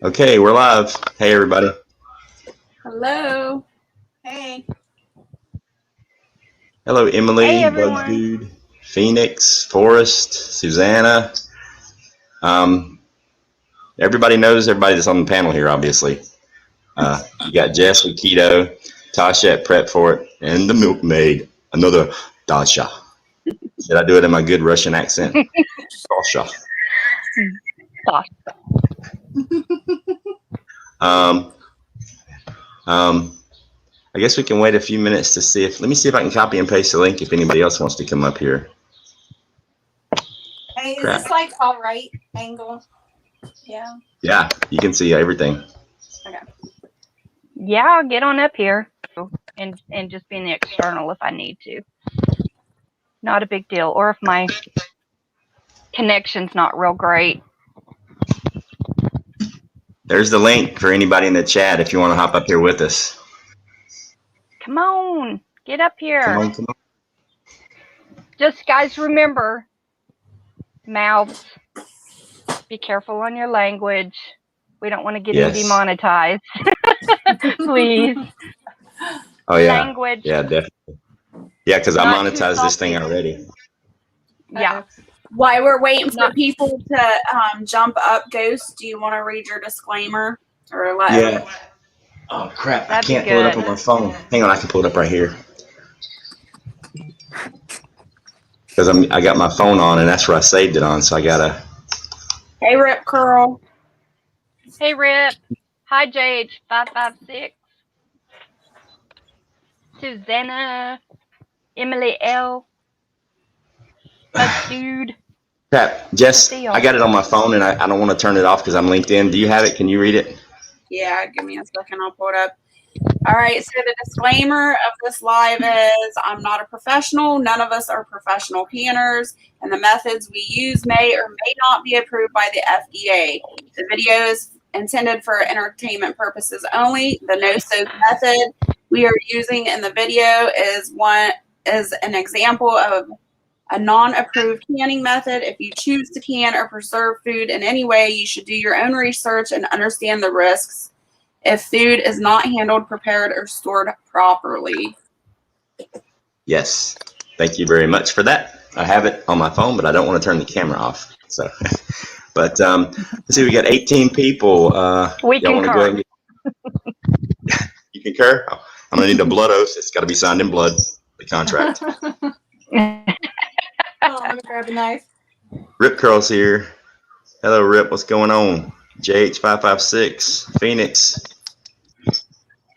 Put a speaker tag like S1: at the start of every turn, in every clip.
S1: Okay, we're live. Hey, everybody.
S2: Hello. Hey.
S1: Hello, Emily,
S3: Hey,
S1: Bug
S3: everyone.
S1: Dude, Phoenix, Forrest, Susanna. Everybody knows everybody that's on the panel here, obviously. You got Jess with Keto, Tasha at Prep for It, and the Milkmaid, another Dasha. Did I do it in my good Russian accent? Dasha.
S3: Gosh.
S1: I guess we can wait a few minutes to see if. Let me see if I can copy and paste the link if anybody else wants to come up here.
S2: Hey, is
S1: Crap.
S2: this like all right angle? Yeah.
S1: Yeah, you can see everything.
S2: Okay.
S3: Yeah, I'll get on up here and just be in the external if I need to. Not a big deal. Or if my connection's not real great.
S1: There's the link for anybody in the chat if you want to hop up here with us.
S3: Come on, get up here.
S1: Come on.
S3: Just guys, remember, mouths. Be careful on your language. We don't want to get demonetized. Please.
S1: Oh yeah.
S3: Language.
S1: Yeah, definitely. Yeah, because I monetized this thing already.
S3: Yeah.
S2: While we're waiting for people to jump up, Ghost, do you want to read your disclaimer or let?
S1: Yeah. Oh crap! I can't pull it up on my phone. Hang on, I can pull it up right here. Because I got my phone on and that's where I saved it on, so I gotta.
S2: Hey, Rip Curl.
S3: Hey, Rip. Hi, JH556. Susanna. Emily L. Dude.
S1: Crap, Jess, I got it on my phone and I don't want to turn it off because I'm linked in. Do you have it? Can you read it?
S2: Yeah, give me a second. I'll pull it up. All right, so the disclaimer of this live is I'm not a professional. None of us are professional canners, and the methods we use may or may not be approved by the FDA. The video is intended for entertainment purposes only. The no-soap method we are using in the video is an example of a non-approved canning method. If you choose to can or preserve food in any way, you should do your own research and understand the risks if food is not handled, prepared, or stored properly.
S1: Yes. Thank you very much for that. I have it on my phone, but I don't want to turn the camera off. So, but let's see, we got 18 people.
S3: We
S1: y'all want to go ahead and you concur? Oh, I'm going to need a blood oath. It's got to be signed in blood, the contract.
S2: Oh, let me grab a knife.
S1: Rip Curl's here. Hello, Rip. What's going on? JH556, Phoenix,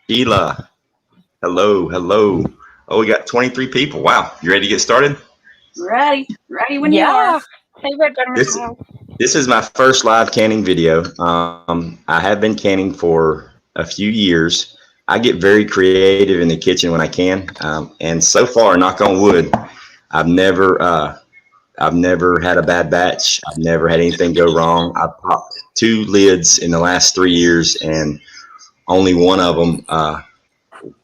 S1: Sheila. Hello. Oh, we got 23 people. Wow. You ready to get started?
S2: Ready when you are.
S1: This is my first live canning video. I have been canning for a few years. I get very creative in the kitchen when I can. And so far, knock on wood, I've never had a bad batch. I've never had anything go wrong. I've popped 2 lids in the last 3 years, and only one of them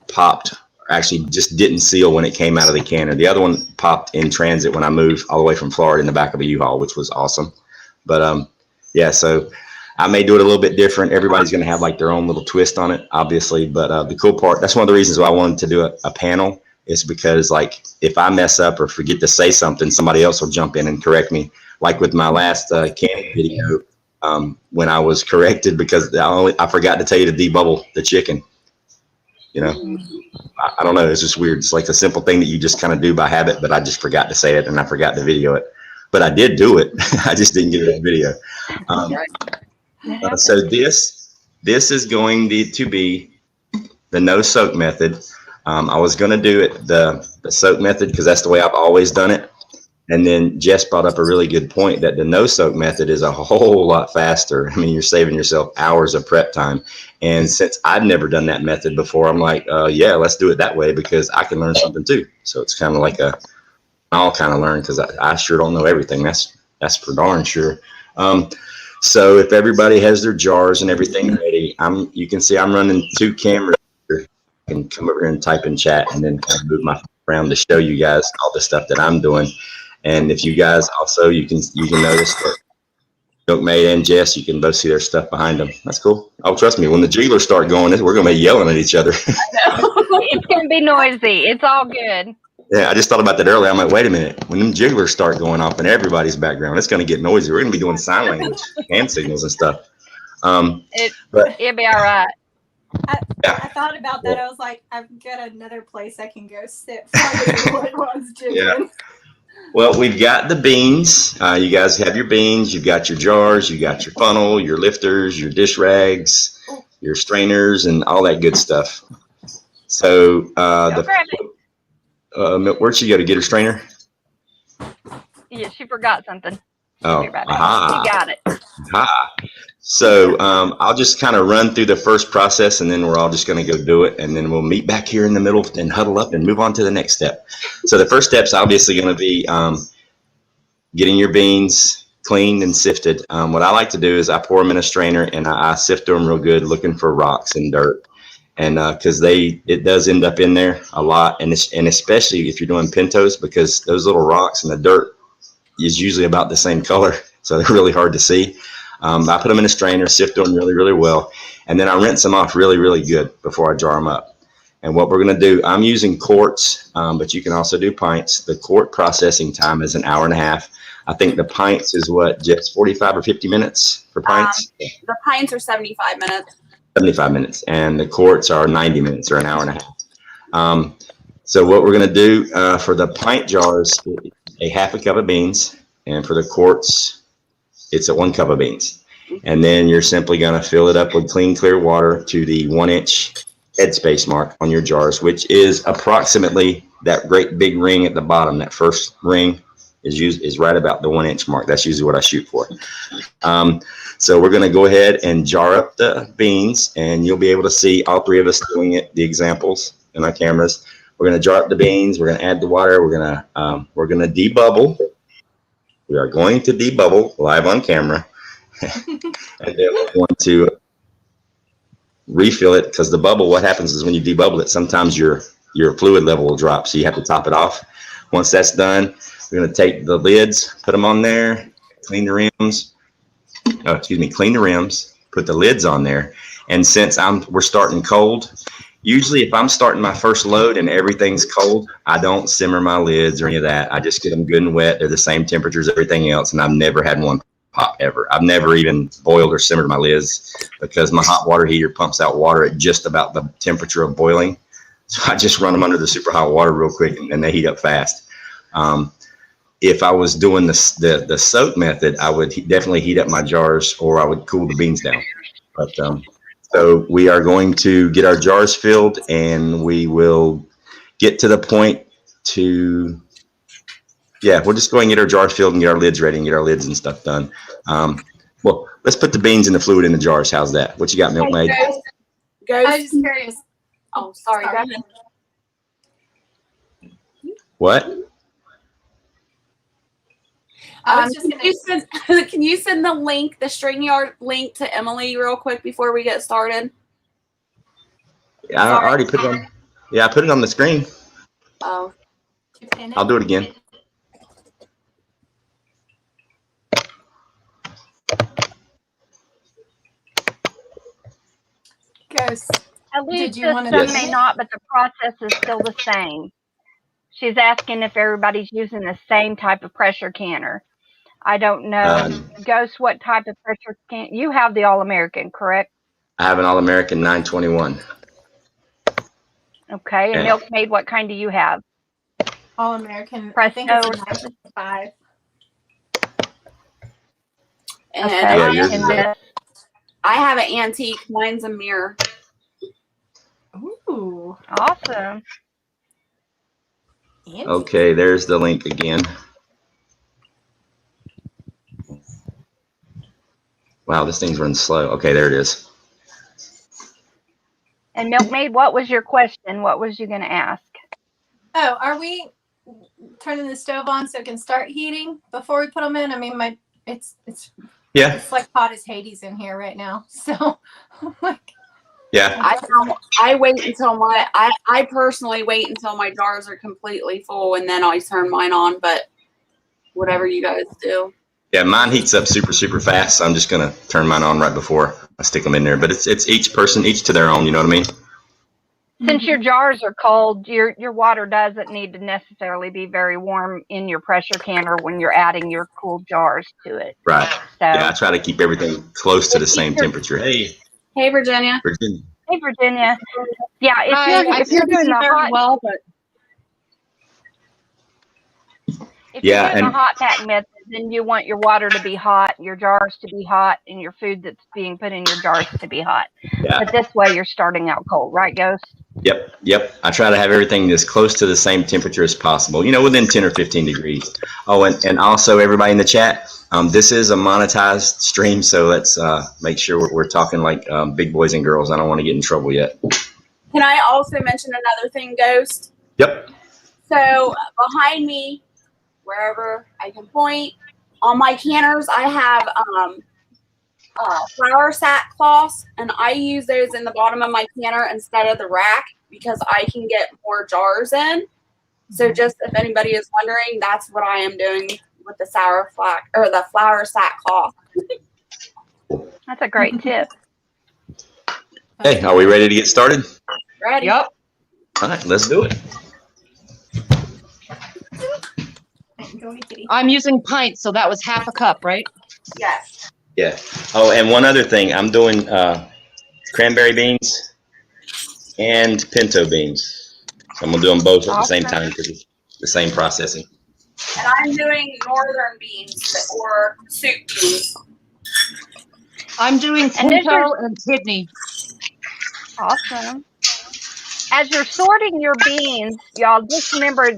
S1: popped, or actually just didn't seal when it came out of the canner. The other one popped in transit when I moved all the way from Florida in the back of a U-Haul, which was awesome. But yeah, so I may do it a little bit different. Everybody's going to have like their own little twist on it, obviously. But the cool part, that's one of the reasons why I wanted to do a panel, is because like if I mess up or forget to say something, somebody else will jump in and correct me. Like with my last canning video, when I was corrected because I forgot to tell you to debubble the chicken. You know, I don't know. It's just weird. It's like a simple thing that you just kind of do by habit, but I just forgot to say it and I forgot to video it. But I did do it. I just didn't get it on video. So this is going to be the no soak method. I was going to do it the soak method because that's the way I've always done it. And then Jess brought up a really good point that the no soak method is a whole lot faster. I mean, you're saving yourself hours of prep time. And since I've never done that method before, I'm like, yeah, let's do it that way because I can learn something too. So it's kind of like I'll kind of learn because I sure don't know everything. That's for darn sure. So if everybody has their jars and everything ready, you can see I'm running 2 cameras here. I can come over here and type in chat and then kind of move my phone around to show you guys all the stuff that I'm doing. And if you guys also, you can notice that Milkmaid and Jess, you can both see their stuff behind them. That's cool. Oh, trust me, when the jigglers start going, we're going to be yelling at each other.
S3: It's going to be noisy. It's all good.
S1: Yeah, I just thought about that earlier. I'm like, wait a minute. When them jigglers start going off in everybody's background, it's going to get noisy. We're going to be doing sign language, hand signals and stuff.
S3: It'll be all right.
S4: I thought about that. I was like, I've got another place I can go sit while everyone's jiggling.
S1: Yeah. Well, we've got the beans. You guys have your beans. You've got your jars. You got your funnel, your lifters, your dish rags, your strainers, and all that good stuff. So where'd she go to get her strainer?
S3: Yeah, she forgot something.
S1: Oh,
S3: She got it.
S1: Aha. So I'll just kind of run through the first process, and then we're all just going to go do it, and then we'll meet back here in the middle and huddle up and move on to the next step. So the first step's obviously going to be getting your beans cleaned and sifted. What I like to do is I pour them in a strainer and I sift them real good, looking for rocks and dirt, and because it does end up in there a lot, and especially if you're doing pintos, because those little rocks and the dirt is usually about the same color, so they're really hard to see. I put them in a strainer, sift them really, really well, and then I rinse them off really, really good before I jar them up. And what we're going to do, I'm using quarts, but you can also do pints. The quart processing time is an hour and a half. I think the pints is what, just 45 or 50 minutes for pints?
S2: The pints are 75 minutes.
S1: 75 minutes, and the quarts are 90 minutes or an hour and a half. So what we're going to do for the pint jars, a half a cup of beans, and for the quarts, it's 1 cup of beans. And then you're simply going to fill it up with clean, clear water to the 1-inch headspace mark on your jars, which is approximately that great big ring at the bottom. That first ring is right about the 1-inch mark. That's usually what I shoot for. So we're going to go ahead and jar up the beans, and you'll be able to see all three of us doing it, the examples in our cameras. We're going to jar up the beans. We're going to add the water. We're going to debubble. We are going to debubble live on camera, and then we're going to refill it, because the bubble, what happens is when you debubble it, sometimes your fluid level will drop, so you have to top it off. Once that's done, we're going to take the lids, put them on there, clean the rims, put the lids on there. And since we're starting cold, usually if I'm starting my first load and everything's cold, I don't simmer my lids or any of that. I just get them good and wet. They're the same temperature as everything else, and I've never had one pop ever. I've never even boiled or simmered my lids, because my hot water heater pumps out water at just about the temperature of boiling. So I just run them under the super hot water real quick, and they heat up fast. If I was doing the soak method, I would definitely heat up my jars, or I would cool the beans down. But so we are going to get our jars filled, and we will get to the point to, we'll just go and get our jars filled and get our lids ready and get our lids and stuff done. Well, let's put the beans and the fluid in the jars. How's that? What you got, Milkmaid?
S4: I was just curious.
S2: Oh, sorry. Go ahead.
S1: What?
S2: Can you send the link, the StringYard link, to Emily real quick before we get started?
S1: Yeah, I already put it on. Yeah, I put it on the screen.
S2: Oh.
S1: I'll do it again.
S4: Ghost.
S3: At least
S4: Did you
S3: the
S4: yes.
S3: may not, but the process is still the same. She's asking if everybody's using the same type of pressure canner. I don't know. Ghost, what type of pressure can you have? The All-American, correct?
S1: I have an All-American 921.
S3: Okay, and Milkmaid, what kind do you have?
S4: All-American.
S3: Presto.
S4: I think it's a 9.5.
S2: And
S3: Okay.
S2: I have an antique. Mine's a mirror.
S4: Ooh.
S3: Awesome.
S4: Antique.
S1: Okay, there's the link again. Wow, this thing's running slow. Okay, there it is.
S3: And Milkmaid, what was your question? What was you going to ask?
S4: Oh, are we turning the stove on so it can start heating before we put them in? I mean, it's like hot as Hades in here right now. So, like,
S1: yeah.
S2: I wait until I personally wait until my jars are completely full, and then I turn mine on. But whatever you guys do.
S1: Yeah, mine heats up super fast, so I'm just gonna turn mine on right before I stick them in there. But it's each person, each to their own. You know what I mean?
S3: Since your jars are cold, your water doesn't need to necessarily be very warm in your pressure canner when you're adding your cooled jars to it.
S1: Right.
S3: So
S1: Yeah, I try to keep everything close to the same temperature. Hey,
S2: Hey, Virginia.
S1: Virginia.
S3: Hey, Virginia. Yeah,
S5: Hi, I
S3: if you're
S5: can't
S3: doing
S5: see
S3: the
S5: very
S3: hot
S5: well, but
S3: if you're
S1: Yeah,
S3: doing the
S1: and
S3: hot pack method, then you want your water to be hot, your jars to be hot, and your food that's being put in your jars to be hot.
S1: yeah.
S3: But this way, you're starting out cold, right, Ghost?
S1: Yep. I try to have everything as close to the same temperature as possible, within 10 or 15 degrees. Oh, and also everybody in the chat, this is a monetized stream, so let's make sure we're talking like big boys and girls. I don't want to get in trouble yet.
S2: Can I also mention another thing, Ghost?
S1: Yep.
S2: So behind me, wherever I can point, on my canners, I have flour sack cloths, and I use those in the bottom of my canner instead of the rack because I can get more jars in. So just if anybody is wondering, that's what I am doing with the the flour sack cloth.
S3: That's a great tip.
S1: Hey, are we ready to get started?
S2: Ready?
S5: yep.
S1: All right, let's do it.
S4: Go ahead, Kitty.
S5: I'm using pints, so that was half a cup, right?
S2: Yes.
S1: Yeah. Oh, and one other thing, I'm doing cranberry beans and pinto beans. So I'm gonna do them both at the same time because it's the same processing.
S2: And I'm doing northern beans or soup beans.
S5: I'm doing
S3: And there's
S5: pinto and kidney.
S3: Awesome. As you're sorting your beans, y'all just remember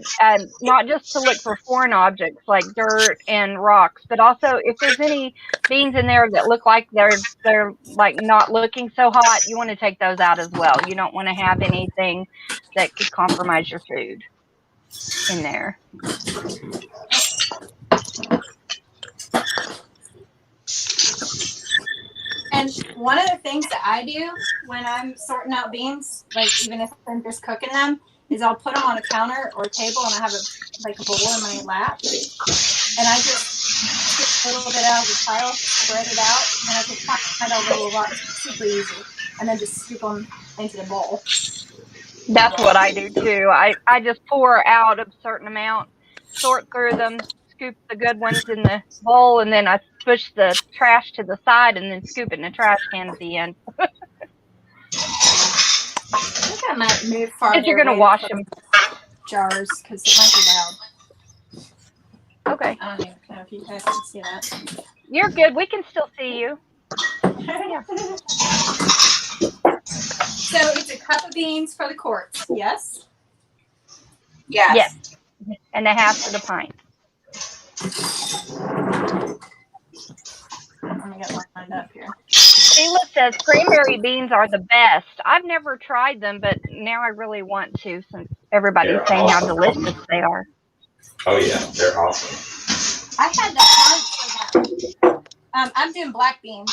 S3: not just to look for foreign objects like dirt and rocks, but also if there's any beans in there that look like they're like not looking so hot, you want to take those out as well. You don't want to have anything that could compromise your food in there.
S4: And one of the things that I do when I'm sorting out beans, like even if I'm just cooking them, is I'll put them on a counter or a table, and I have a bowl in my lap, and I just scoop a little bit out of the pile, spread it out, and I can find all the little rocks super easy, and then just scoop them into the bowl.
S3: That's what I do too. I just pour out a certain amount, sort through them, scoop the good ones in the bowl, and then I push the trash to the side and then scoop it in the trash can at the end.
S4: I think I might move farther.
S3: If you're going to
S4: away
S3: wash
S4: from
S3: them.
S4: jars because it might be loud.
S3: Okay.
S4: I don't even know if you guys can see that.
S3: You're good. We can still see you.
S4: So it's a cup of beans for the quarts, yes?
S2: Yes.
S3: Yes. And a half to the pint.
S4: Let me get lined up here.
S3: Sheila says cranberry beans are the best. I've never tried them, but now I really want to since everybody's
S1: They're
S3: saying
S1: awesome.
S3: how delicious they are.
S1: Oh yeah, they're awesome.
S4: I had the hunt for that. I'm doing black beans.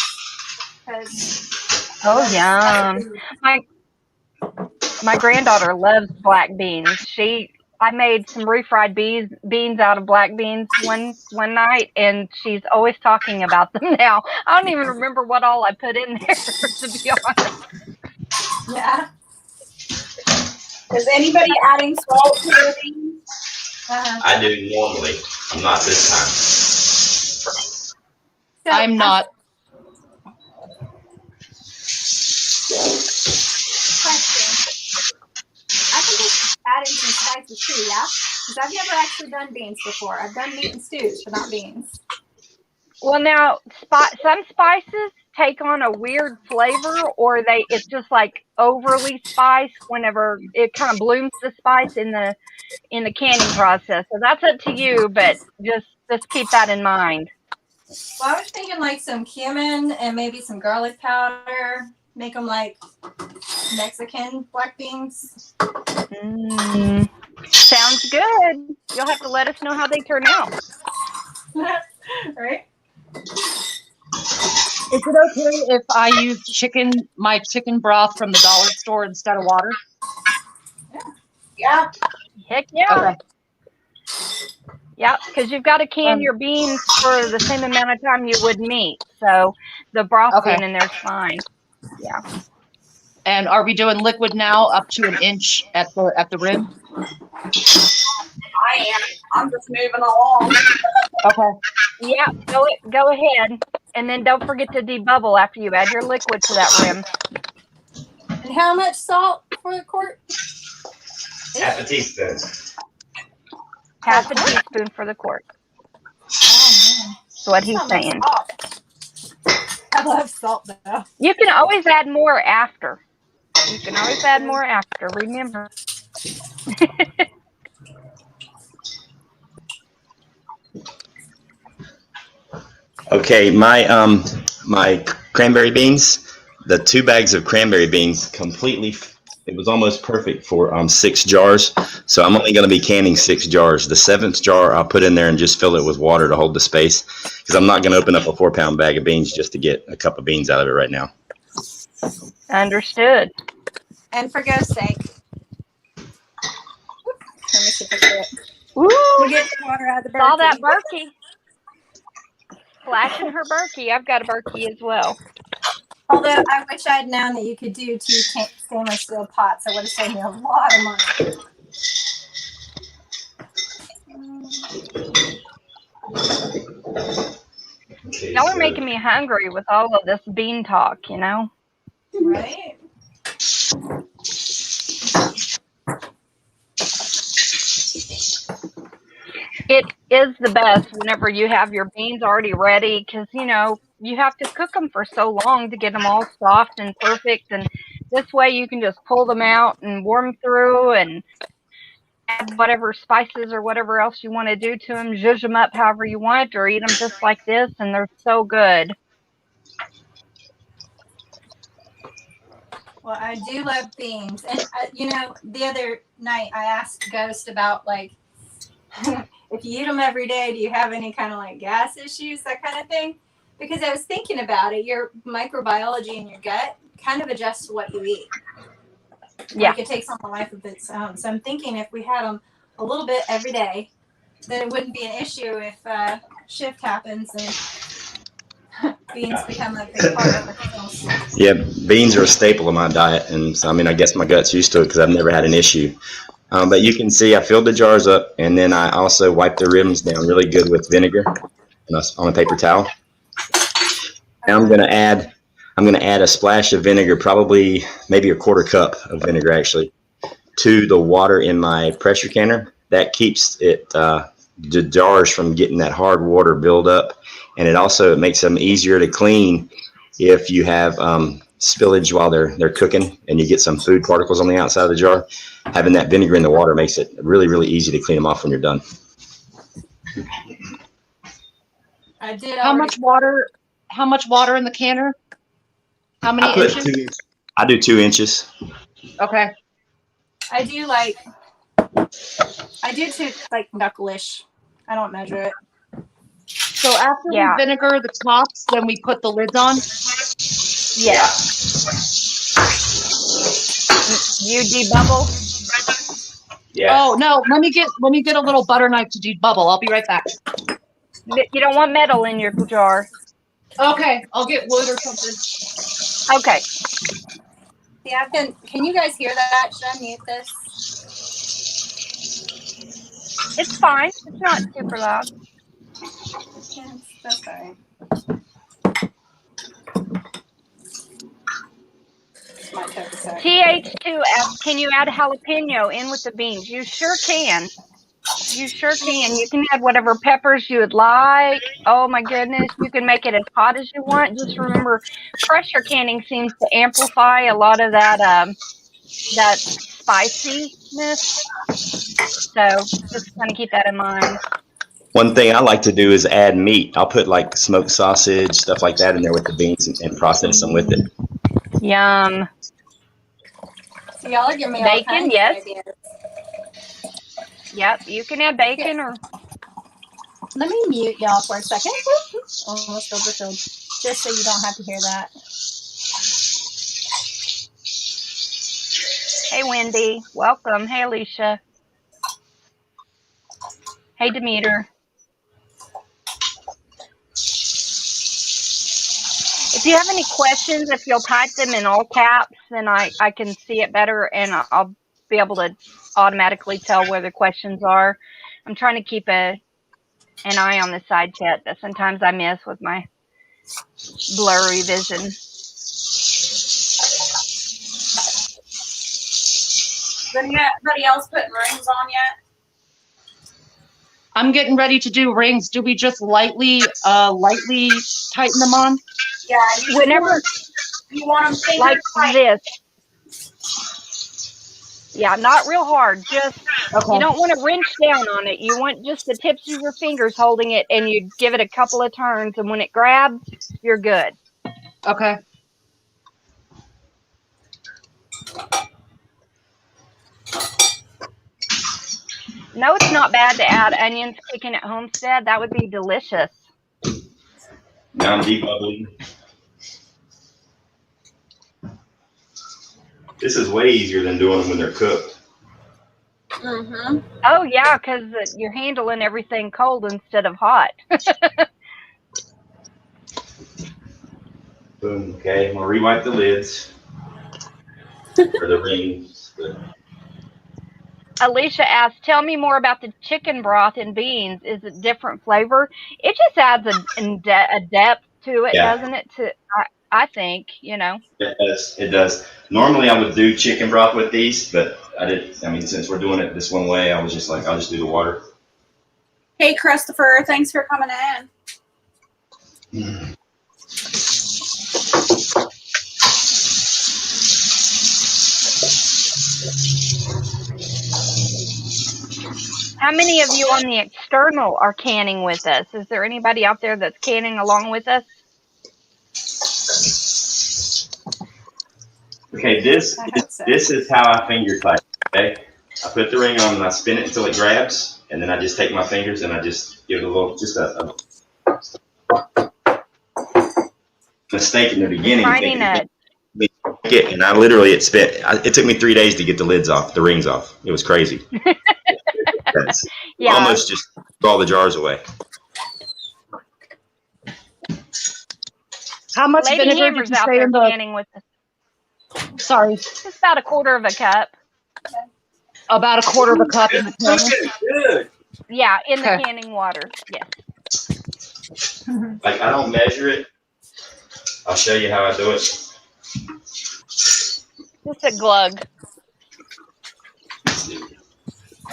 S3: Oh, yum. My granddaughter loves black beans. I made some refried beans out of black beans one night, and she's always talking about them now. I don't even remember what all I put in there, to be honest.
S4: Yeah.
S2: Is anybody adding salt to their beans?
S1: I do normally. I'm not this time.
S4: So
S5: I'm not.
S4: Question. I can just add in some spices too, yeah? Because I've never actually done beans before. I've done meat and stews, but not beans.
S3: Well, now some spices take on a weird flavor, or it's just like overly spiced whenever it kind of blooms the spice in the canning process. So that's up to you, but just keep that in mind.
S4: Well, I was thinking like some cumin and maybe some garlic powder. Make them like Mexican black beans.
S3: Sounds good. You'll have to let us know how they turn out.
S4: Right?
S5: Is it okay if I use my chicken broth from the dollar store instead of water?
S2: Yeah.
S3: Heck yeah.
S5: Okay.
S3: Yep, because you've got to can your beans for the same amount of time you would meat. So the broth
S5: Okay.
S3: being in there's fine. Yeah.
S5: And are we doing liquid now up to an inch at the rim?
S2: I am. I'm just moving along.
S5: Okay.
S3: Yeah, go ahead. And then don't forget to debubble after you add your liquid to that rim.
S4: And how much salt for the quart?
S1: Half a teaspoon.
S3: Half a teaspoon for the quart.
S4: Oh man,
S3: That's what he's
S4: not much
S3: saying.
S4: salt. I love salt though.
S3: You can always add more after. You can always add more after. Remember.
S1: Okay, my cranberry beans, the 2 bags of cranberry beans completely, it was almost perfect for 6 jars. So I'm only going to be canning 6 jars. The 7th jar I'll put in there and just fill it with water to hold the space, because I'm not going to open up a 4-pound bag of beans just to get a cup of beans out of it right now.
S3: Understood.
S4: And for ghost's sake, let me see if I can do it.
S3: Ooh,
S4: We'll get the water out of the
S3: saw that
S4: Berkey.
S3: Berkey. Flashing her Berkey. I've got a Berkey as well.
S4: Although I wish I'd known that you could do 2 stainless steel pots. It would have saved me a lot of money.
S1: Okay,
S3: Y'all are
S1: so
S3: making me hungry with all of this bean talk, you know?
S4: Right?
S3: It is the best whenever you have your beans already ready because, you know, you have to cook them for so long to get them all soft and perfect. And this way you can just pull them out and warm through and add whatever spices or whatever else you want to do to them, zhuzh them up however you want, or eat them just like this. And they're so good.
S4: Well, I do love beans. And, you know, the other night I asked Ghost about, like, if you eat them every day, do you have any kind of, like, gas issues, that kind of thing? Because I was thinking about it. Your microbiology in your gut kind of adjusts to what you eat.
S3: Yeah.
S4: Like, it takes on a life of its own. So I'm thinking if we had them a little bit every day, then it wouldn't be an issue if shift happens and beans become a big part of everything else.
S1: yeah, beans are a staple of my diet, and so I mean I guess my gut's used to it because I've never had an issue. But you can see I filled the jars up, and then I also wiped the rims down really good with vinegar on a paper towel. Now I'm gonna add a splash of vinegar, probably maybe a 1/4 cup of vinegar actually, to the water in my pressure canner. That keeps it the jars from getting that hard water build up, and it makes them easier to clean if you have spillage while they're cooking and you get some food particles on the outside of the jar. Having that vinegar in the water makes it really, really easy to clean them off when you're done.
S4: I did
S5: How
S4: already.
S5: much water in the canner? How many inches?
S1: I do 2 inches.
S5: Okay.
S4: I do to like knuckle-ish. I don't measure it.
S5: So after
S3: Yeah.
S5: we vinegar the tops, then we put the lids on?
S3: Yeah. You debubble?
S1: Yeah.
S5: Oh no, let me get a little butter knife to debubble. I'll be right back.
S3: You don't want metal in your jar.
S5: Okay, I'll get wood or something.
S3: Okay.
S4: Yeah, can you guys hear that? Should I mute this?
S3: It's fine. It's not super loud.
S4: Yeah, that's fine. Might take a second.
S3: TH2 asks, can you add jalapeno in with the beans? You sure can. You sure can. You can add whatever peppers you would like. Oh my goodness. You can make it as hot as you want. Just remember, pressure canning seems to amplify a lot of that spiciness. So just kind of keep that in mind.
S1: One thing I like to do is add meat. I'll put like smoked sausage, stuff like that in there with the beans and process them with it.
S3: Yum.
S4: So y'all are giving me all
S3: Bacon,
S4: kinds
S3: yes.
S4: of ideas.
S3: Yep, you can add bacon or
S4: Let me mute y'all for a second. Almost overfilled. Just so you don't have to hear that.
S3: hey Wendy, welcome. Hey Alicia. Hey, Demeter. If you have any questions, if you'll type them in all caps, then I can see it better and I'll be able to automatically tell where the questions are. I'm trying to keep an eye on the side chat, but sometimes I miss with my blurry vision.
S2: Anybody else putting rings on yet?
S5: I'm getting ready to do rings. Do we just lightly tighten them on?
S2: Yeah,
S3: Whenever
S2: you want them finger
S3: like
S2: tight.
S3: this. Yeah, not real hard. Just
S5: Okay.
S3: you don't want to wrench down on it. You want just the tips of your fingers holding it, and you give it a couple of turns, and when it grabs, you're good.
S5: Okay.
S3: No, it's not bad to add onions cooking at Homestead. That would be delicious.
S1: Now I'm debubbling. This is way easier than doing them when they're cooked.
S2: Mm-hmm.
S3: Oh, yeah, because you're handling everything cold instead of hot.
S1: Boom. Okay, I'm gonna rewipe the lids or the rings.
S3: Alicia asked, tell me more about the chicken broth and beans. Is it different flavor? It just adds a depth to it,
S1: Yeah.
S3: doesn't it? I think, you know.
S1: It does. It does. Normally I would do chicken broth with these, but I didn't. I mean, since we're doing it this one way, I was just like, I'll just do the water.
S2: Hey, Christopher, thanks for coming in.
S3: How many of you on the external are canning with us? Is there anybody out there that's canning along with us?
S1: Okay, this is how I finger type. Okay, I put the ring on and I spin it until it grabs, and then I just take my fingers and I just give it a little, just a mistake in the beginning.
S3: Tiny nut.
S1: And I literally, it took me 3 days to get the lids off, the rings off. It was crazy.
S3: Yeah.
S1: Almost just threw all the jars away.
S5: How much
S3: Lady
S5: vinegar
S3: Hammer's
S5: did you
S3: out
S5: say
S3: there
S5: in the?
S3: canning with us.
S5: Sorry,
S3: Just about a quarter of a cup.
S5: about a quarter of a cup in the canning.
S2: Good.
S3: Yeah, in the
S5: Okay.
S3: canning water. Yes.
S1: Like, I don't measure it. I'll show you how I do it.
S3: Just a glug.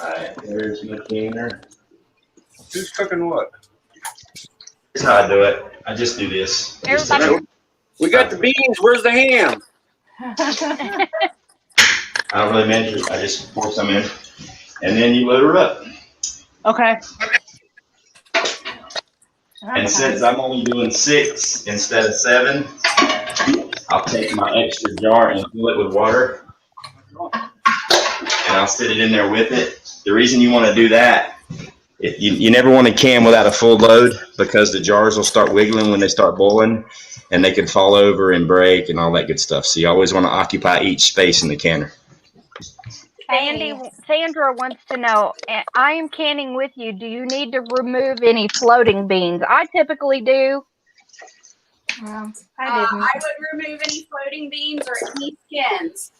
S1: All right, there's my canner.
S6: Who's cooking what?
S1: Here's how I do it. I just do this. I just
S3: Everybody-
S1: take-
S6: We got the beans. Where's the ham?
S1: I don't really measure it. I just pour some in, and then you load her up.
S5: Okay.
S1: And since I'm only doing 6 instead of 7, I'll take my extra jar and fill it with water, and I'll sit it in there with it. The reason you want to do that, you never want to can without a full load, because the jars will start wiggling when they start boiling, and they can fall over and break and all that good stuff. So you always want to occupy each space in the canner.
S3: Sandra wants to know, I am canning with you. Do you need to remove any floating beans? I typically do.
S4: Well, I
S2: I
S4: didn't.
S2: would remove any floating beans or any skins.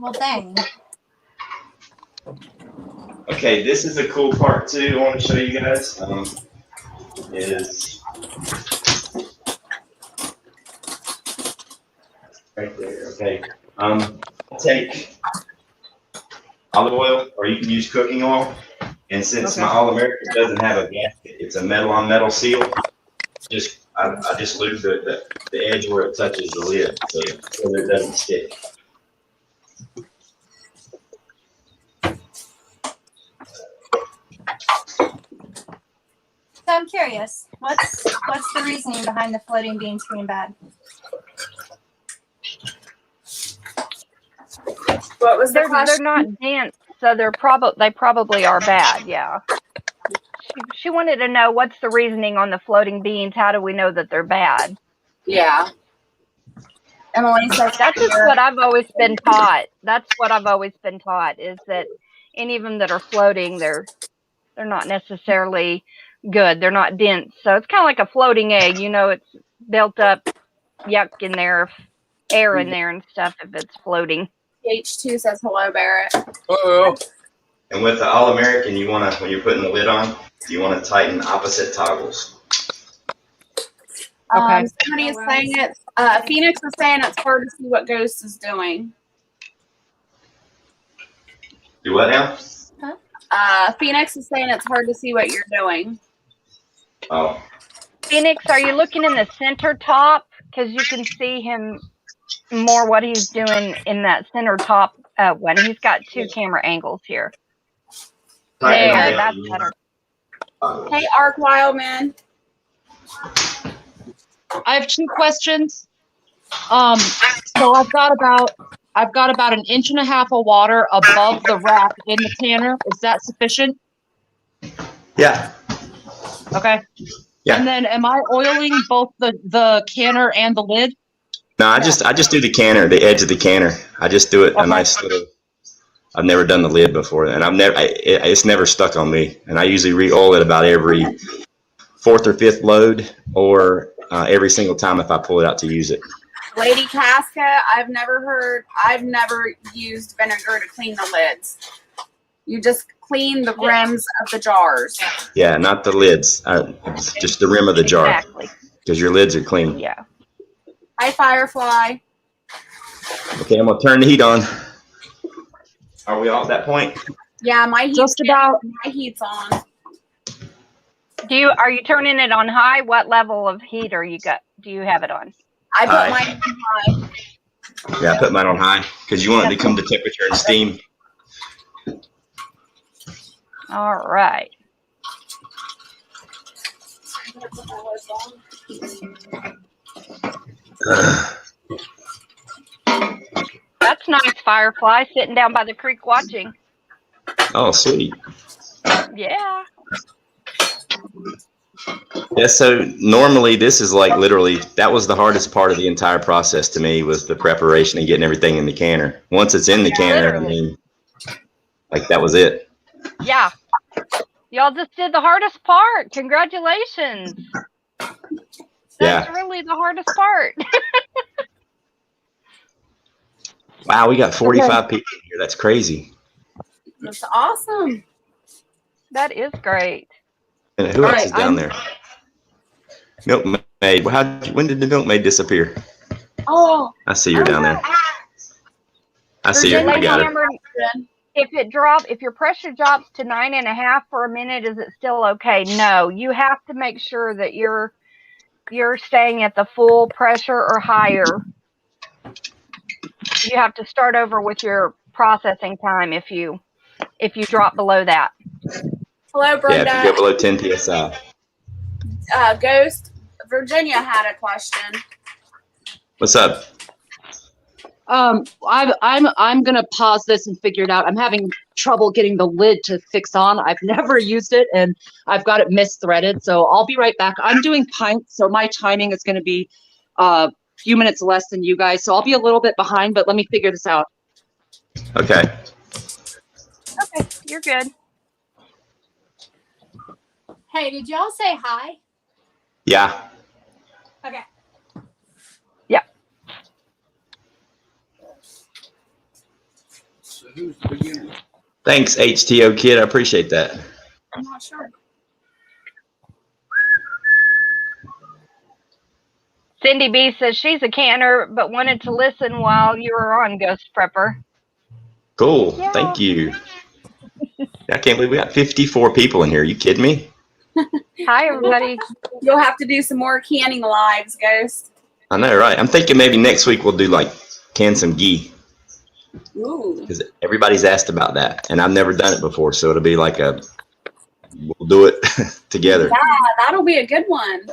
S4: Well, dang.
S1: Okay, this is a cool part too. I want to show you guys. Is right there. Okay. Take olive oil, or you can use cooking oil. And since my All American doesn't have a gasket, it's a metal on metal seal. I just lube the edge where it touches the lid, so that it doesn't stick.
S4: So I'm curious, what's the reasoning behind the floating beans being bad?
S2: What was the
S3: They're
S2: question?
S3: not dense, so they probably are bad. Yeah. She wanted to know what's the reasoning on the floating beans. How do we know that they're bad?
S2: Yeah. Emily says
S3: That's just what I've always been taught. That's what I've always been taught, is that any of them that are floating, they're not necessarily good. They're not dense. So it's kind of like a floating egg. You know, it's built up yuck in there, air in there and stuff if it's floating.
S2: H2 says hello, Barrett.
S6: Oh,
S1: And with the All-American, you want to, when you're putting the lid on, you want to tighten opposite toggles.
S5: Okay.
S2: Somebody is saying it. Phoenix is saying it's hard to see what Ghost is doing.
S1: Do what now?
S2: Phoenix is saying it's hard to see what you're doing.
S1: Oh.
S3: Phoenix, are you looking in the center top? Because you can see him more what he's doing in that center top one. He's got two camera angles here. There, that's better.
S2: Hey, Ark Wildman.
S5: I have 2 questions. So I've got about an inch and a half of water above the rack in the canner. Is that sufficient?
S1: Yeah.
S5: Okay.
S1: Yeah.
S5: And then am I oiling both the canner and the lid?
S1: No, I just do the canner, the edge of the canner. I just do it a nice little. I've never done the lid before, and it's never stuck on me. And I usually re-oil it about every 4th or 5th load, or every single time if I pull it out to use it.
S2: Lady Casca, I've never used vinegar to clean the lids. You just clean the rims of the jars.
S1: Yeah, not the lids, just the rim of the jar.
S3: Exactly.
S1: Because your lids are clean.
S3: Yeah.
S2: Hi, Firefly.
S1: Okay, I'm gonna turn the heat on. Are we all at that point?
S2: Yeah, my heat's on.
S3: Are you turning it on high? What level of heat do you have it on?
S2: I put mine on high.
S1: Yeah, I put mine on high because you want it to come to temperature and steam.
S3: All right. That's nice, Firefly, sitting down by the creek watching.
S1: Oh, sweet.
S3: Yeah.
S1: Yeah, so normally this is like literally, that was the hardest part of the entire process to me, was the preparation and getting everything in the canner. Once it's in the canner, I mean, like that was it.
S3: Yeah. Y'all just did the hardest part. Congratulations. That's really the hardest part.
S1: Wow, we got 45 people here. That's crazy.
S2: That's awesome.
S3: That is great.
S1: And who else is down there? Milkmaid. When did the Milkmaid disappear?
S2: Oh.
S1: I see her down there. I see her. I got her.
S3: If your pressure drops to 9.5 for a minute, is it still okay? No, you have to make sure that you're staying at the full pressure or higher. You have to start over with your processing time if you drop below that.
S2: Hello, Brenda.
S1: Yeah, if you go below 10 psi.
S2: Ghost, Virginia had a question.
S1: What's up?
S5: I'm gonna pause this and figure it out. I'm having trouble getting the lid to fix on. I've never used it and I've got it misthreaded. So I'll be right back. I'm doing pints, so my timing is going to be a few minutes less than you guys. So I'll be a little bit behind, but let me figure this out.
S1: Okay.
S3: Okay, you're good.
S4: Hey, did y'all say hi?
S1: Yeah.
S4: Okay.
S3: Yeah.
S6: so who's the beginner?
S1: Thanks, HTO Kid. I appreciate that.
S2: I'm not sure.
S3: Cindy B says she's a canner, but wanted to listen while you were on, Ghost Prepper.
S1: Cool.
S3: Yeah.
S1: Thank you. I can't believe we got 54 people in here. Are you kidding me?
S3: Hi, everybody.
S2: You'll have to do some more canning lives, Ghost.
S1: I know, right? I'm thinking maybe next week we'll do like can some ghee.
S2: Ooh.
S1: Because everybody's asked about that, and I've never done it before, so it'll be like we'll do it together.
S2: Yeah, that'll be a good one.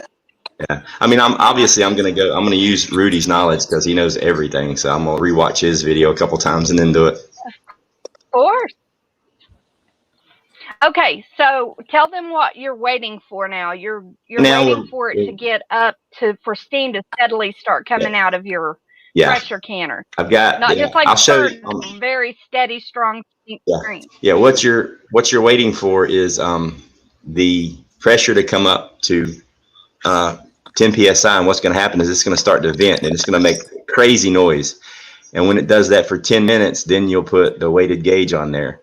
S1: Yeah, I mean, I'm gonna use Rudy's knowledge because he knows everything, so I'm gonna rewatch his video a couple times and then do it.
S3: Of course. Okay, so tell them what you're waiting for now. You're waiting for it to get up for steam to steadily start coming out of your pressure canner.
S1: I've got.
S3: Not just like
S1: I'll show you.
S3: very steady, strong steam. pink
S1: Yeah.
S3: screen.
S1: Yeah, what you're waiting for is the pressure to come up to 10 psi, and what's going to happen is it's going to start to vent and it's going to make crazy noise. And when it does that for 10 minutes, then you'll put the weighted gauge on there,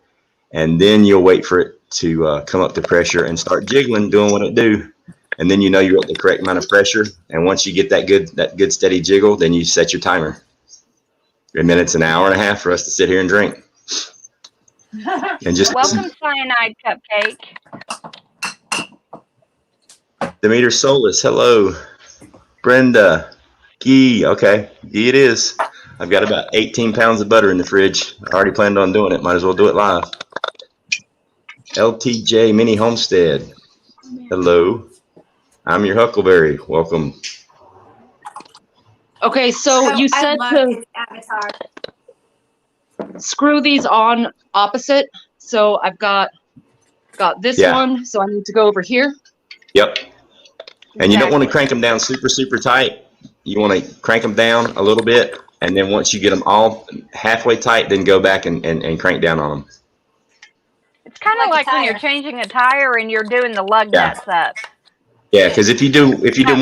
S1: and then you'll wait for it to come up to pressure and start jiggling, doing what it do. And then you know you're at the correct amount of pressure. And once you get that good steady jiggle, then you set your timer. And then it's an hour and a half for us to sit here and drink. And just
S3: Welcome, Cyanide Cupcake.
S1: Demeter Solis, hello. Brenda, ghee, okay, ghee it is. I've got about 18 pounds of butter in the fridge. I already planned on doing it. Might as well do it live. LTJ Mini Homestead, hello. I'm your Huckleberry. Welcome.
S5: Okay, so you
S4: I
S5: said
S4: love
S5: to
S4: his avatar.
S5: screw these on opposite. So I've got this
S1: Yeah.
S5: one, so I need to go over here.
S1: Yep. And you don't want to
S3: Exactly.
S1: crank them down super, super tight. You want to crank them down a little bit. And then once you get them all halfway tight, then go back and crank down on them.
S3: It's kind of
S4: Like a
S3: like when you're
S4: tire.
S3: changing a tire and you're doing the lug
S1: Yeah.
S3: nuts up.
S1: Yeah, because if you do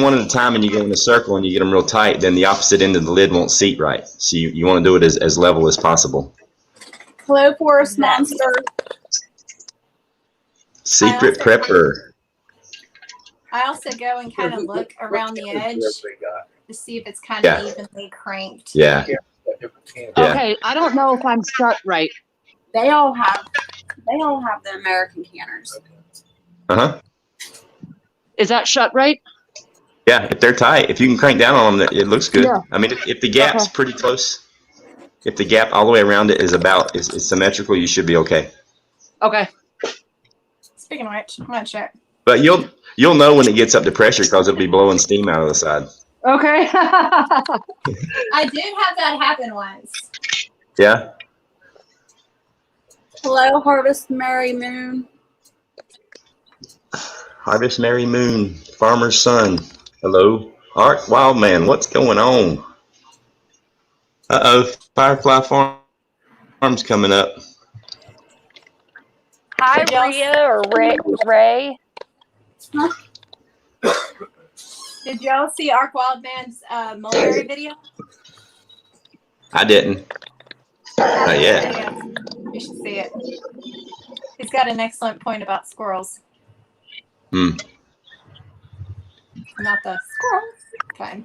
S1: one at a time and you go in a circle and you get them real tight, then the opposite end of the lid won't seat right. So you want to do it as level as possible.
S2: Hello, Forest
S3: Exactly.
S2: Monster.
S1: Secret prepper.
S4: I also go and kind of look around the edge to see if it's kind
S1: Yeah.
S4: of evenly cranked.
S1: Yeah. Yeah.
S5: Okay, I don't know if I'm shut right.
S2: They all have the American canners.
S1: Uh-huh.
S5: Is that shut right?
S1: Yeah, if they're tight, if you can crank down on them, it looks good.
S5: Yeah.
S1: I mean, if the gap's
S5: Okay.
S1: pretty close, if the gap all the way around it is symmetrical, you should be okay.
S5: Okay.
S4: Speaking of which, I'm gonna check.
S1: But you'll know when it gets up to pressure because it'll be blowing steam out of the side.
S5: Okay.
S4: I did have that happen once.
S1: Yeah.
S2: Hello, Harvest Mary Moon.
S1: Harvest Mary Moon, Farmer's Son. Hello. Art Wildman, what's going on? Uh-oh, Firefly Farm's coming up.
S3: Hi,
S4: Did y'all-
S3: Rhea or Ray.
S4: Did y'all see Ark Wildman's mulberry video?
S1: I didn't. Not yet.
S4: Yeah. You should see it. He's got an excellent point about squirrels.
S1: Hmm.
S4: Not the squirrels. Okay.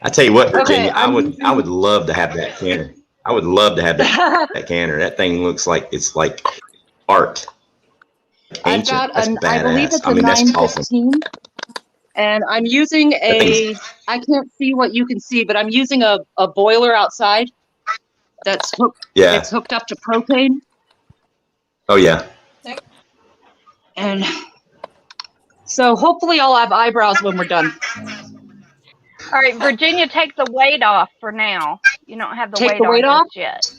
S1: I tell you what, Virginia,
S5: Okay,
S1: I would love to have that canner. I would love to have that canner. That thing looks like it's like art.
S5: I've
S1: Ancient.
S5: got
S1: That's
S5: an,
S1: badass.
S5: I believe it's a
S1: that's awesome.
S5: 915. And I'm using I can't see what you can see, but I'm using a boiler outside that's hooked,
S1: Yeah.
S5: it's hooked up to propane.
S1: Oh yeah.
S5: And so hopefully I'll have eyebrows when we're done.
S3: All right, Virginia, take the weight off for now. You don't have the
S5: Take
S3: weight
S5: the weight
S3: on
S5: off?
S3: just yet.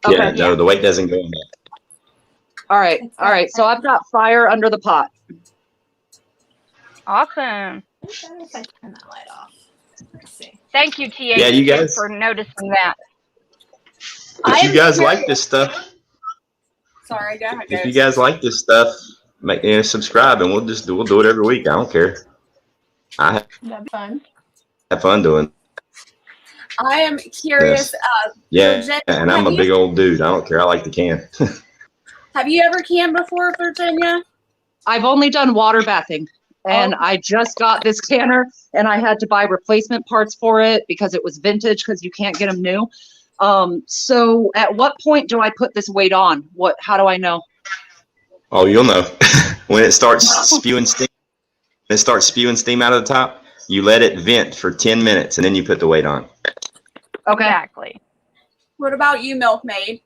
S5: Okay.
S1: Yeah. No, the weight doesn't go in there.
S5: All right. All right. So I've got fire under the pot.
S3: Awesome.
S4: If I turn that light off. Let's see.
S3: Thank you, TA,
S1: Yeah, you guys-
S3: for noticing that.
S1: If you guys like this stuff,
S2: Sorry, go ahead,
S1: if you
S2: guys.
S1: guys like this stuff, subscribe and we'll do it every week. I don't care. I
S4: That'd be fun.
S1: have fun doing it.
S2: I am curious.
S1: Yeah,
S2: Virginia,
S1: and I'm a big old dude. I don't care. I like the can.
S2: Have you ever canned before, Virginia?
S5: I've only done water bathing. And I just got this canner and I had to buy replacement parts for it because it was vintage because you can't get them new. So at what point do I put this weight on? How do I know?
S1: Oh, you'll know when it starts spewing steam. When it starts spewing steam out of the top, you let it vent for 10 minutes and then you put the weight on.
S5: Okay.
S3: Exactly.
S2: What about you, Milkmaid?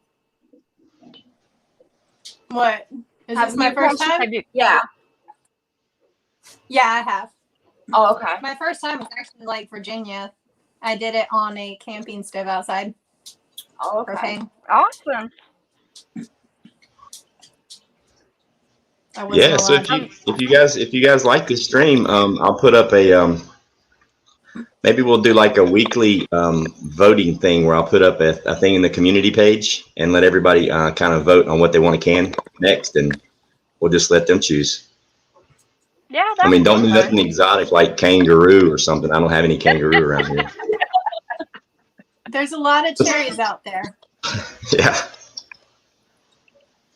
S4: What? Is
S2: Have
S4: this my
S2: you
S4: first
S2: touched-
S4: time?
S3: Have you-
S2: Yeah.
S4: Yeah, I have.
S2: Oh, okay.
S4: My first time was actually like Virginia. I did it on a camping stove outside.
S2: Oh, okay.
S4: Propane.
S3: Awesome.
S4: I wasn't
S1: Yeah. So
S4: allowed.
S1: if you guys like this stream, I'll put up a Maybe we'll do like a weekly voting thing where I'll put up a thing in the community page and let everybody kind of vote on what they want to can next, and we'll just let them choose.
S3: Yeah,
S1: I
S3: that
S1: mean,
S3: would
S1: don't
S3: be
S1: do
S3: fun.
S1: nothing exotic like kangaroo or something. I don't have any kangaroo around here.
S4: There's a lot of cherries out there.
S1: Yeah.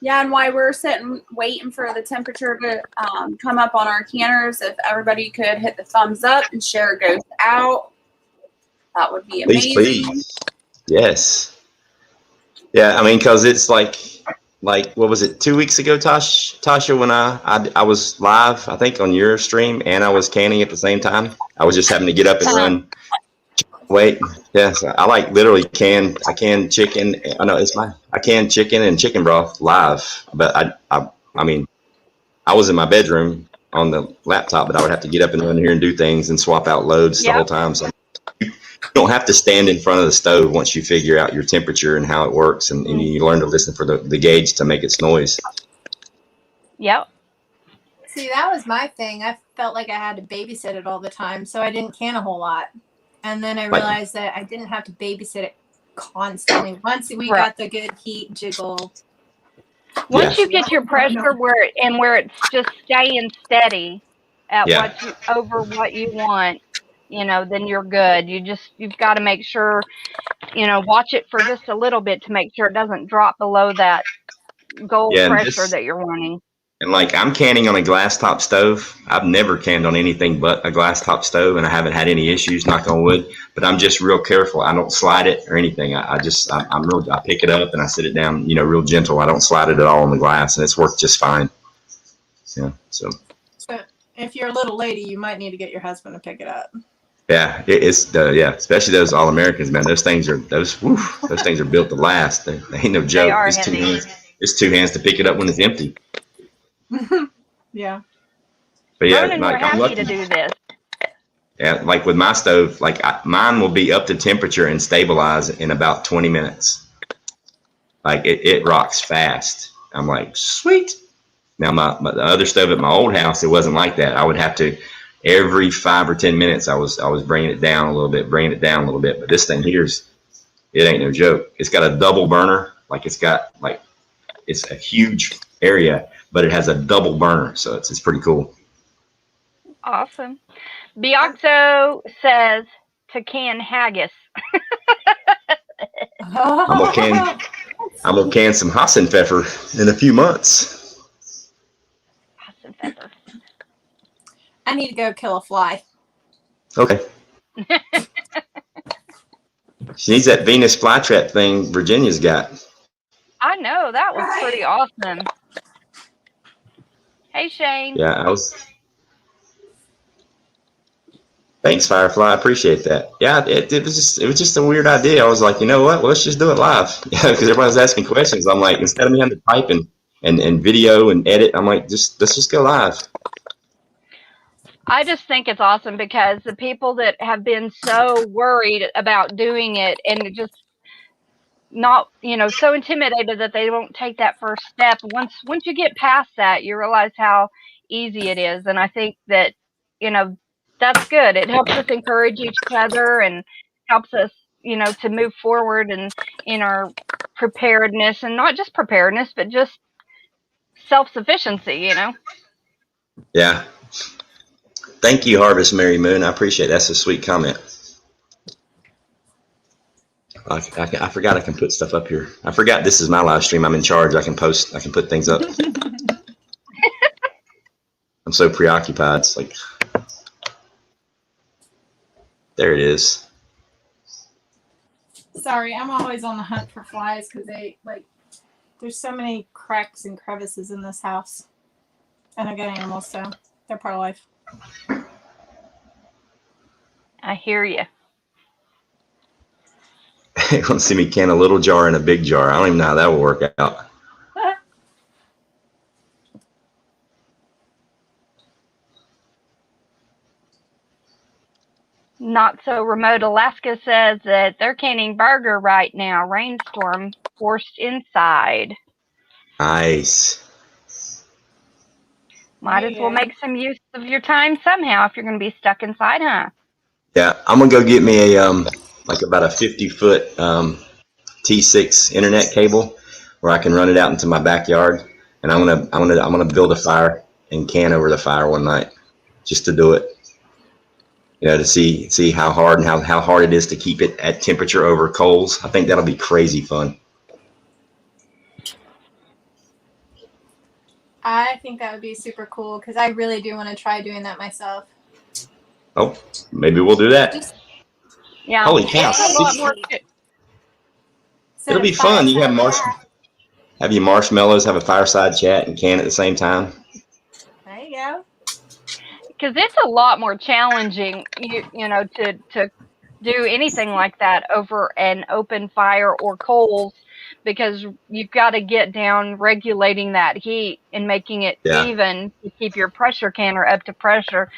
S2: Yeah, and while we're sitting waiting for the temperature to come up on our canners, if everybody could hit the thumbs up and share goes out, that would be
S1: Please,
S2: amazing.
S1: please. Yes. Yeah, I mean, because it's like what was it, 2 weeks ago, Tasha, when I was live, I think on your stream, and I was canning at the same time. I was just having to get up and run. Wait, yes, I like literally I can chicken. I know I can chicken and chicken broth live, but I mean, I was in my bedroom on the laptop, but I would have to get up and run here and do things and swap out loads the whole time. So you don't have to stand in front of the stove once you figure out your temperature and how it works, and you learn to listen for the gauge to make its noise.
S3: Yep.
S4: See, that was my thing. I felt like I had to babysit it all the time, so I didn't can a whole lot. And then I realized that I didn't have to babysit it constantly. Once we got the good heat jiggle.
S3: Once you get your pressure where it's just staying steady at what you want, then you're good. You've got to make sure, watch it for just a little bit to make sure it doesn't drop below that goal pressure that you're wanting.
S1: And like, I'm canning on a glass top stove. I've never canned on anything but a glass top stove, and I haven't had any issues, knock on wood. But I'm just real careful. I don't slide it or anything. I pick it up and I sit it down, real gentle. I don't slide it at all on the glass, and it's worked just fine. Yeah. So
S4: if you're a little lady, you might need to get your husband to pick it up.
S1: Yeah, especially those All Americans, man. Those things are built to last. They ain't no joke.
S3: They are
S1: heavy. It's 2 hands to pick it up when it's empty.
S4: Yeah.
S1: But yeah,
S3: Ronan,
S1: like,
S3: we're
S1: I'm
S3: happy
S1: lucky
S3: to do this.
S1: Yeah, like with my stove, like mine will be up to temperature and stabilize in about 20 minutes. Like it rocks fast. I'm like, sweet. Now the other stove at my old house, it wasn't like that. I would have to every 5 or 10 minutes. I was bringing it down a little bit. But this thing it ain't no joke. It's got a double burner. Like it's a huge area, but it has a double burner, so it's pretty cool.
S3: Awesome. Bioxo says to can haggis.
S1: I'm gonna can some Hassenpfeffer in a few months.
S3: Hassenpfeffer.
S4: I need to go kill a fly.
S1: Okay. She needs that Venus flytrap thing Virginia's got.
S3: I know, that was pretty awesome. Hey, Shane.
S1: Yeah, Thanks, Firefly. I appreciate that. Yeah, it was just a weird idea. I was like, you know what? Well, let's just do it live. Yeah, because everybody's asking questions. I'm like, instead of me having to type and video and edit, I'm like, let's just go live.
S3: I just think it's awesome because the people that have been so worried about doing it and just not, so intimidated that they won't take that first step. Once you get past that, you realize how easy it is. And I think that, that's good. It helps us encourage each other and helps us, to move forward and in our preparedness, and not just preparedness, but just self-sufficiency,
S1: Yeah. Thank you, Harvest Mary Moon. I appreciate it. That's a sweet comment. I forgot I can put stuff up here. I forgot this is my live stream. I'm in charge. I can put things up. I'm so preoccupied. It's like, there it is.
S4: Sorry, I'm always on the hunt for flies because there's so many cracks and crevices in this house. And I got animals, so they're part of life.
S3: I hear you.
S1: You want to see me can a little jar and a big jar. I don't even know how that will work out.
S3: Not so remote Alaska says that they're canning burger right now. Rainstorm forced inside.
S1: Nice.
S3: Might as well make some use of your time somehow if you're going to be stuck inside, huh?
S1: Yeah, I'm gonna go get me a like about a 50-foot T6 internet cable where I can run it out into my backyard, and I'm gonna build a fire and can over the fire one night just to do it. You know, to see how hard and how hard it is to keep it at temperature over coals. I think that'll be crazy fun.
S4: I think that would be super cool because I really do want to try doing that myself.
S1: Oh, maybe we'll do that.
S3: Yeah.
S1: Holy cow!
S3: It's a lot more.
S1: It'll be fun. You have your marshmallows, have a fireside chat, and can at the same time.
S4: There you go.
S3: Because it's a lot more challenging, you know, to do anything like that over an open fire or coals, because you've got to get down regulating that heat and making it even to keep your pressure canner up to pressure.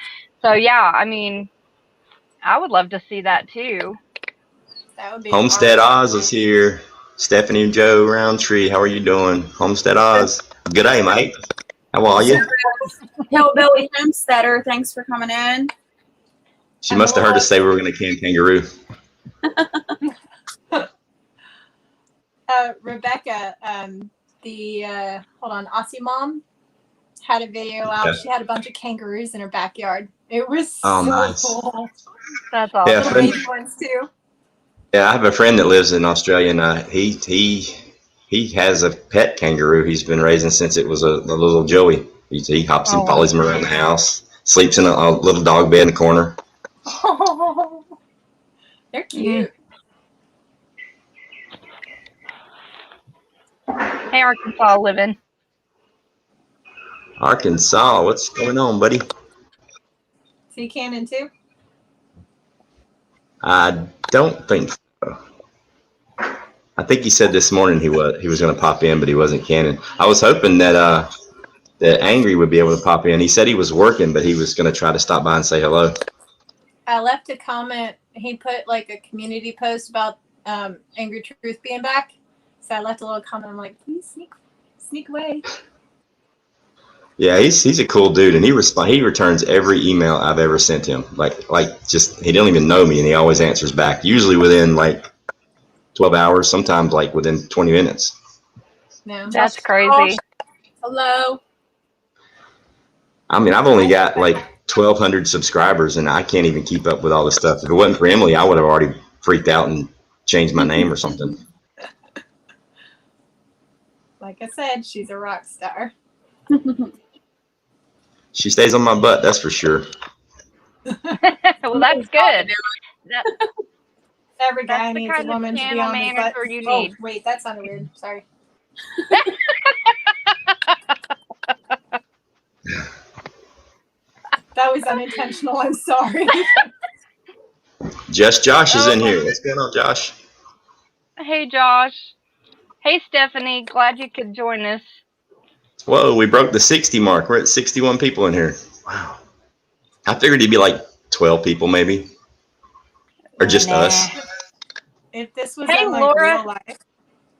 S3: So yeah, I mean, I would love to see that too.
S4: That would be
S1: Homestead
S4: awesome.
S1: Oz is here. Stephanie and Joe Roundtree, how are you doing? Homestead Oz. Good day, mate. How are you?
S2: Hillbilly Homesteader, thanks for coming in.
S1: She must have heard us say we were going to can kangaroo.
S4: Rebecca, hold on, Aussie Mom had a video out. She had a bunch of kangaroos in her backyard. It was so
S1: nice.
S4: cool.
S3: That's awesome.
S1: Yeah,
S4: Little baby ones too.
S1: Yeah, I have a friend that lives in Australia, and he has a pet kangaroo he's been raising since it was a little Joey. He hops and follows him around the house, sleeps in a little dog bed in the corner.
S4: Oh, they're cute.
S3: Hey, Arkansas living.
S1: Arkansas, what's going on, buddy?
S4: So you canning too?
S1: I don't think so. I think he said this morning he was going to pop in, but he wasn't canning. I was hoping that that Angry would be able to pop in. He said he was working, but he was going to try to stop by and say hello.
S4: I left a comment. He put like a community post about Angry Truth being back. So I left a little comment. I'm like, please sneak away.
S1: Yeah, he's a cool dude, and he returns every email I've ever sent him. Like just he don't even know me, and he always answers back. Usually within like 12 hours, sometimes like within 20 minutes.
S4: No,
S3: That's crazy.
S2: Hello.
S1: I mean, I've only got like 1,200 subscribers, and I can't even keep up with all this stuff. If it wasn't for Emily, I would have already freaked out and changed my name or something.
S4: Like I said, she's a rock star.
S1: She stays on my butt, that's for sure.
S3: Well, that's good.
S4: Every guy
S3: That's the
S4: needs a
S3: kind of
S4: woman to be
S3: channel
S4: on his butt.
S3: manager you
S4: Oh,
S3: need.
S4: wait, that sounded weird. Sorry. That was unintentional. I'm sorry.
S1: Just Josh is in here. What's going on, Josh?
S3: Hey, Josh. Hey, Stephanie. Glad you could join us.
S1: Whoa, we broke the 60 mark. We're at 61 people in here. Wow. I figured it'd be like 12 people maybe. Or just us.
S4: If this was
S3: Hey,
S4: in like
S3: Laura.
S4: real life,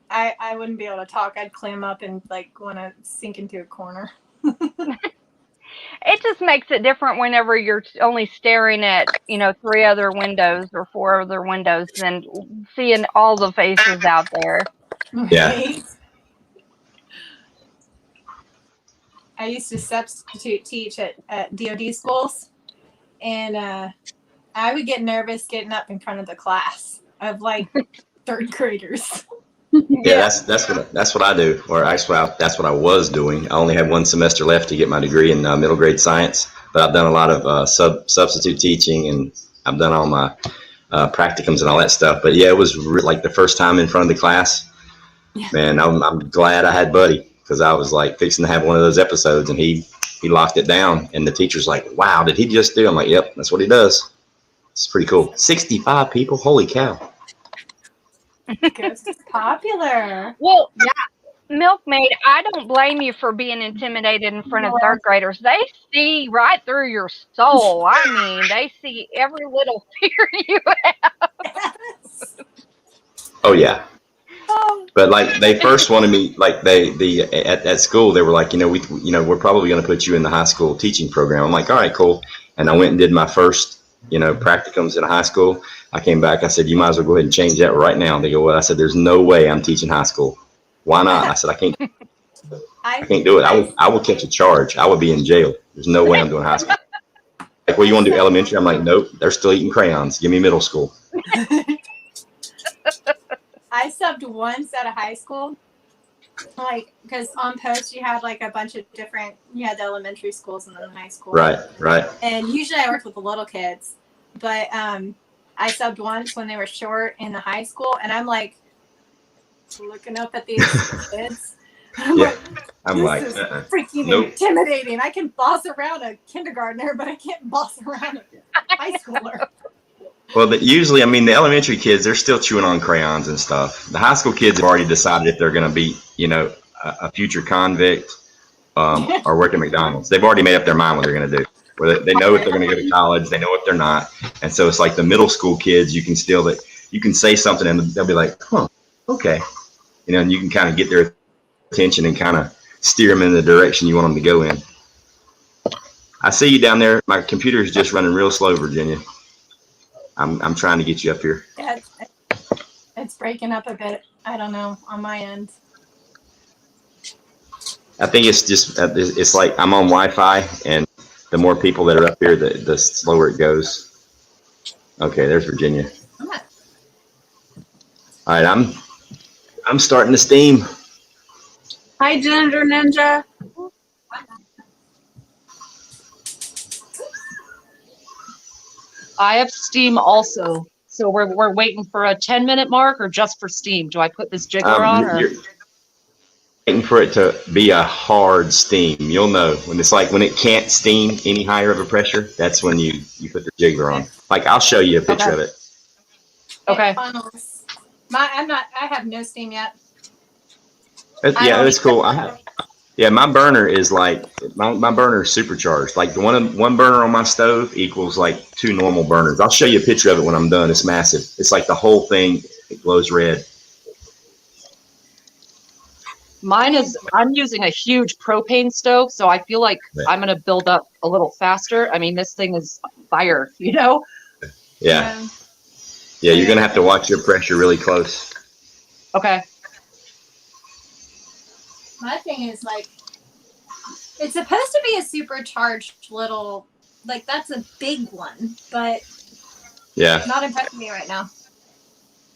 S4: I wouldn't be able to talk. I'd clam up and like want to sink into a corner.
S3: It just makes it different whenever you're only staring at, 3 other windows or 4 other windows than seeing all the faces out there.
S1: Yeah.
S4: Right? I used to substitute teach at DOD schools, and I would get nervous getting up in front of the class of like third graders.
S1: Yeah, that's what I do, or actually that's what I was doing. I only had 1 semester left to get my degree in middle grade science, but I've done a lot of substitute teaching, and I've done all my practicums and all that stuff. But yeah, it was like the first time in front of the class.
S4: Yeah.
S1: Man, I'm glad I had Buddy, because I was like fixing to have one of those episodes, and he locked it down, and the teacher's like, "Wow, did he just do?" I'm like, "Yep, that's what he does." It's pretty cool. 65 people, holy cow!
S4: Ghost is popular.
S3: Well, Milkmaid, I don't blame you for being intimidated in front of third graders. They see right through your soul. I mean, they see every little fear you have.
S1: Oh yeah. But like they first wanted me, like at school they were like, we're probably going to put you in the high school teaching program. I'm like, all right, cool. And I went and did my first practicums in high school. I came back. I said, you might as well go ahead and change that right now. They go, well, I said, there's no way I'm teaching high school. Why not? I said, I can't do it. I will catch a charge. I would be in jail. There's no way I'm doing high school. Like, well, you want to do elementary? I'm like, nope, they're still eating crayons. Give me middle school.
S4: I subbed once at a high school, like, because on post you had like a bunch of different, you had the elementary schools and then the high school.
S1: Right.
S4: And usually I worked with the little kids, but I subbed once when they were short in the high school, and I'm like looking up at these kids. I'm like, this is freaking intimidating. I can boss around a kindergartner, but I can't boss around a high schooler.
S1: Well, usually, I mean, the elementary kids, they're still chewing on crayons and stuff. The high school kids have already decided if they're going to be, a future convict or work at McDonald's. They've already made up their mind what they're going to do. Where they know if they're going to go to college, they know if they're not. And so it's like the middle school kids, you can say something and they'll be like, huh, okay. And you can kind of get their attention and kind of steer them in the direction you want them to go in. I see you down there. My computer is just running real slow, Virginia. I'm trying to get you up here.
S4: Yeah, it's breaking up a bit. I don't know on my end.
S1: I think it's just it's like I'm on Wi-Fi, and the more people that are up here, the slower it goes. Okay, there's Virginia. All right, I'm starting to steam.
S2: Hi, Ginger Ninja.
S5: I have steam also. So we're waiting for a 10-minute mark, or just for steam? Do I put this jiggler on? Or?
S1: You're waiting for it to be a hard steam. You'll know when it can't steam any higher of a pressure. That's when you put the jiggler on. Like, I'll show you a picture of it.
S5: Okay.
S4: I have no steam yet.
S1: Yeah, that's cool. My burner is like my burner is supercharged. Like the one burner on my stove equals like 2 normal burners. I'll show you a picture of it when I'm done. It's massive. It's like the whole thing, it glows red.
S5: I'm using a huge propane stove, so I feel like I'm going to build up a little faster. I mean, this thing is fire,
S1: Yeah. Yeah, you're going to have to watch your pressure really close.
S5: Okay.
S4: My thing is, like, it's supposed to be a supercharged little, like, that's a big one, but it's not impressing me right now.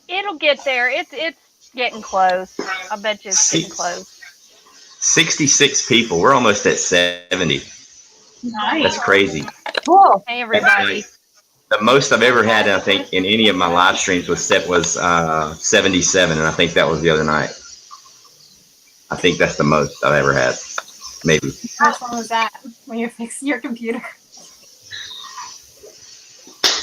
S3: It'll get there. It's getting close. I bet you it's getting close.
S1: 66 people. We're almost at 70.
S2: Nice.
S1: That's crazy.
S5: Cool.
S3: Hey, everybody.
S1: The most I've ever had, I think, in any of my live streams was 77, and I think that was the other night. I think that's the most I've ever had. Maybe.
S4: How fun was that when you're fixing your computer?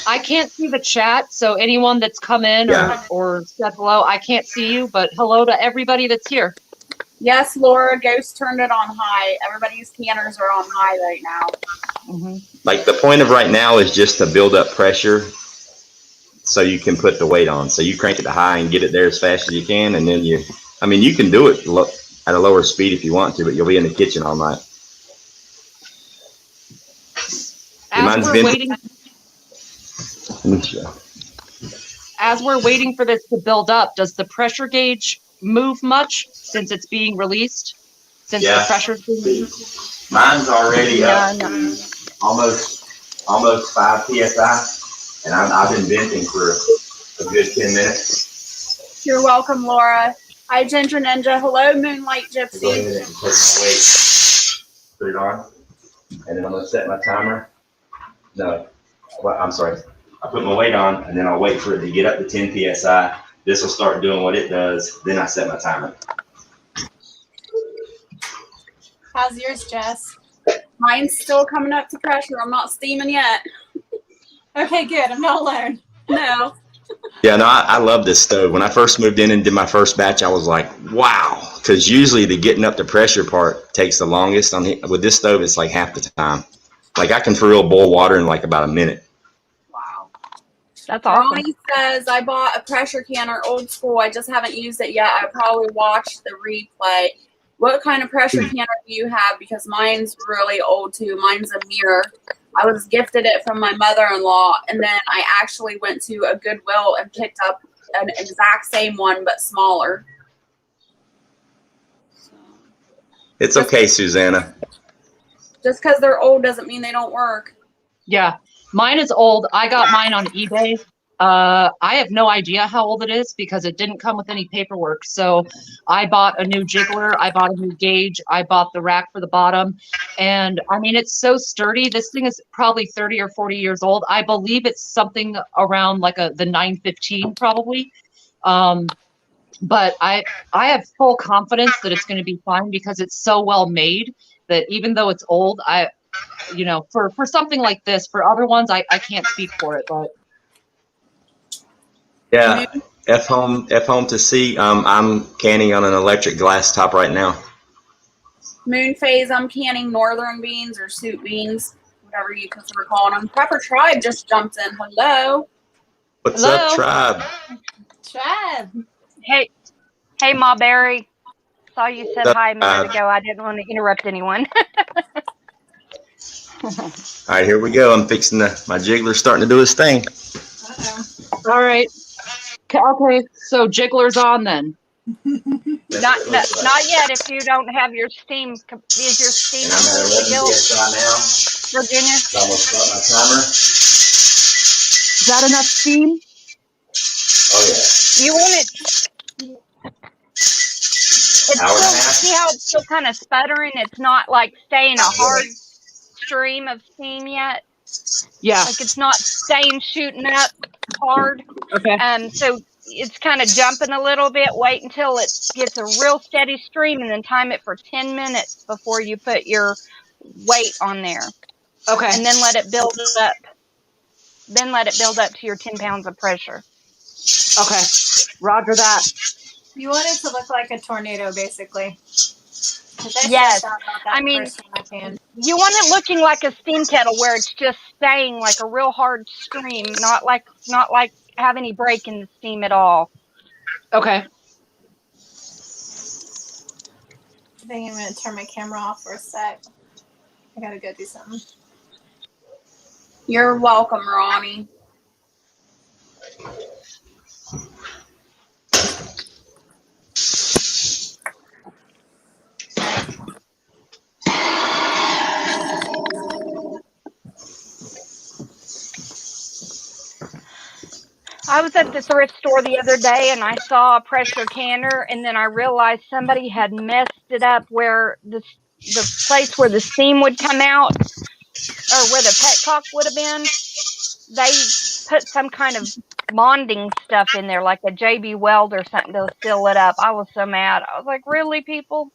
S5: I can't see the chat, so anyone that's come in or said hello, I can't see you, but hello to everybody that's here.
S2: Yes, Laura, Ghost turned it on high. Everybody's canners are on high right now.
S5: Mm-hmm.
S1: Like the point of right now is just to build up pressure so you can put the weight on. So you crank it to high and get it there as fast as you can, and then you can do it at a lower speed if you want to, but you'll be in the kitchen all night.
S5: As we're waiting for this to build up, does the pressure gauge move much since it's being released? Since the pressure's being released?
S1: Mine's already up almost 5 psi, and I've been venting for a good 10 minutes.
S2: You're welcome, Laura. Hi, Ginger Ninja. Hello, Moonlight Gypsy.
S1: Go ahead and put my weight. Put it on, and then I'm gonna set my timer. No, I'm sorry. I put my weight on, and then I'll wait for it to get up to 10 psi. This will start doing what it does. Then I set my timer.
S4: How's yours, Jess?
S2: Mine's still coming up to pressure. I'm not steaming yet.
S4: Okay, good. I'm not alone.
S2: No.
S1: Yeah, no, I love this stove. When I first moved in and did my first batch, I was like, wow. Because usually the getting up the pressure part takes the longest. With this stove, it's like half the time. Like I can for real boil water in like about a minute.
S2: Wow.
S3: That's awesome.
S2: Ronnie says, I bought a pressure canner old school. I just haven't used it yet. I probably watched the replay. What kind of pressure canner do you have? Because mine's really old too. Mine's a mirror. I was gifted it from my mother-in-law, and then I actually went to a Goodwill and picked up an exact same one but smaller.
S1: It's okay, Susanna.
S2: Just because they're old doesn't mean they don't work.
S5: Yeah, mine is old. I got mine on eBay. I have no idea how old it is because it didn't come with any paperwork. So I bought a new jiggler. I bought a new gauge. I bought the rack for the bottom. And I mean, it's so sturdy. This thing is probably 30 or 40 years old. I believe it's something around like the 915 probably. But I have full confidence that it's going to be fine because it's so well made that even though it's old, you know, for something like this, for other ones, I can't speak for it, but.
S1: Yeah, F home to C. I'm canning on an electric glass top right now.
S2: Moon phase, I'm canning northern beans or soup beans, whatever you prefer calling them. Pepper Tribe just jumped in. Hello.
S1: What's
S5: Hello?
S1: up, Tribe?
S4: Tribe.
S3: Hey, Ma Berry. Saw you said hi a minute ago. I didn't want to interrupt anyone.
S1: All right, here we go. I'm fixing my jiggler's starting to do his thing.
S5: All right. Okay, so jiggler's on then.
S3: Not yet. If you don't have your steam, is your steam completely built, Virginia?
S1: Almost got my timer.
S5: Is that enough steam?
S1: Oh yeah.
S3: You want it? It's
S1: Hour and a
S3: still,
S1: half.
S3: see how it's still kind of sputtering? It's not like staying a hard stream of steam yet.
S5: Yeah.
S3: Like it's not staying shooting up hard.
S5: Okay.
S3: So it's kind of jumping a little bit. Wait until it gets a real steady stream and then time it for 10 minutes before you put your weight on there.
S5: Okay.
S3: And then let it build up. Then let it build up to your 10 pounds of pressure.
S5: Okay. Roger that.
S4: You want it to look like a tornado, basically.
S3: Yes. I mean, you want it looking like a steam kettle where it's just staying like a real hard stream, not like have any break in the steam at all.
S5: Okay.
S4: I think I'm going to turn my camera off for a sec. I got to go do something.
S2: You're welcome, Ronnie.
S3: I was at the thrift store the other day and I saw a pressure canner, and then I realized somebody had messed it up where the place where the steam would come out, or where the petcock would have been, they put some kind of bonding stuff in there, like a JB Weld or something to seal it up. I was so mad. I was like, really, people?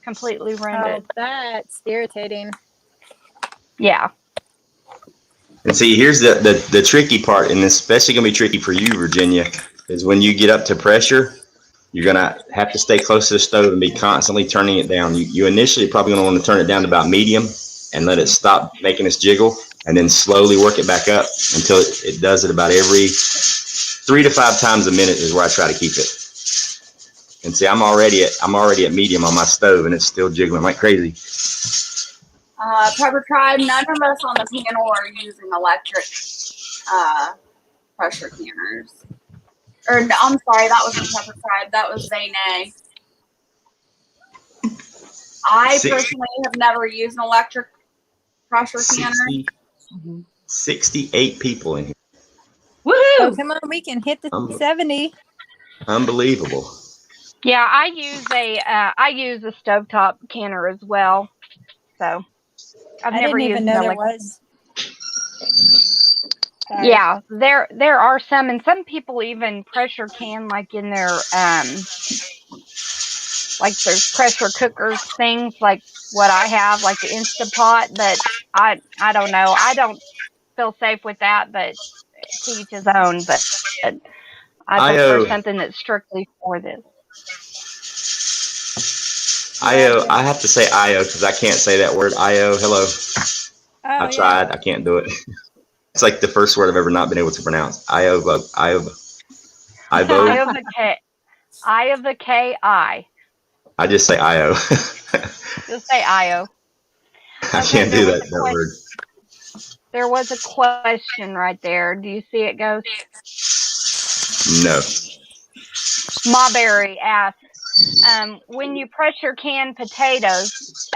S3: Completely ruined it.
S4: That's irritating.
S3: Yeah.
S1: And see, here's the tricky part, and especially going to be tricky for you, Virginia, is when you get up to pressure, you're going to have to stay close to the stove and be constantly turning it down. You initially probably going to want to turn it down to about medium and let it stop making its jiggle, and then slowly work it back up until it does it about every 3 to 5 times a minute is where I try to keep it. And see, I'm already at medium on my stove, and it's still jiggling like crazy.
S2: Pepper Tribe, none of us on the panel are using electric pressure canners. Or, I'm sorry, that wasn't Pepper Tribe. That was Zane. I personally have never used an electric pressure canner.
S1: 68 people in here.
S5: Woohoo!
S4: Oh, come on, we can hit the 70.
S1: Unbelievable.
S3: Yeah, I use a stovetop canner as well. So I've never
S4: didn't even
S3: used
S4: know
S3: an
S4: there was. Sorry.
S3: Yeah, there are some, and some people even pressure can like in their like there's pressure cookers things like what I have, like the Instapot, but I don't know. I don't feel safe with that, but to each his own. But I prefer something that's strictly for this.
S1: IO, I have to say IO because I can't say that word. IO, hello.
S4: Oh,
S1: I tried. I can't do it. It's like the first word I've ever not been able to pronounce. IO.
S3: I of the K-I.
S1: I just say IO.
S3: Just say IO.
S1: I can't do that word.
S3: There was a question right there. Do you see it, Ghost?
S1: No.
S3: Mawberry asks, when you pressure can potatoes,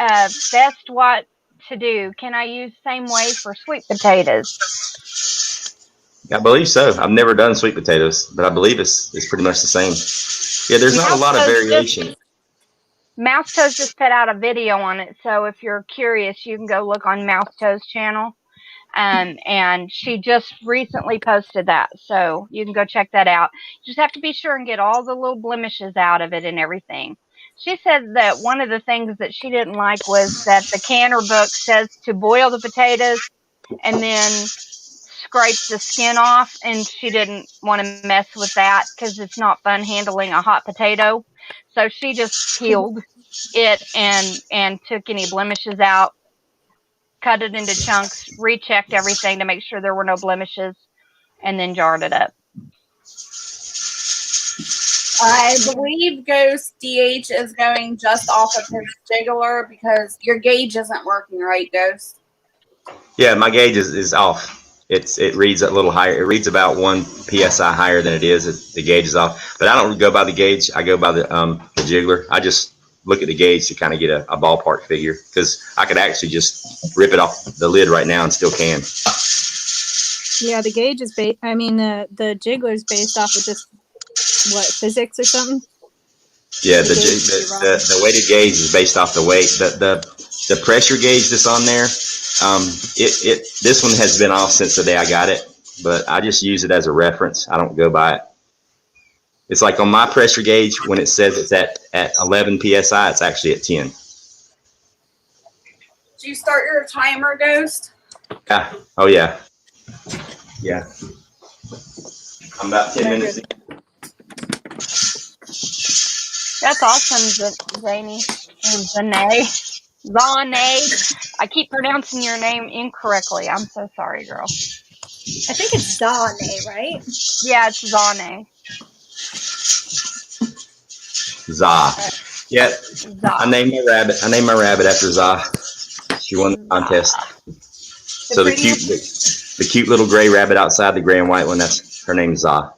S3: best what to do? Can I use same way for sweet potatoes?
S1: I believe so. I've never done sweet potatoes, but I believe it's pretty much the same. Yeah, there's not a lot of variation.
S3: Mouse Toes just put out a video on it, so if you're curious, you can go look on Mouse Toes' channel. And she just recently posted that, so you can go check that out. You just have to be sure and get all the little blemishes out of it and everything. She said that one of the things that she didn't like was that the canner book says to boil the potatoes and then scrape the skin off, and she didn't want to mess with that because it's not fun handling a hot potato. So she just peeled it and took any blemishes out, cut it into chunks, rechecked everything to make sure there were no blemishes, and then jarred it up.
S2: I believe Ghost DH is going just off of his jiggler because your gauge isn't working right, Ghost.
S1: Yeah, my gauge is off. It reads a little higher. It reads about 1 psi higher than it is. The gauge is off. But I don't go by the gauge. I go by the jiggler. I just look at the gauge to kind of get a ballpark figure, because I could actually just rip it off the lid right now and still can.
S4: Yeah, the gauge is based. I mean, the jiggler is based off of just what, physics or something.
S1: Yeah, the weighted gauge is based off the weight. The pressure gauge that's on there, this one has been off since the day I got it, but I just use it as a reference. I don't go by it. It's like on my pressure gauge, when it says it's at 11 psi, it's actually at 10.
S2: Did you start your timer, Ghost?
S1: Yeah. Oh yeah. Yeah. I'm about 10 minutes.
S3: That's awesome, Zany. Zane. I keep pronouncing your name incorrectly. I'm so sorry, girl.
S4: I think it's Zane, right?
S3: Yeah, it's Zane.
S1: Zah. Yep.
S3: Zah.
S1: I named my rabbit after Zah. She won the contest. So the cute little gray rabbit outside the gray and white one, that's her name's Zah.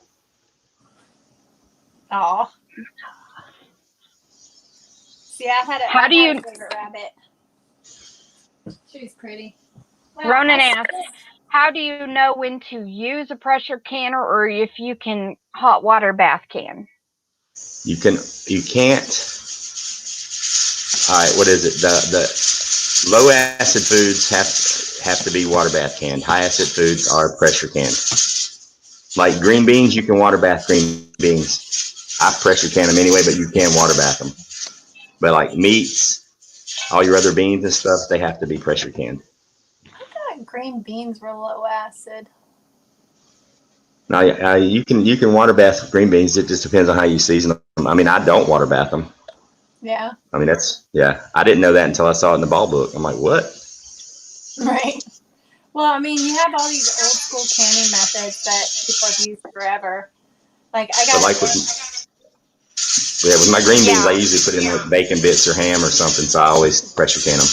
S4: Aw. See, I had a favorite rabbit. She's pretty. Well,
S3: Ronan asks, how do you know when to use a pressure canner or if you can hot water bath can?
S1: You can't. All right, what is it? The low acid foods have to be water bath canned. High acid foods are pressure canned. Like green beans, you can water bath green beans. I pressure can them anyway, but you can water bath them. But like meats, all your other beans and stuff, they have to be pressure canned.
S4: I thought green beans were low acid.
S1: Now, you can water bath green beans. It just depends on how you season them. I mean, I don't water bath them.
S4: Yeah.
S1: I mean, I didn't know that until I saw it in the ball book. I'm like, what?
S4: Right. Well, I mean, you have all these old school canning methods that people have used forever. Like
S1: with my green beans, I usually put in like bacon bits or ham or something, so I always pressure can them.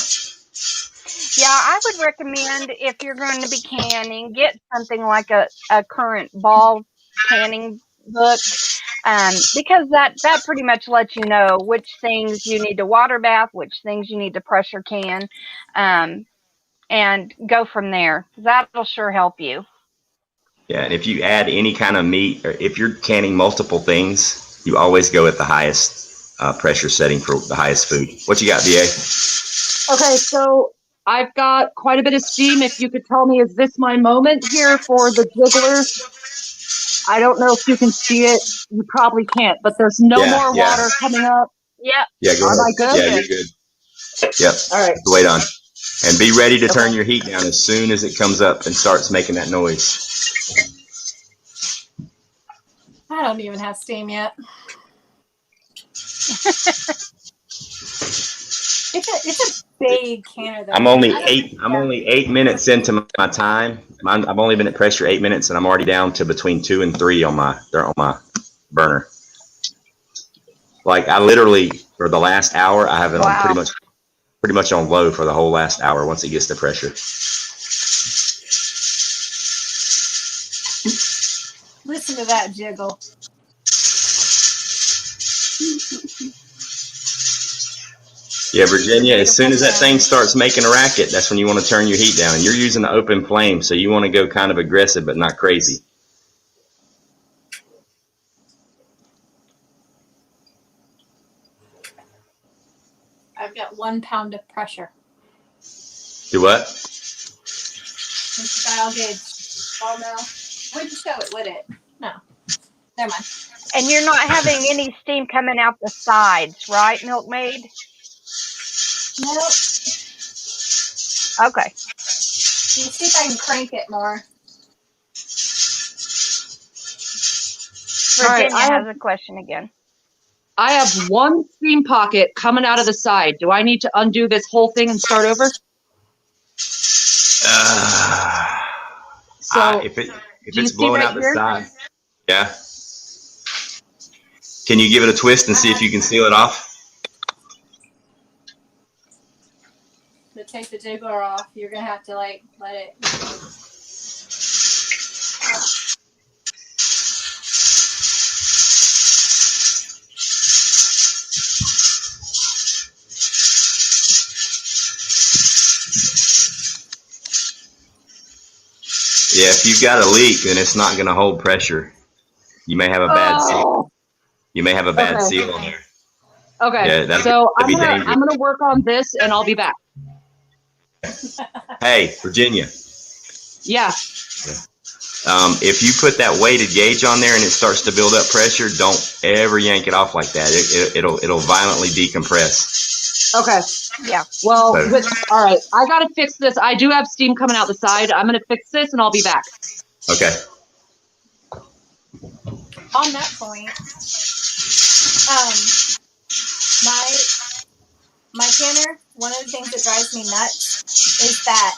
S3: Yeah, I would recommend if you're going to be canning, get something like a current ball canning book, because that pretty much lets you know which things you need to water bath, which things you need to pressure can, and go from there. That'll sure help you.
S1: Yeah, and if you add any kind of meat, or if you're canning multiple things, you always go at the highest pressure setting for the highest food. What you got, BA?
S5: Okay, so I've got quite a bit of steam. If you could tell me, is this my moment here for the jiggler? I don't know if you can see it. You probably can't, but there's no more water coming up.
S3: Yep.
S1: Yeah, go ahead.
S5: Am I good?
S1: Yeah, you're good. Yep. All right. Wait on. And be ready to turn your heat down as soon as it comes up and starts making that noise.
S4: I don't even have steam yet. It's a big canner though.
S1: I'm only 8 minutes into my time. I've only been at pressure 8 minutes, and I'm already down to between 2 and 3 on my burner. Like I literally for the last hour, I have it on pretty much on low for the whole last hour once it gets to pressure.
S4: Listen to that jiggle.
S1: Yeah, Virginia, as soon as that thing starts making a racket, that's when you want to turn your heat down. And you're using the open flame, so you want to go kind of aggressive, but not crazy.
S4: I've got 1 pound of pressure.
S1: Do what?
S4: It's dial gauge. Oh no. Wouldn't show it, would it? No. Never mind.
S3: And you're not having any steam coming out the sides, right, Milkmaid?
S4: Nope.
S3: Okay.
S4: Let me see if I can crank it more.
S5: All right,
S3: Virginia has a question again.
S5: I have 1 steam pocket coming out of the side. Do I need to undo this whole thing and start over? So
S1: If
S5: you
S1: it's
S5: see
S1: blowing
S5: right
S1: out the
S5: here?
S1: side, yeah. Can you give it a twist and see if you can seal it off?
S4: To take the jiggler off, you're gonna have to like let it.
S1: Yeah, if you've got a leak, then it's not going to hold pressure. You may have a bad seal. You may have a bad seal on there.
S5: Okay.
S1: Yeah, that'd
S5: So
S1: be dangerous.
S5: I'm gonna work on this and I'll be back.
S1: Hey, Virginia.
S5: Yeah.
S1: If you put that weighted gauge on there and it starts to build up pressure, don't ever yank it off like that. It'll violently decompress.
S5: Okay.
S3: Yeah.
S5: Well, all right. I gotta fix this. I do have steam coming out the side. I'm gonna fix this and I'll be back.
S1: Okay.
S4: On that point, my canner, one of the things that drives me nuts is that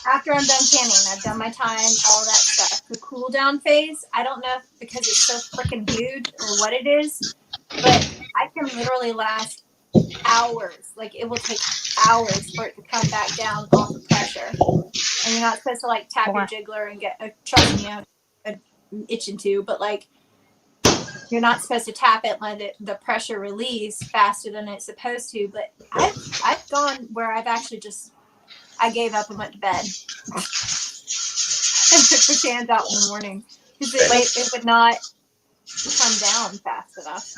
S4: after I'm done canning, I've done my time, all that stuff. The cool down phase, I don't know if because it's so freaking huge or what it is, but I can literally last hours. Like it will take hours for it to come back down off of pressure. And you're not supposed to like tap your jiggler and get trust me, I'm itching to, but like you're not supposed to tap it, let the pressure release faster than it's supposed to. But I've gone where I've actually I gave up and went to bed and took the fans out in the morning because it would not come down fast enough.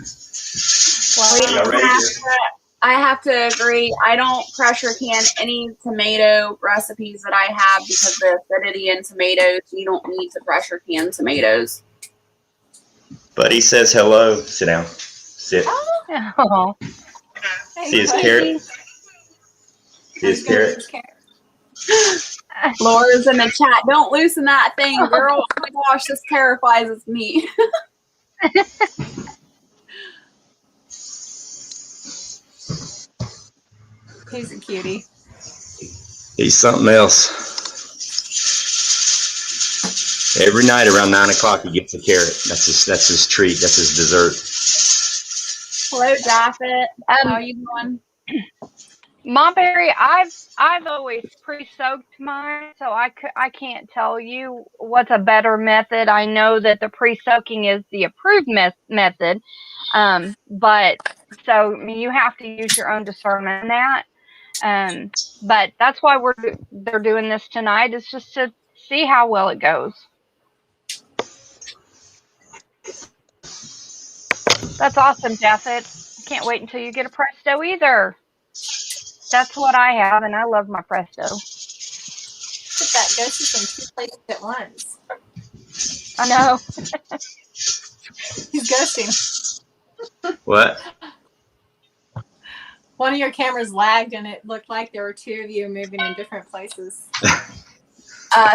S2: I have to agree. I don't pressure can any tomato recipes that I have because of the acidity in tomatoes. You don't need to pressure can tomatoes.
S1: Buddy says hello. Sit down. Sit.
S3: Oh.
S1: See his carrot? See his carrot?
S2: Laura's in the chat. Don't loosen that thing, girl. Oh my gosh, this terrifies me.
S4: He's a cutie.
S1: He's something else. Every night around 9 o'clock, he gets a carrot. That's his treat. That's his dessert.
S2: Hello, Japheth. How are you doing?
S3: Montberry, I've always pre-soaked mine, so I can't tell you what's a better method. I know that the pre-soaking is the approved method, but so you have to use your own discernment in that. But that's why they're doing this tonight, is just to see how well it goes. That's awesome, Japheth. I can't wait until you get a Presto either. That's what I have, and I love my Presto.
S4: Look at that. Ghosties in 2 places at once.
S3: I know.
S4: He's ghosting.
S1: What?
S4: One of your cameras lagged, and it looked like there were 2 of you moving in different places.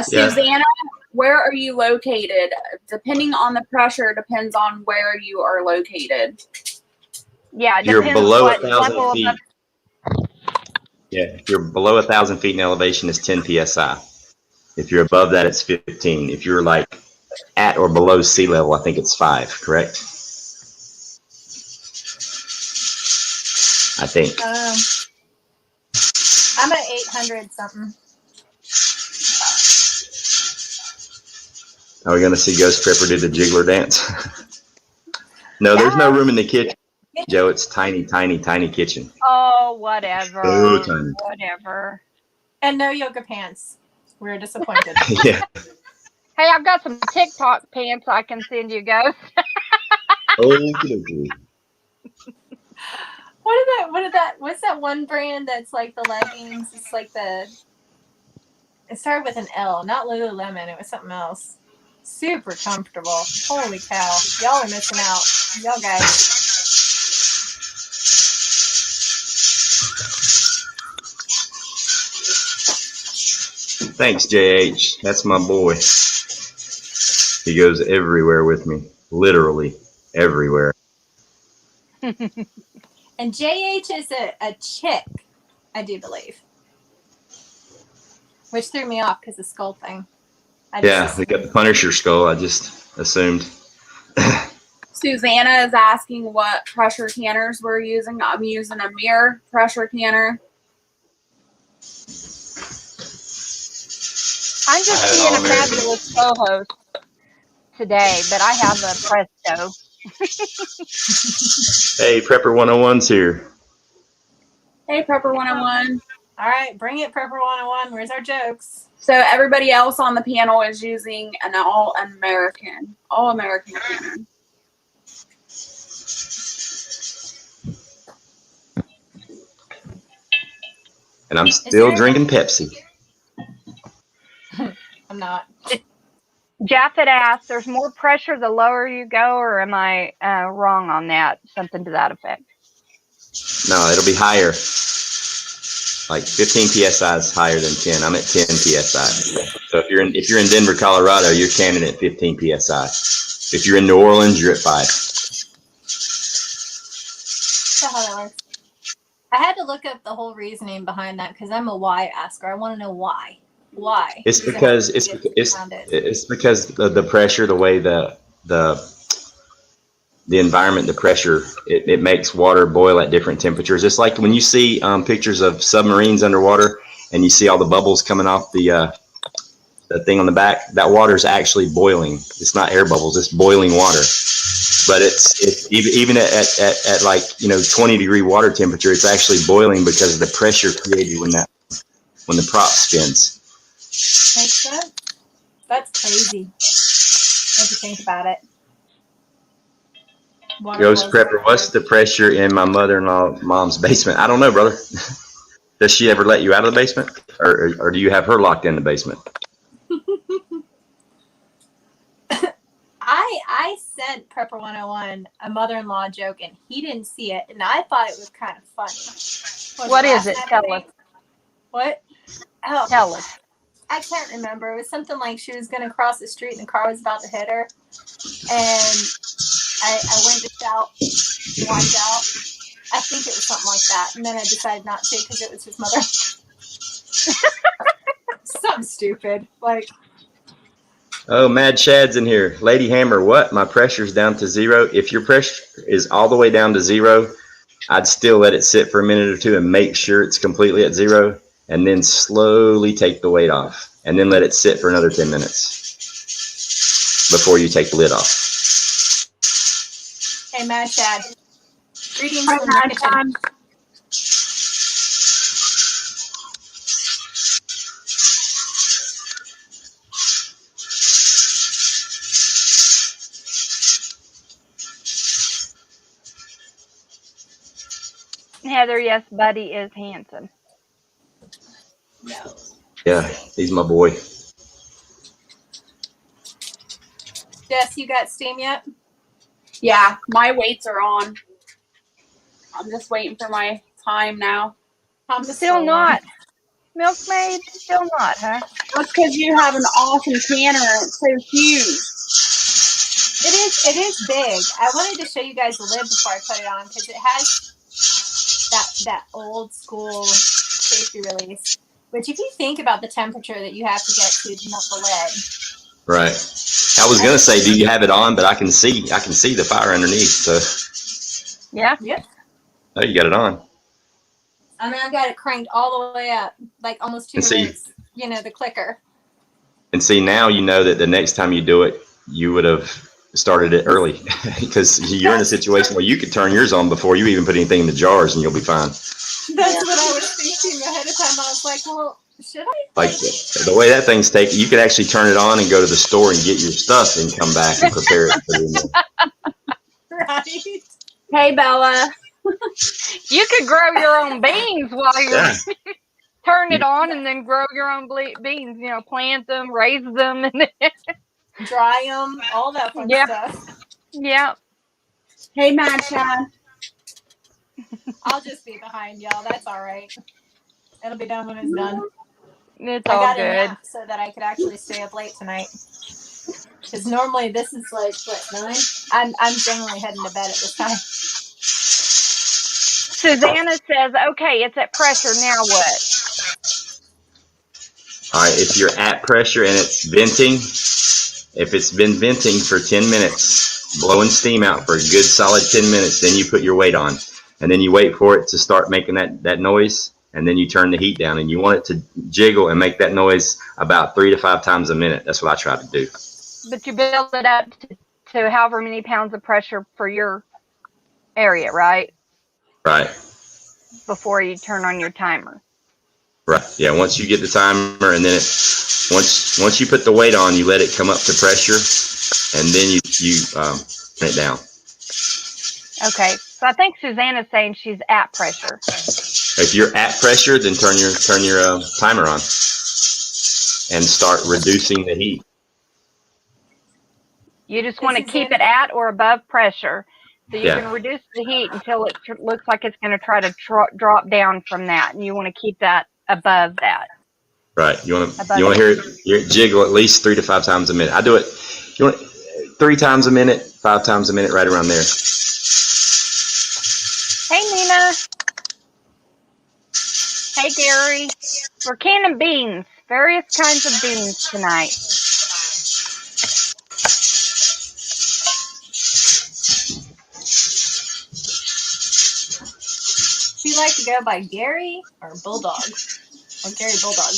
S2: Susanna, where are you located? Depending on the pressure, depends on where you are located.
S3: Yeah, it
S1: You're
S3: depends
S1: below
S3: what
S1: 1,000
S3: level
S1: feet.
S3: of
S1: Yeah, if you're below 1,000 feet in elevation, it's 10 psi. If you're above that, it's 15. If you're like at or below sea level, I think it's 5. Correct? I think.
S4: I'm at 800 something.
S1: Are we going to see Ghost Prepper do the jiggler dance? No, there's no room in the kitchen, Joe. It's tiny, tiny, tiny kitchen.
S3: Oh, whatever.
S1: So tiny.
S3: Whatever.
S4: And no yoga pants. We're disappointed.
S1: Yeah.
S3: Hey, I've got some TikTok pants I can send you, Ghost.
S1: Okey-dokey.
S4: What's that one brand that's like the leggings? It's like it started with an L, not Lululemon. It was something else. Super comfortable. Holy cow. Y'all are missing out. Y'all guys.
S1: Thanks, JH. That's my boy. He goes everywhere with me. Literally everywhere.
S4: And JH is a chick, I do believe. Which threw me off because the skull thing.
S1: Yeah, we got the Punisher skull. I just assumed.
S2: Susanna is asking what pressure canners we're using. I'm using a Mirror pressure canner.
S3: I'm just being a fabulous co-host today, but I have a Presto.
S1: Hey, Prepper 101's here.
S2: Hey, Prepper 101.
S4: All right, bring it, Prepper 101. Where's our jokes?
S2: So everybody else on the panel is using an all-American canner.
S1: And I'm still drinking Pepsi.
S4: I'm not.
S3: Japheth asked, there's more pressure the lower you go, or am I wrong on that? Something to that effect.
S1: No, it'll be higher. Like 15 psi is higher than 10. I'm at 10 psi. So if you're in Denver, Colorado, you're canning at 15 psi. If you're in New Orleans, you're at 5.
S4: That's how that works. I had to look up the whole reasoning behind that because I'm a why asker. I want to know why. Why?
S1: It's because of the pressure, the way the environment, the pressure, it makes water boil at different temperatures. It's like when you see pictures of submarines underwater and you see all the bubbles coming off the thing on the back. That water is actually boiling. It's not air bubbles. It's boiling water. But it's even at like 20-degree water temperature, it's actually boiling because of the pressure created when the prop spins.
S4: Makes sense. That's crazy. If you think about it.
S1: Ghost Prepper, what's the pressure in my mother-in-law mom's basement? I don't know, brother. Does she ever let you out of the basement, or do you have her locked in the basement?
S4: I sent Prepper 101 a mother-in-law joke, and he didn't see it, and I thought it was kind of funny.
S3: What is it? Tell us.
S4: What? Oh,
S3: Tell us.
S4: I can't remember. It was something like she was going to cross the street, and the car was about to hit her, and I went to shout, "Watch out!" I think it was something like that, and then I decided not to because it was his mother. Something stupid, like.
S1: Oh, Mad Shad's in here. Lady Hammer, what? My pressure's down to 0. If your pressure is all the way down to 0, I'd still let it sit for a minute or two and make sure it's completely at 0, and then slowly take the weight off, and then let it sit for another 10 minutes before you take the lid off.
S4: Hey, Mad Shad. Greetings
S2: Hi,
S4: from
S2: Mad
S4: the kitchen.
S2: Shad.
S3: Heather, yes, Buddy is handsome.
S4: No.
S1: Yeah, he's my boy.
S4: Jess, you got steam yet?
S2: Yeah, my weights are on. I'm just waiting for my time now.
S4: I'm
S3: Still not. Milkmaid, still not, huh?
S2: That's because you have an awesome canner and it's so huge.
S4: It is big. I wanted to show you guys the lid before I put it on because it has that old school safety release. Which, if you think about the temperature that you have to get to melt the lid.
S1: Right. I was gonna say, do you have it on? But I can see the fire underneath. So.
S3: Yeah.
S4: Yep.
S1: Oh, you got it on.
S4: I mean, I've got it cranked all the way up, like almost to the clicker.
S1: And see, now you know that the next time you do it, you would have started it early because you're in a situation where you could turn yours on before you even put anything in the jars and you'll be fine.
S4: That's what I was thinking ahead of time. I was like, well, should I?
S1: Like the way that thing's taken, you could actually turn it on and go to the store and get your stuff and come back and prepare it for the
S4: Right.
S2: Hey, Bella.
S3: You could grow your own beans while you're
S1: Yeah.
S3: turn it on and then grow your own beans. You know, plant them, raise them, and then,
S4: Dry them, all that fun
S3: Yeah.
S4: stuff.
S3: yeah.
S2: Hey, Mad Chad.
S4: I'll just be behind y'all. That's all right. It'll be done when it's done.
S3: It's
S4: I
S3: all
S4: got a
S3: good.
S4: nap so that I could actually stay up late tonight. Because normally this is like what 9. I'm generally heading to bed at this time.
S3: Susanna says, "Okay, it's at pressure. Now what?"
S1: All right, if you're at pressure and it's venting, if it's been venting for 10 minutes, blowing steam out for a good solid 10 minutes, then you put your weight on. And then you wait for it to start making that noise, and then you turn the heat down. And you want it to jiggle and make that noise about 3 to 5 times a minute. That's what I try to do.
S3: But you build it up to however many pounds of pressure for your area, right?
S1: Right.
S3: Before you turn on your timer.
S1: Right. Yeah. Once you get the timer, and then once you put the weight on, you let it come up to pressure, and then you turn it down.
S3: Okay. So I think Susanna's saying she's at pressure.
S1: If you're at pressure, then turn your timer on and start reducing the heat.
S3: You just want to keep it at or above pressure. So you
S1: Yeah.
S3: can reduce the heat until it looks like it's going to try to drop down from that, and you want to keep that above that.
S1: Right. You want to hear it jiggle at least 3 to 5 times a minute. I do it. You want 3 times a minute, 5 times a minute, right around there.
S3: Hey, Nina. Hey, Gary. We're canning beans, various kinds of beans tonight.
S4: Do you like to go by Gary or Bulldog? Or Gary Bulldog?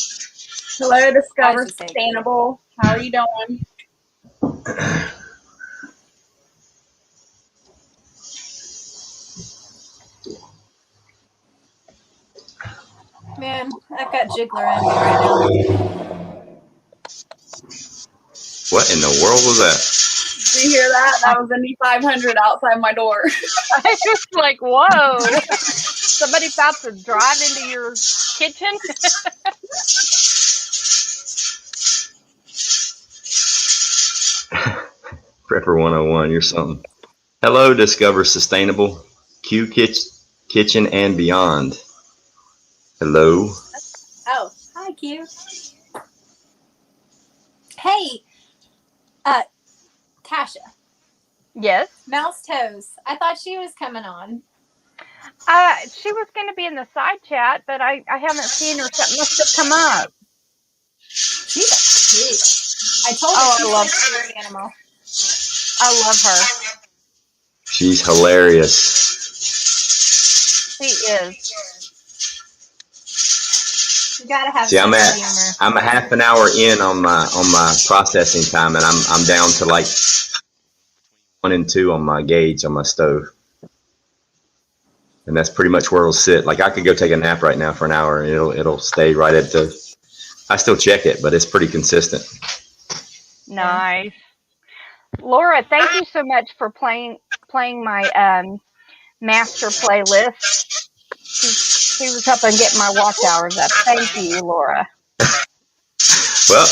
S2: Hello, Discover
S4: I should say
S2: Sustainable. How are you doing?
S4: Man, I've got Jiggler on me right now.
S1: What in the world was that?
S2: Did you hear that? That was an E500 outside my door.
S3: I was like, whoa. Somebody about to drive into your kitchen?
S1: Prepper 101, you're something. Hello, Discover Sustainable, Q Kitchen and Beyond. Hello.
S4: Oh, hi, Q. Hey, Tasha.
S3: Yes.
S4: Mouse Toes. I thought she was coming on.
S3: She was going to be in the side chat, but I haven't seen her. Something must have come up.
S4: She's a cute. I told her she's my spirit animal.
S3: I love her.
S1: She's hilarious.
S3: She is.
S4: You gotta have
S1: See,
S4: some
S1: I'm
S4: humor.
S1: a half an hour in on my processing time, and I'm down to like 1 and 2 on my gauge on my stove. And that's pretty much where it'll sit. Like I could go take a nap right now for an hour and it'll stay right at the, I still check it, but it's pretty consistent.
S3: Nice. Laura, thank you so much for playing my master playlist. She was helping get my watch hours up. Thank you, Laura.
S1: Well,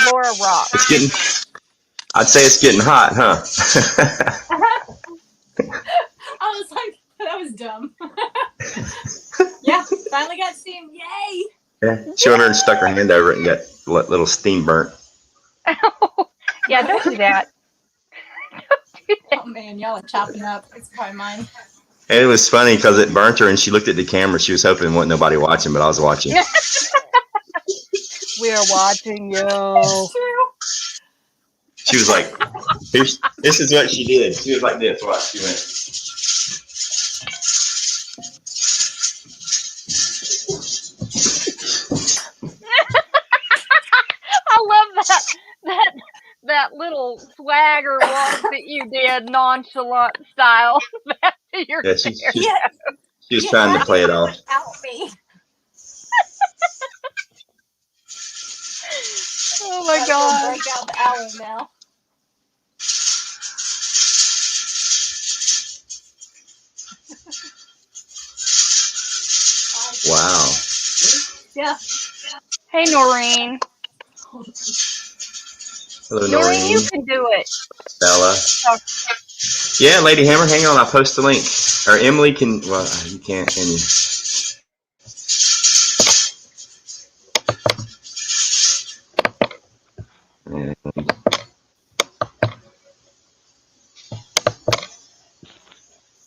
S3: Laura rocks.
S1: I'd say it's getting hot, huh?
S4: I was like, that was dumb. Yeah, finally got steam. Yay!
S1: Yeah, she went over and stuck her hand over it and got a little steam burnt.
S3: Yeah, don't do that.
S4: Oh man, y'all are chopping up. It's probably mine.
S1: And it was funny because it burnt her and she looked at the camera. She was hoping wasn't nobody watching, but I was watching.
S3: We're watching you.
S4: It's true.
S1: She was like, this is what she did. She was like this. Watch, she went.
S3: I swagger walk that you did, nonchalant style, back to your
S1: Yeah,
S3: chair.
S1: she was trying to play it off.
S4: Help me.
S3: Oh my
S4: Gotta go
S3: god.
S4: break out the owl now.
S1: Wow.
S4: Yeah.
S3: Hey, Noreen.
S1: Hello,
S3: Noreen, you
S1: Noreen.
S3: can do it.
S1: Bella. Yeah, Lady Hammer, hang on. I'll post the link. Or Emily can, well, you can't, can you?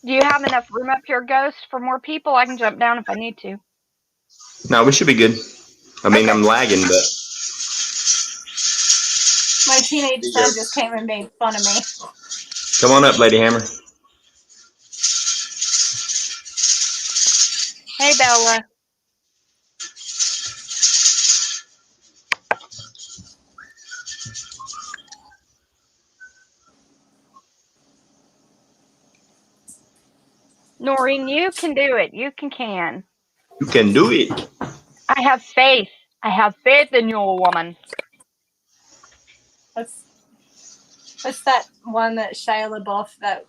S3: Do you have enough room up here, Ghost, for more people? I can jump down if I need to.
S1: No, we should be good. I mean,
S3: Okay.
S1: I'm lagging, but.
S4: My teenage son just came and made fun of me.
S1: Come on up, Lady Hammer.
S3: Hey, Bella. Noreen, you can do it. You can.
S1: You can do it.
S3: I have faith. I have faith in you, woman.
S4: What's that one that Shia LaBeouf, that,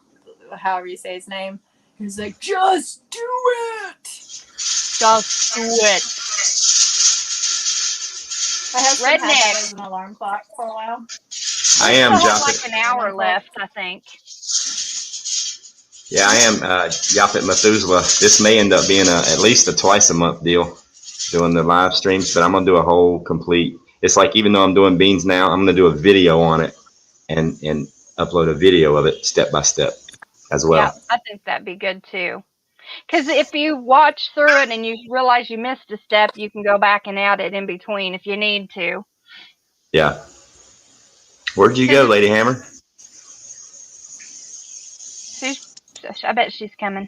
S4: however you say his name, he's like, just do it.
S3: Just do it.
S4: My husband had that
S3: Redneck.
S4: as an alarm clock for a while.
S1: I am,
S3: Still have
S1: Japhet.
S3: like an hour left, I think.
S1: Yeah, I am, Japhet Methuselah. This may end up being at least a twice a month deal, doing the live streams, but I'm going to do a whole complete. It's like, even though I'm doing beans now, I'm going to do a video on it and upload a video of it step by step as well.
S3: Yeah, I think that'd be good too. Because if you watch through it and you realize you missed a step, you can go back and add it in between if you need to.
S1: Yeah. Where'd you go, Lady Hammer?
S3: I bet she's coming.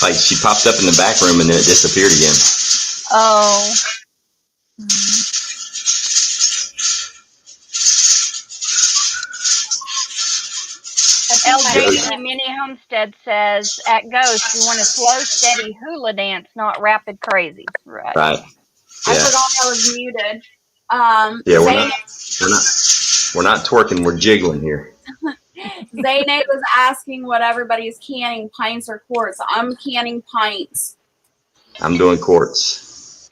S1: Like, she popped up in the back room and then it disappeared again.
S3: Oh. LJD Mini Homestead says, at Ghost, you want a slow, steady hula dance, not rapid crazy. Right.
S1: Right.
S2: I
S1: Yeah.
S2: forgot I was muted.
S1: Yeah, we're not twerking, we're jiggling here.
S2: Zaynab was asking what everybody's canning, pints or quarts. I'm canning pints.
S1: I'm doing quarts.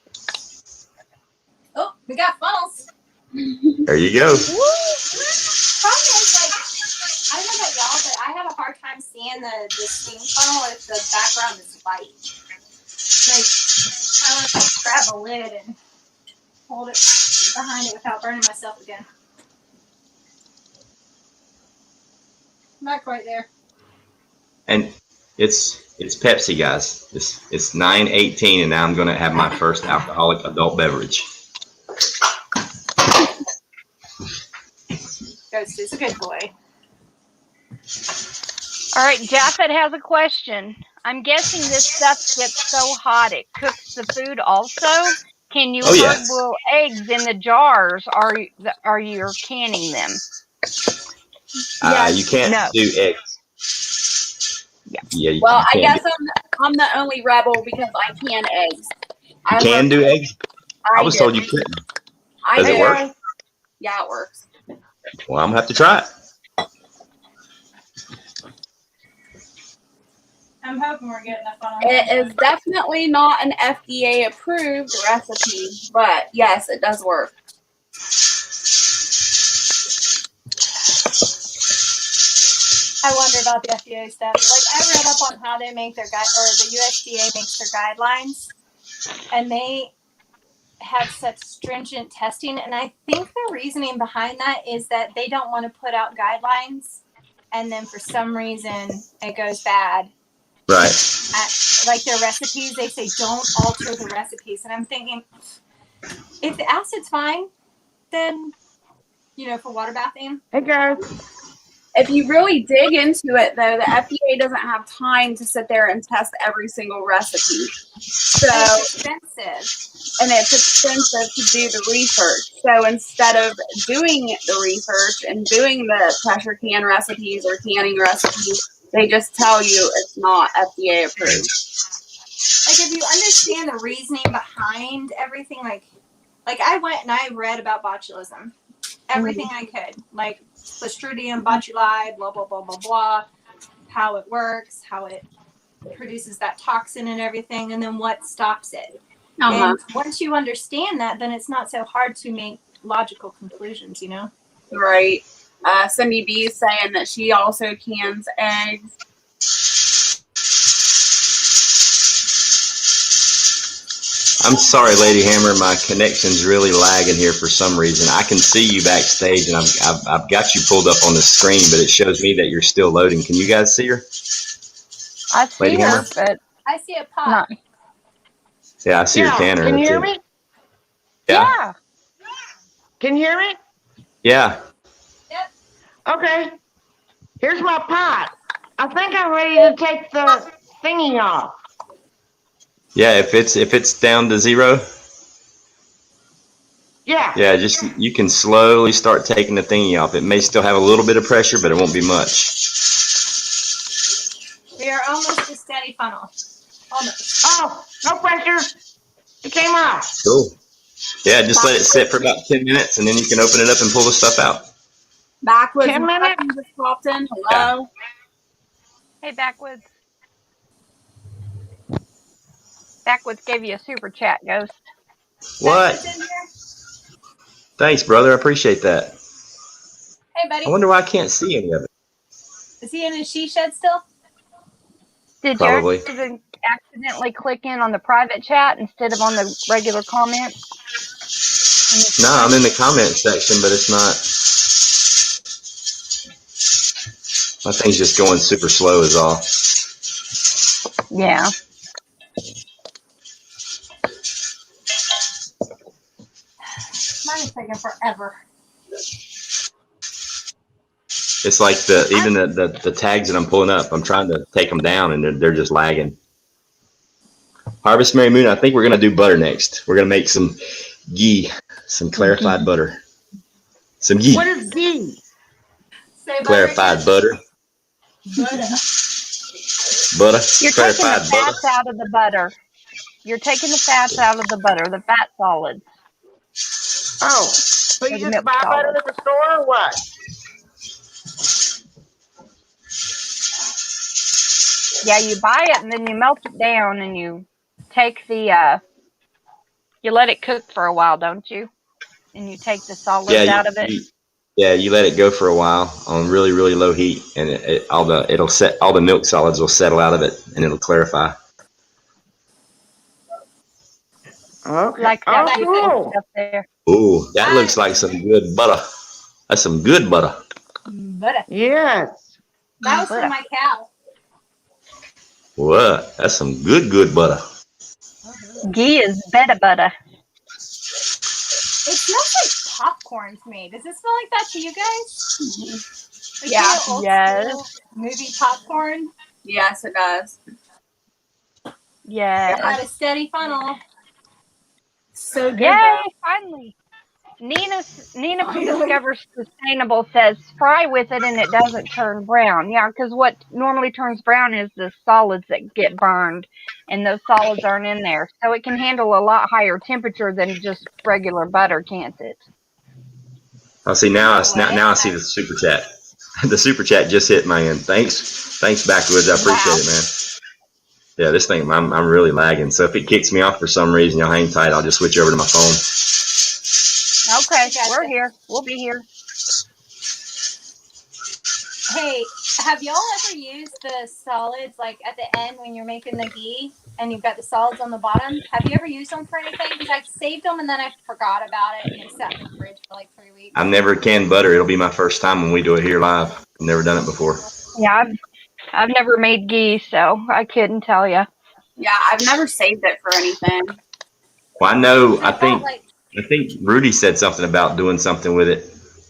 S4: Oh, we got funnels.
S1: There you go.
S4: Problem is, like, I don't know about y'all, but I have a hard time seeing the steam funnel if the background is white. Like, I want to grab a lid and hold it behind it without burning myself again. Not quite there.
S1: And it's Pepsi, guys. It's 9:18, and now I'm going to have my first alcoholic adult beverage.
S4: Ghost is a good boy.
S3: All right, Japhet has a question. I'm guessing this stuff gets so hot it cooks the food also. Can you hard boil eggs in the jars? Are you canning them?
S1: You can't do eggs. Yeah.
S2: Well, I guess I'm the only rebel because I can eggs.
S1: You can do eggs? I was told you couldn't. Does it work?
S2: Yeah, it works.
S1: Well, I'm going to have to try it.
S4: I'm hoping we're getting a funnel.
S2: It is definitely not an FDA approved recipe, but yes, it does work.
S4: I wonder about the FDA stuff. Like, I read up on how they make their the USDA makes their guidelines, and they have such stringent testing. And I think the reasoning behind that is that they don't want to put out guidelines, and then for some reason it goes bad.
S1: Right.
S4: Like their recipes, they say don't alter the recipes, and I'm thinking, if the acid's fine, then for water bathing.
S3: Hey guys.
S2: If you really dig into it, though, the FDA doesn't have time to sit there and test every single recipe. So
S4: It's expensive.
S2: and it's expensive to do the research. So instead of doing the research and doing the pressure can recipes or canning recipes, they just tell you it's not FDA approved.
S4: Like if you understand the reasoning behind everything, like I went and I read about botulism, everything I could, like Clostridium botuli, blah blah blah blah blah, how it works, how it produces that toxin and everything, and then what stops it. And once you understand that, then it's not so hard to make logical conclusions, you know?
S2: Right. Cindy B is saying that she also cans eggs.
S1: I'm sorry, Lady Hammer. My connection's really lagging here for some reason. I can see you backstage, and I've got you pulled up on the screen, but it shows me that you're still loading. Can you guys see her?
S3: I see
S1: Lady
S3: her,
S1: Hammer?
S3: but
S4: I see a pot.
S3: not.
S1: Yeah, I see her canner.
S7: Can you hear
S1: too.
S7: me?
S1: Yeah.
S7: Can you hear me?
S1: Yeah.
S4: Yep.
S7: Okay. Here's my pot. I think I'm ready to take the thingy off.
S1: Yeah. If it's down to 0.
S7: Yeah.
S1: Yeah, just you can slowly start taking the thingy off. It may still have a little bit of pressure, but it won't be much.
S4: We are almost a steady funnel. Almost.
S7: Oh, no pressure. It came off.
S1: Cool. Yeah, just let it sit for about 10 minutes, and then you can open it up and pull the stuff out.
S2: Backwoods
S7: 10 minutes?
S2: just popped in. Hello.
S3: Hey, Backwoods. Backwoods gave you a super chat, Ghost.
S1: What?
S4: What's in here?
S1: Thanks, brother. I appreciate that.
S4: Hey, buddy.
S1: I wonder why I can't see any of it.
S4: Is he in his she shed still?
S3: Did
S1: Probably.
S3: you accidentally click in on the private chat instead of on the regular comments?
S1: No, I'm in the comment section, but it's not. My thing's just going super slow is all.
S3: Yeah.
S4: Mine is taking forever.
S1: It's like even the tags that I'm pulling up, I'm trying to take them down, and they're just lagging. Harvest Mary Moon, I think we're going to do butter next. We're going to make some ghee, some clarified butter. Some ghee.
S7: What is ghee?
S4: Say butter
S1: Clarified
S4: again.
S1: butter.
S4: Butter.
S1: Butter.
S3: You're taking
S1: Clarified
S3: the
S1: butter.
S3: fats out of the butter. You're taking the fats out of the butter, the fat solids.
S7: Oh, so you
S3: Or the
S7: just
S3: milk
S7: buy butter
S3: solids.
S7: at the store or what?
S3: Yeah, you buy it and then you melt it down and you take the, you let it cook for a while, don't you? And you take the solids out of it.
S1: You let it go for a while on really, really low heat, and all the milk solids will settle out of it, and it'll clarify.
S7: Okay.
S3: Like that
S7: cool.
S3: stuff there.
S1: Ooh, that looks like some good butter. That's some good butter.
S4: Butter.
S7: Yes.
S4: That was from my cow.
S1: What? That's some good butter.
S3: Ghee is better butter.
S4: It smells like popcorn to me. Does it smell like that to you guys? Like
S2: Yeah.
S4: old
S3: Yes.
S4: school movie popcorn.
S2: Yes, it does.
S3: Yeah.
S4: Got a steady funnel.
S2: So good.
S3: Yay! Finally. Nina from Discover Sustainable says fry with it and it doesn't turn brown. Yeah, because what normally turns brown is the solids that get burned, and those solids aren't in there. So it can handle a lot higher temperature than just regular butter, can't it?
S1: I see now I see the super chat. The super chat just hit my end. Thanks, Backwoods. I appreciate it, man. Yeah, this thing, I'm really lagging. So if it kicks me off for some reason, y'all hang tight. I'll just switch over to my phone.
S3: Okay, we're here. We'll be here.
S4: Hey, have y'all ever used the solids like at the end when you're making the ghee and you've got the solids on the bottom? Have you ever used them for anything? Because I saved them and then I forgot about it and it sat in the fridge for like 3 weeks.
S1: I've never canned butter. It'll be my first time when we do it here live. I've never done it before.
S3: Yeah, I've never made ghee, so I couldn't tell you.
S2: Yeah, I've never saved it for anything.
S1: Well, I know. I
S4: thought,
S1: think Rudy said something about doing something with it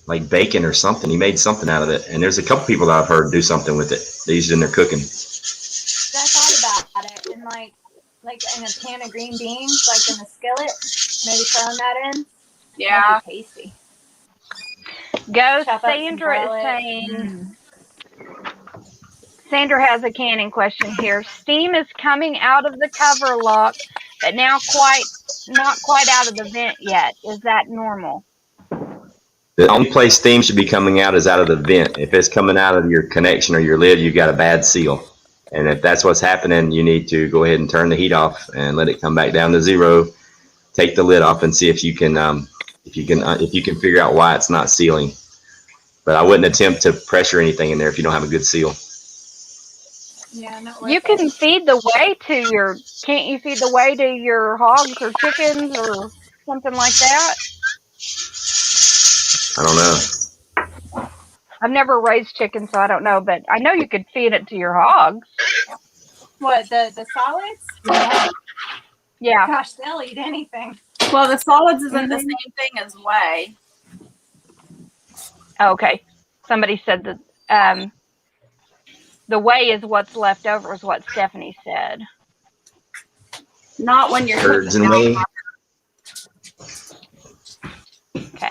S1: like bacon or something. He made something out of it. And there's a couple people that I've heard do something with it. They use it in their cooking.
S4: I thought about it, and like in a pan of green beans, like in the skillet, maybe throwing that in.
S2: Yeah.
S4: That'd be tasty.
S3: Go,
S4: Chop up some
S3: Sandra is
S4: garlic.
S3: saying. Sandra has a canning question here. Steam is coming out of the cover lock, but now not quite out of the vent yet. Is that normal?
S1: The only place steam should be coming out is out of the vent. If it's coming out of your connection or your lid, you've got a bad seal. And if that's what's happening, you need to go ahead and turn the heat off and let it come back down to 0. Take the lid off and see if you can figure out why it's not sealing. But I wouldn't attempt to pressure anything in there if you don't have a good seal.
S4: Yeah, not
S3: You can feed the whey to your. Can't you feed the whey to your hogs or chickens or something like that?
S1: I don't know.
S3: I've never raised chickens, so I don't know. But I know you could feed it to your hogs.
S4: What, the solids?
S3: Yeah.
S4: Gosh, they'll eat anything.
S2: Well, the solids isn't the same thing as whey.
S3: Okay. Somebody said that the whey is what's left over, is what Stephanie said.
S2: Not when you're
S1: Curds
S2: cooking
S1: and whey.
S3: Okay.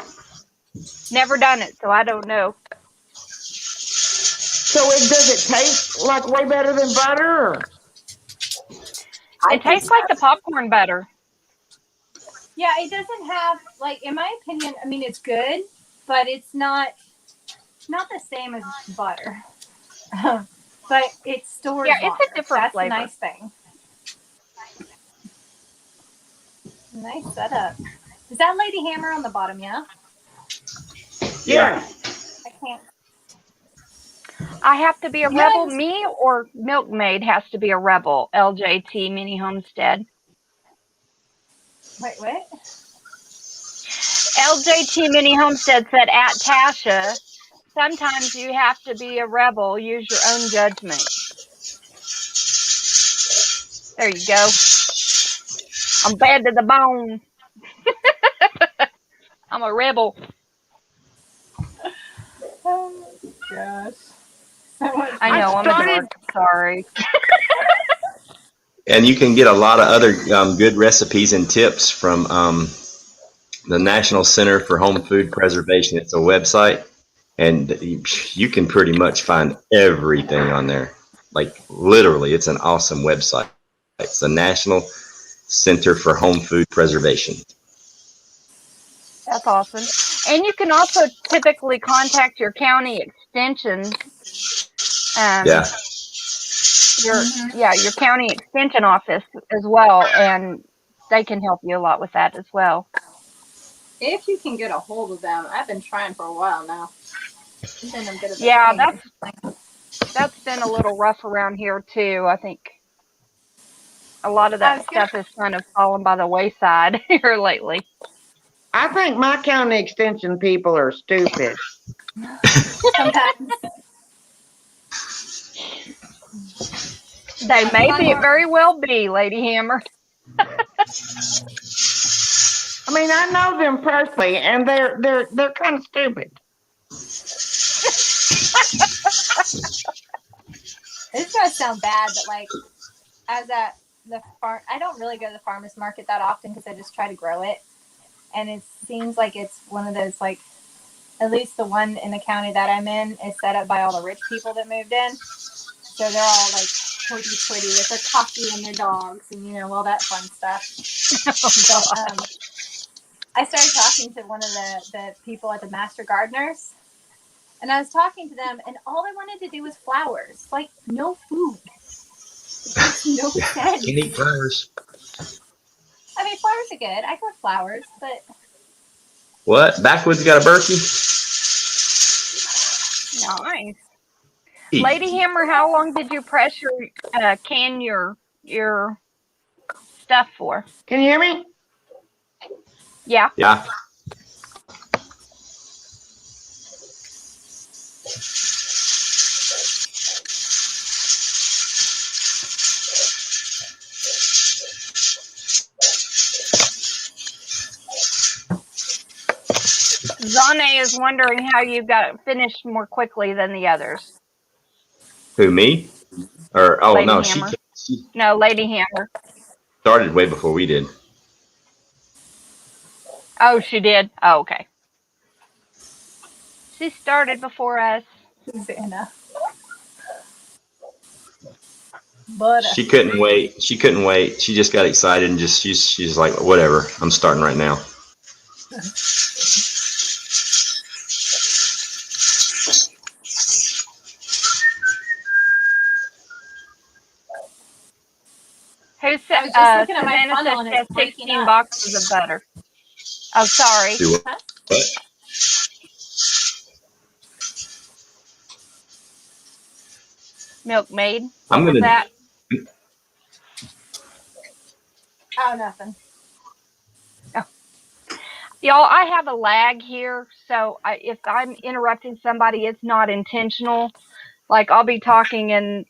S3: Never done it, so I don't know.
S7: So does it taste like way better than butter? Or?
S3: It tastes like the popcorn butter.
S4: Yeah, it doesn't have, like, in my opinion, I mean, it's good, but it's not the same as butter. But it stores
S3: Yeah,
S4: longer.
S3: it's a different
S4: That's
S3: flavor.
S4: the nice thing. Nice setup. Is that Lady Hammer on the bottom, yeah?
S7: Yeah.
S4: I can't.
S3: I have to be a
S4: Yeah,
S3: rebel, me or Milkmaid has to be a rebel, LJT Mini Homestead.
S4: Wait, what?
S3: LJT Mini Homestead said at Tasha, sometimes you have to be a rebel, use your own judgment. There you go. I'm bad to the bone. I'm a rebel.
S4: Oh, gosh.
S3: I know, I'm a dork. Sorry.
S1: And you can get a lot of other good recipes and tips from the National Center for Home Food Preservation. It's a website, and you can pretty much find everything on there. Like, literally, it's an awesome website. It's the National Center for Home Food Preservation.
S3: That's awesome. And you can also typically contact your county extension.
S1: Yeah.
S3: Your county extension office as well, and they can help you a lot with that as well.
S4: If you can get a hold of them, I've been trying for a while now.
S3: Yeah, that's been a little rough around here too. I think a lot of that stuff is kind of fallen by the wayside here lately.
S7: I think my county extension people are stupid.
S4: Sometimes.
S3: They may very well be, Lady Hammer.
S7: I mean, I know them personally, and they're kind of stupid.
S4: This is gonna sound bad, but like, as at the farm, I don't really go to the farmers market that often because I just try to grow it, and it seems like it's one of those, like, at least the one in the county that I'm in is set up by all the rich people that moved in, so they're all like pretty with their coffee and their dogs and all that fun stuff. I started talking to one of the people at the Master Gardeners, and I was talking to them, and all they wanted to do was flowers, like no food. It makes no sense.
S1: You need flowers.
S4: I mean, flowers are good. I grow flowers, but
S1: What? Backwoods got a Berkey?
S3: Nice. Lady Hammer, how long did you pressure can your stuff for?
S7: Can you hear me?
S3: Yeah.
S1: Yeah.
S3: Donna is wondering how you got finished more quickly than the others.
S1: Who, me? Or oh
S3: Lady
S1: no,
S3: Hammer.
S1: she
S3: No, Lady Hammer.
S1: started way before we did.
S3: Oh, she did? Oh, okay. She started before us.
S4: Susanna. But
S1: She couldn't wait. She couldn't wait. She just got excited and just she's like, whatever. I'm starting right now.
S3: Who's
S4: I was just looking at my
S3: Savannah
S4: funnel
S3: says
S4: and
S3: she has
S4: it's breaking
S3: 16
S4: up.
S3: boxes of butter. Oh, sorry.
S1: Do what?
S4: Huh?
S1: What?
S3: Milkmaid.
S1: I'm
S3: What was
S1: gonna.
S3: that?
S4: Oh, nothing.
S3: Y'all, I have a lag here, so if I'm interrupting somebody, it's not intentional. Like, I'll be talking and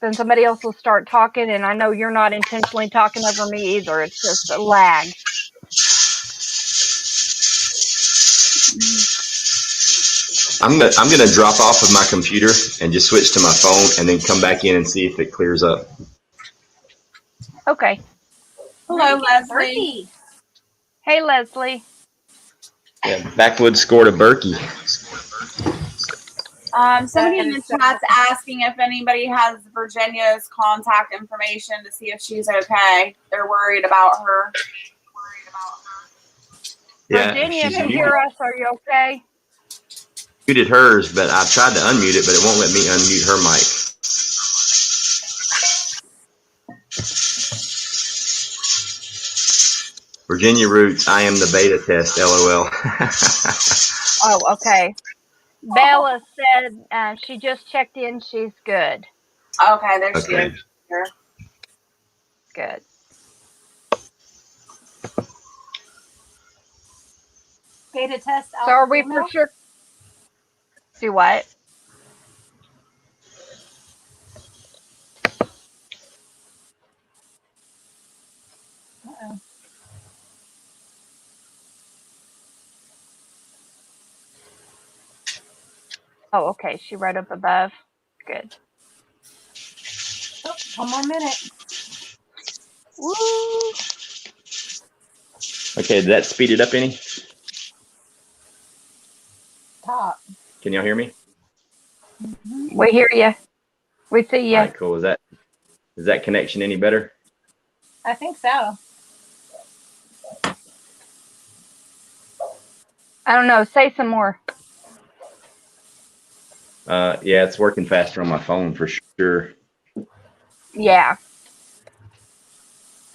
S3: then somebody else will start talking, and I know you're not intentionally talking over me either. It's just a lag.
S1: I'm gonna drop off of my computer and just switch to my phone and then come back in and see if it clears up.
S3: Okay.
S2: Hello,
S4: Look
S2: Leslie.
S4: at Berkey.
S3: Hey, Leslie.
S1: Yeah, Backwoods scored a Berkey.
S2: Somebody in
S4: That
S2: the
S4: is so
S2: chat's asking if anybody has Virginia's contact information to see if she's okay. They're worried about her.
S1: Yeah,
S3: Virginia, if
S1: she's
S3: you hear us, are you okay?
S1: muted hers, but I tried to unmute it, but it won't let me unmute her mic. Virginia Roots, I am the beta test, LOL.
S3: Oh, okay. Bella said she just checked in. She's good.
S2: Okay, there she
S1: Okay.
S2: is. Here.
S3: Good.
S4: Beta test.
S3: So are we for sure? Do what?
S4: Uh-oh.
S3: Oh, okay. She right up above. Good.
S4: Oh, one more minute.
S3: Woo!
S1: Okay, did that speed it up any?
S4: Top.
S1: Can y'all hear me?
S3: We hear you. We see you.
S1: All right, cool. Is that connection any better?
S4: I think so.
S3: I don't know. Say some more.
S1: Yeah, it's working faster on my phone for sure.
S3: Yeah.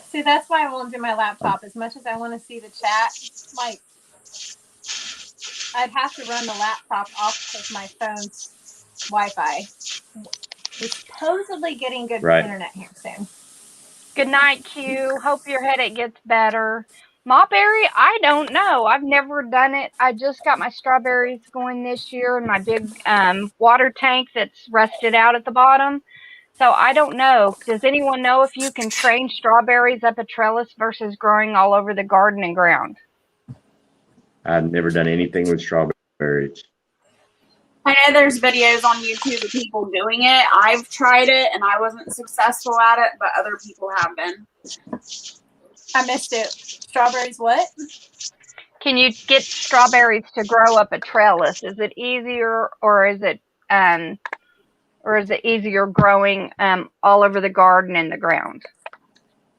S4: See, that's why I won't do my laptop. As much as I want to see the chat, like, I'd have to run the laptop off of my phone's Wi-Fi. We're supposedly getting good
S1: Right.
S4: internet here soon.
S3: Good night, Q. Hope your headache gets better. Mawberry, I don't know. I've never done it. I just got my strawberries going this year in my big water tank that's rusted out at the bottom. So I don't know. Does anyone know if you can train strawberries up a trellis versus growing all over the garden and ground?
S1: I've never done anything with strawberries.
S2: I know there's videos on YouTube of people doing it. I've tried it and I wasn't successful at it, but other people have been.
S4: I missed it. Strawberries what?
S3: Can you get strawberries to grow up a trellis? Is it easier or is it easier growing all over the garden and the ground?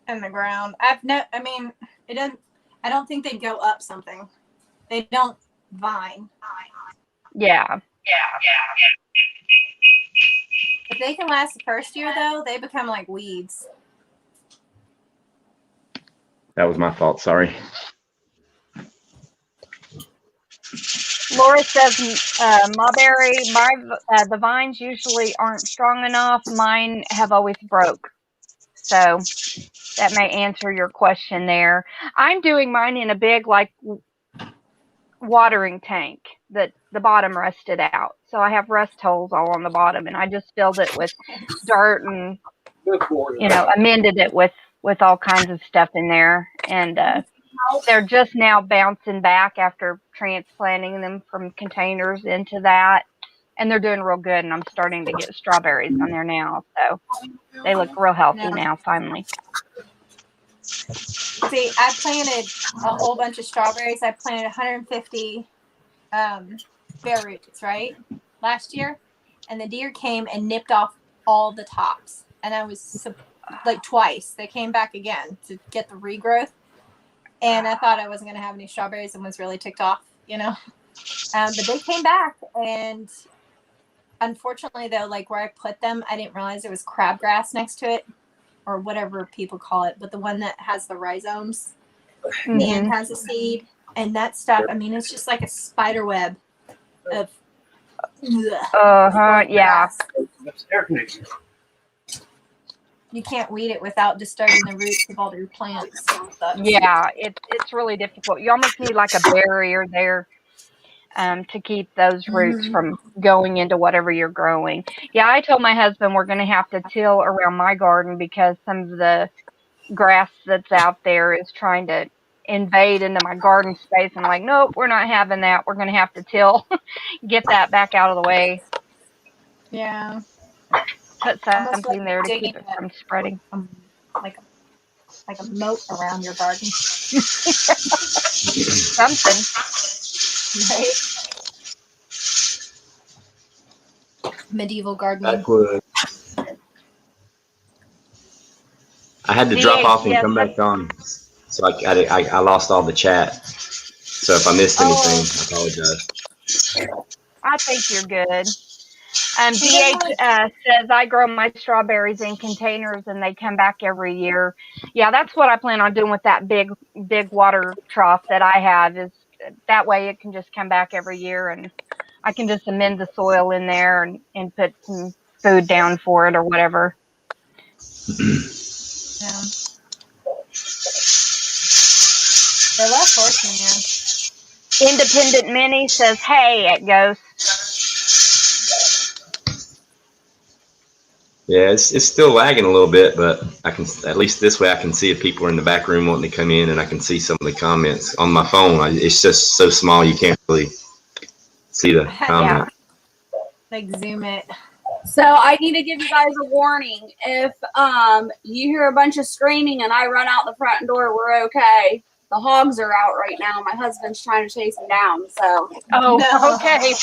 S4: In the ground. I mean, it doesn't. I don't think they go up something. They don't vine.
S3: Yeah.
S4: If they can last the first year, though, they become like weeds.
S1: That was my fault. Sorry.
S3: Laura says, Mawberry, the vines usually aren't strong enough. Mine have always broke. So that may answer your question there. I'm doing mine in a big, like, watering tank that the bottom rusted out. So I have rust holes all on the bottom, and I just filled it with dirt and, amended it with all kinds of stuff in there. And they're just now bouncing back after transplanting them from containers into that. And they're doing real good, and I'm starting to get strawberries on there now. So they look real healthy now, finally.
S4: See, I planted a whole bunch of strawberries. I planted 150 bare roots, right, last year. And the deer came and nipped off all the tops. And I was like twice. They came back again to get the regrowth. And I thought I wasn't going to have any strawberries and was really ticked off, you know. But they came back, and unfortunately, though, like where I put them, I didn't realize there was crabgrass next to it, or whatever people call it, but the one that has the rhizomes and has a seed and that stuff. I mean, it's just like a spider web of
S3: Yeah.
S6: That's air conditioning.
S4: You can't weed it without disturbing the roots of all your plants.
S3: Yeah, it's really difficult. You almost need like a barrier there to keep those roots from going into whatever you're growing. Yeah, I told my husband we're going to have to till around my garden because some of the grass that's out there is trying to invade into my garden space. I'm like, nope, we're not having that. We're going to have to till, get that back out of the way.
S4: Yeah.
S3: Put something there to keep it from spreading.
S4: Like a moat around your garden.
S3: Something.
S4: Right? Medieval gardening.
S1: Backwood. I had to drop off and come back on, so I lost all the chat. So if I missed anything, I apologize.
S3: I think you're good. DH says I grow my strawberries in containers and they come back every year. Yeah, that's what I plan on doing with that big water trough that I have. Is that way it can just come back every year, and I can just amend the soil in there and put some food down for it or whatever.
S4: Yeah. They're less fortunate, yeah.
S3: Independent Minnie says, "Hey, it goes."
S1: Yeah, it's still lagging a little bit, but I can at least this way I can see if people are in the back room wanting to come in, and I can see some of the comments on my phone. It's just so small you can't really see the comment.
S4: Yeah. Like zoom it.
S2: So I need to give you guys a warning. If you hear a bunch of screaming and I run out the front door, we're okay. The hogs are out right now. My husband's trying to chase them down. So
S3: okay.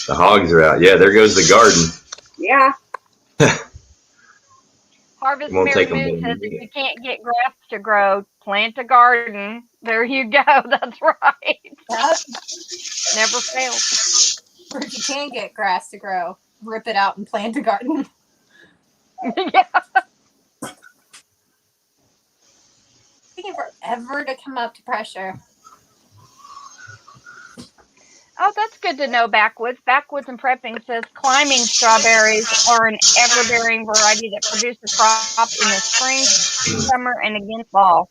S1: The hogs are out. Yeah, there goes the garden.
S2: Yeah.
S3: Harvest Mary Moon says if you can't get grass to grow, plant a garden. There you go. That's right.
S4: Yep.
S3: Never fails.
S4: Or if you can't get grass to grow, rip it out and plant a garden.
S3: Yeah.
S4: Taking forever to come up to pressure.
S3: Oh, that's good to know, Backwoods. Backwoods and Prepping says climbing strawberries are an ever-bearing variety that produces crop in the spring, summer, and again fall.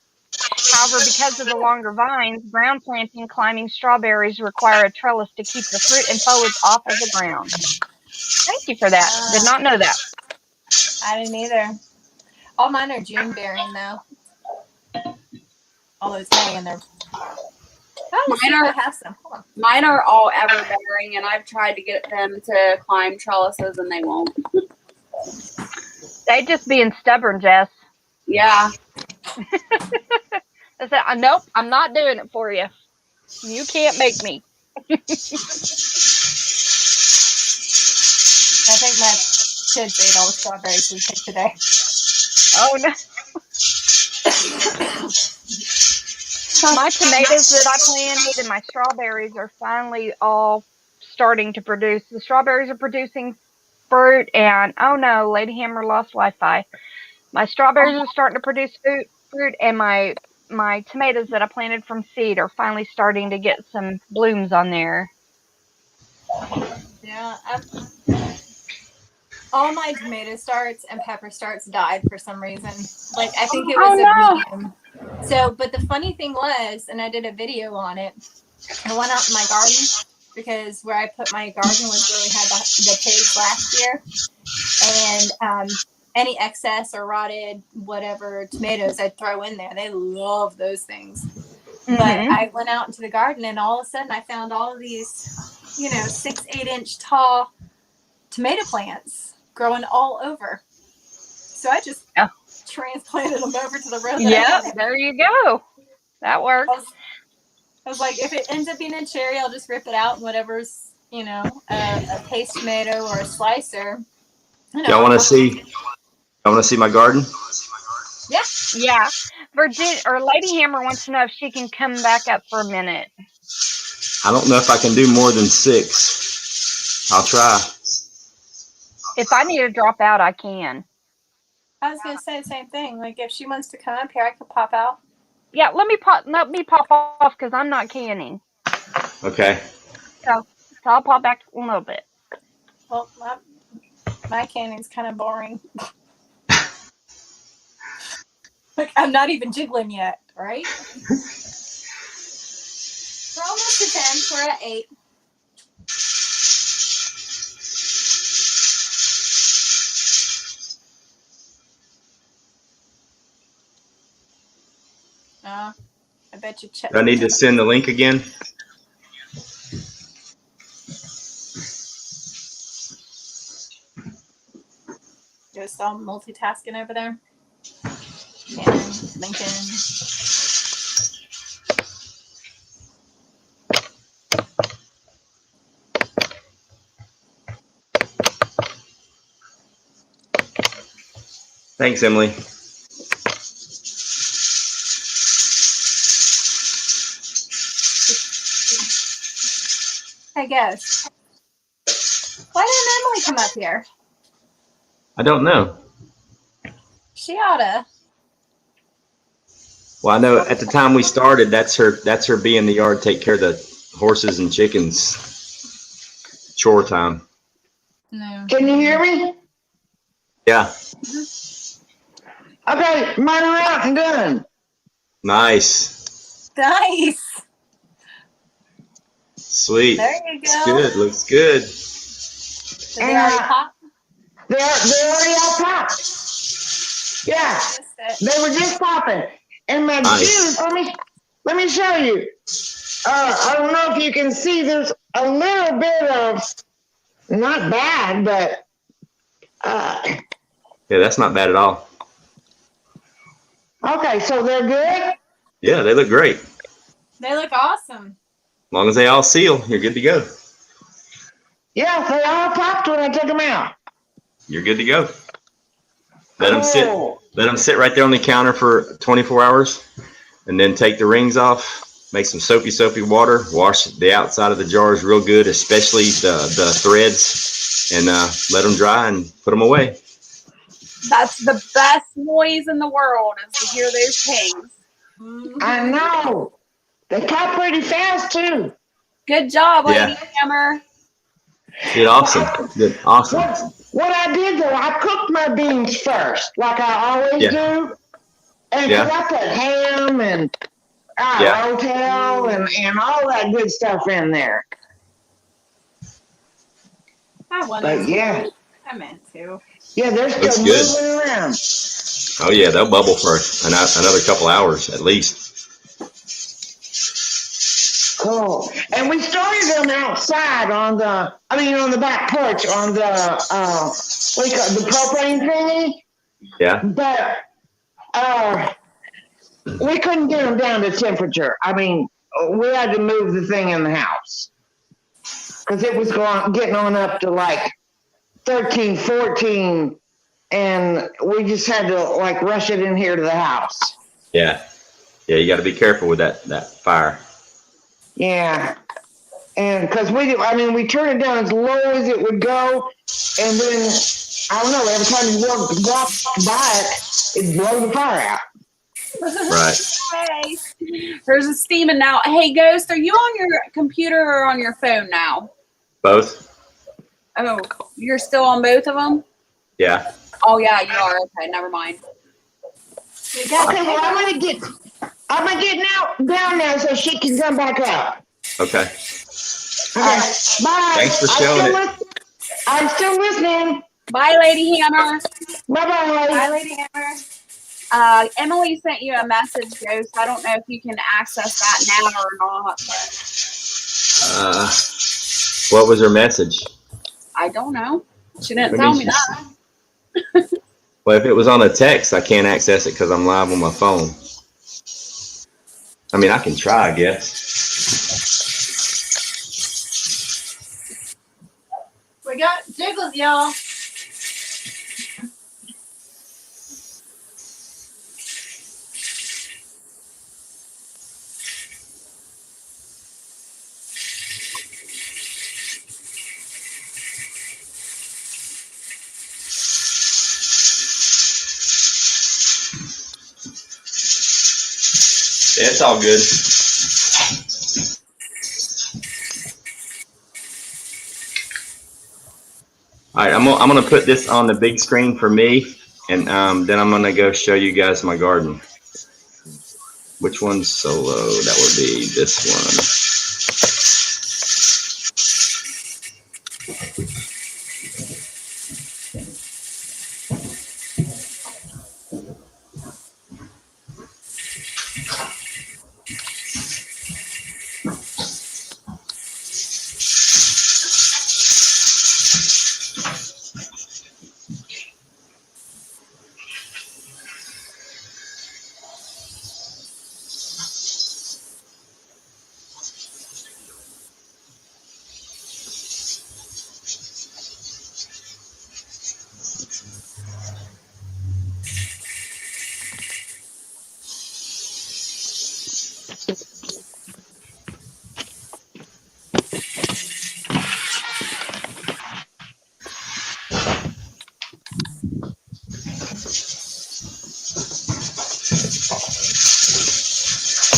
S3: However, because of the longer vines, ground planting climbing strawberries require a trellis to keep the fruit and foliage off of the ground. Thank you for that. Did not know that.
S4: I didn't either. All mine are June bearing, though. Although it's May and they're...
S2: Mine are all ever bearing, and I've tried to get them to climb trellises, and they won't.
S3: They just being stubborn, Jess.
S2: Yeah.
S3: I said, nope, I'm not doing it for you. You can't make me.
S4: I think my kids ate all the strawberries we picked today.
S3: Oh, no. My tomatoes that I planted and my strawberries are finally all starting to produce. The strawberries are producing fruit, and oh no, Lady Hammer lost Wi-Fi. My strawberries are starting to produce fruit, and my tomatoes that I planted from seed are finally starting to get some blooms on there.
S4: Yeah, all my tomato starts and pepper starts died for some reason. Like, I think it was a medium. So, but the funny thing was, and I did a video on it, I went out in my garden because where I put my garden was where we had the pigs last year. and any excess or rotted whatever tomatoes I'd throw in there. They love those things. But I went out into the garden, and all of a sudden I found all of these, 6-8 inch tall tomato plants growing all over. So I just transplanted them over to the row.
S3: Yep, there you go. That works.
S4: I was like, if it ends up being a cherry, I'll just rip it out and whatever's, a paste tomato or a slicer.
S1: Y'all want to see? I want to see my garden.
S3: Yeah. Lady Hammer wants to know if she can come back up for a minute.
S1: I don't know if I can do more than 6. I'll try.
S3: If I need to drop out, I can.
S4: I was gonna say the same thing. Like, if she wants to come up here, I could pop out.
S3: Yeah, let me pop off because I'm not canning.
S1: Okay.
S3: So I'll pop back a little bit.
S4: Well, my canning's kind of boring. Like, I'm not even jiggling yet, right? We're almost to 10. We're at 8. I bet you check.
S1: Do I need to send the link again?
S4: Just all multitasking over there. And Lincoln.
S1: Thanks, Emily.
S4: Hey, guys. Why didn't Emily come up here?
S1: I don't know.
S4: She oughta.
S1: Well, I know at the time we started, that's her be in the yard, take care of the horses and chickens. Chore time.
S4: No.
S7: Can you hear me?
S1: Yeah.
S7: Okay, mine are out and done.
S1: Nice.
S4: Nice.
S1: Sweet.
S4: There you
S1: Looks
S4: go.
S1: good. Looks good.
S4: Did they already pop?
S7: They're already all popped. Yeah, they were just popping. And my juice, let me show you. I don't know if you can see, there's a little bit of, not bad, but
S1: Yeah, that's not bad at all.
S7: okay, so they're good?
S1: Yeah, they look great. As
S4: They look awesome.
S1: long as they all seal, you're good to go.
S7: Yeah, they all popped when I took them out.
S1: You're good to go. Let them sit.
S7: Cool.
S1: Let them sit right there on the counter for 24 hours, and then take the rings off. Make some soapy water. Wash the outside of the jars real good, especially the threads, and let them dry and put them away.
S2: That's the best noise in the world is to hear those pings.
S7: I know. They pop pretty fast too.
S2: Good job, Lady
S1: Yeah.
S2: Hammer.
S1: Good, awesome. Good, awesome.
S7: What I did though, I cooked my beans first, like I always do. And 'cause I put ham and rotel and all that good stuff in there.
S4: I wanted
S7: But
S4: to.
S7: yeah.
S4: I meant to.
S7: Yeah, they're
S1: Looks
S7: still
S1: good.
S7: moving around.
S1: Oh yeah, they'll bubble for another couple hours at least.
S7: Cool. And we started them outside on the back porch on the the propane thingy.
S1: Yeah.
S7: But we couldn't get them down to temperature. I mean, we had to move the thing in the house because it was getting on up to like 13, 14, and we just had to like rush it in here to the house.
S1: Yeah. Yeah, you got to be careful with that fire.
S7: Yeah. And because we turned it down as low as it would go, and then I don't know, every time you walk by it, it'd blow the fire out.
S1: Right.
S2: Hey, there's a steaming now. Hey, Ghost, are you on your computer or on your phone now?
S1: Both.
S2: Oh, you're still on both of them?
S1: Yeah.
S2: Oh, yeah, you are. Okay, never mind.
S7: Okay, well, I'm gonna get down now so she can come back up.
S1: Okay.
S7: Okay, bye.
S1: Thanks for showing it.
S7: I'm still listening.
S2: Bye, Lady Hammer.
S7: Bye-bye.
S4: Bye, Lady Hammer.
S2: Emily sent you a message, Joe, so I don't know if you can access that now or not. But
S1: What was her message?
S2: I don't know. She didn't
S1: Maybe
S2: tell me
S1: she's-
S2: that.
S1: Well, if it was on a text, I can't access it because I'm live on my phone. I mean, I can try, I guess.
S4: We got jiggles, y'all.
S1: Yeah, it's all good. All right, I'm gonna put this on the big screen for me, and then I'm gonna go show you guys my garden. Which one's solo? That would be this one.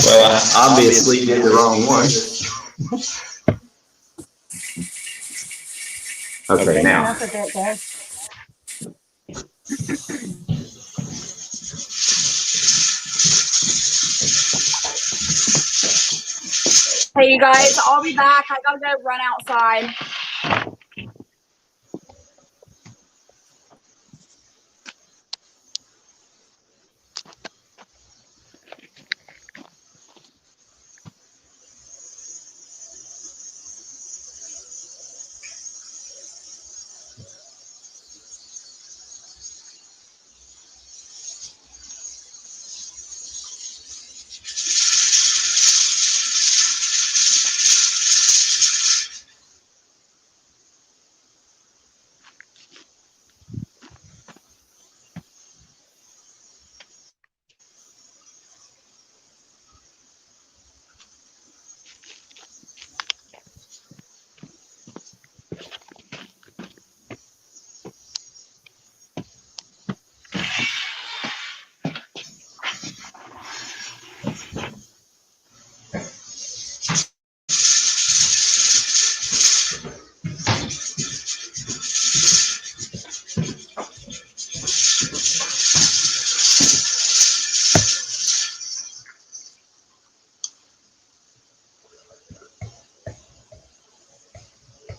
S1: Well, I obviously did the wrong one. Okay, now.
S4: Enough of it, guys.
S2: Hey, you guys, I'll be back. I gotta go run outside.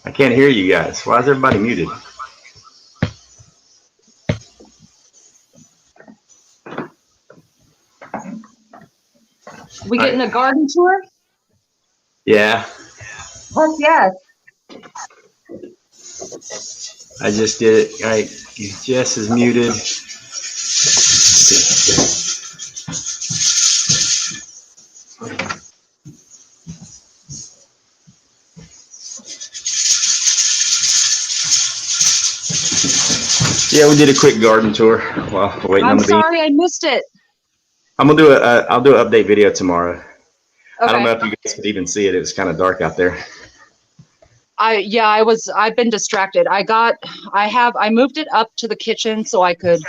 S1: I can't hear you guys. Why is everybody muted?
S5: We getting a garden tour?
S1: Yeah,
S5: Heck yes.
S1: I just did it. All right, Jess is muted. Yeah, we did a quick garden tour while waiting on
S5: I'm
S1: the bean.
S5: sorry I missed it.
S1: I'm gonna do I'll do an update video tomorrow. I don't know
S5: Okay.
S1: if you guys could even see it. It was kind of dark out there.
S5: I've been distracted. I moved it up to the kitchen so I could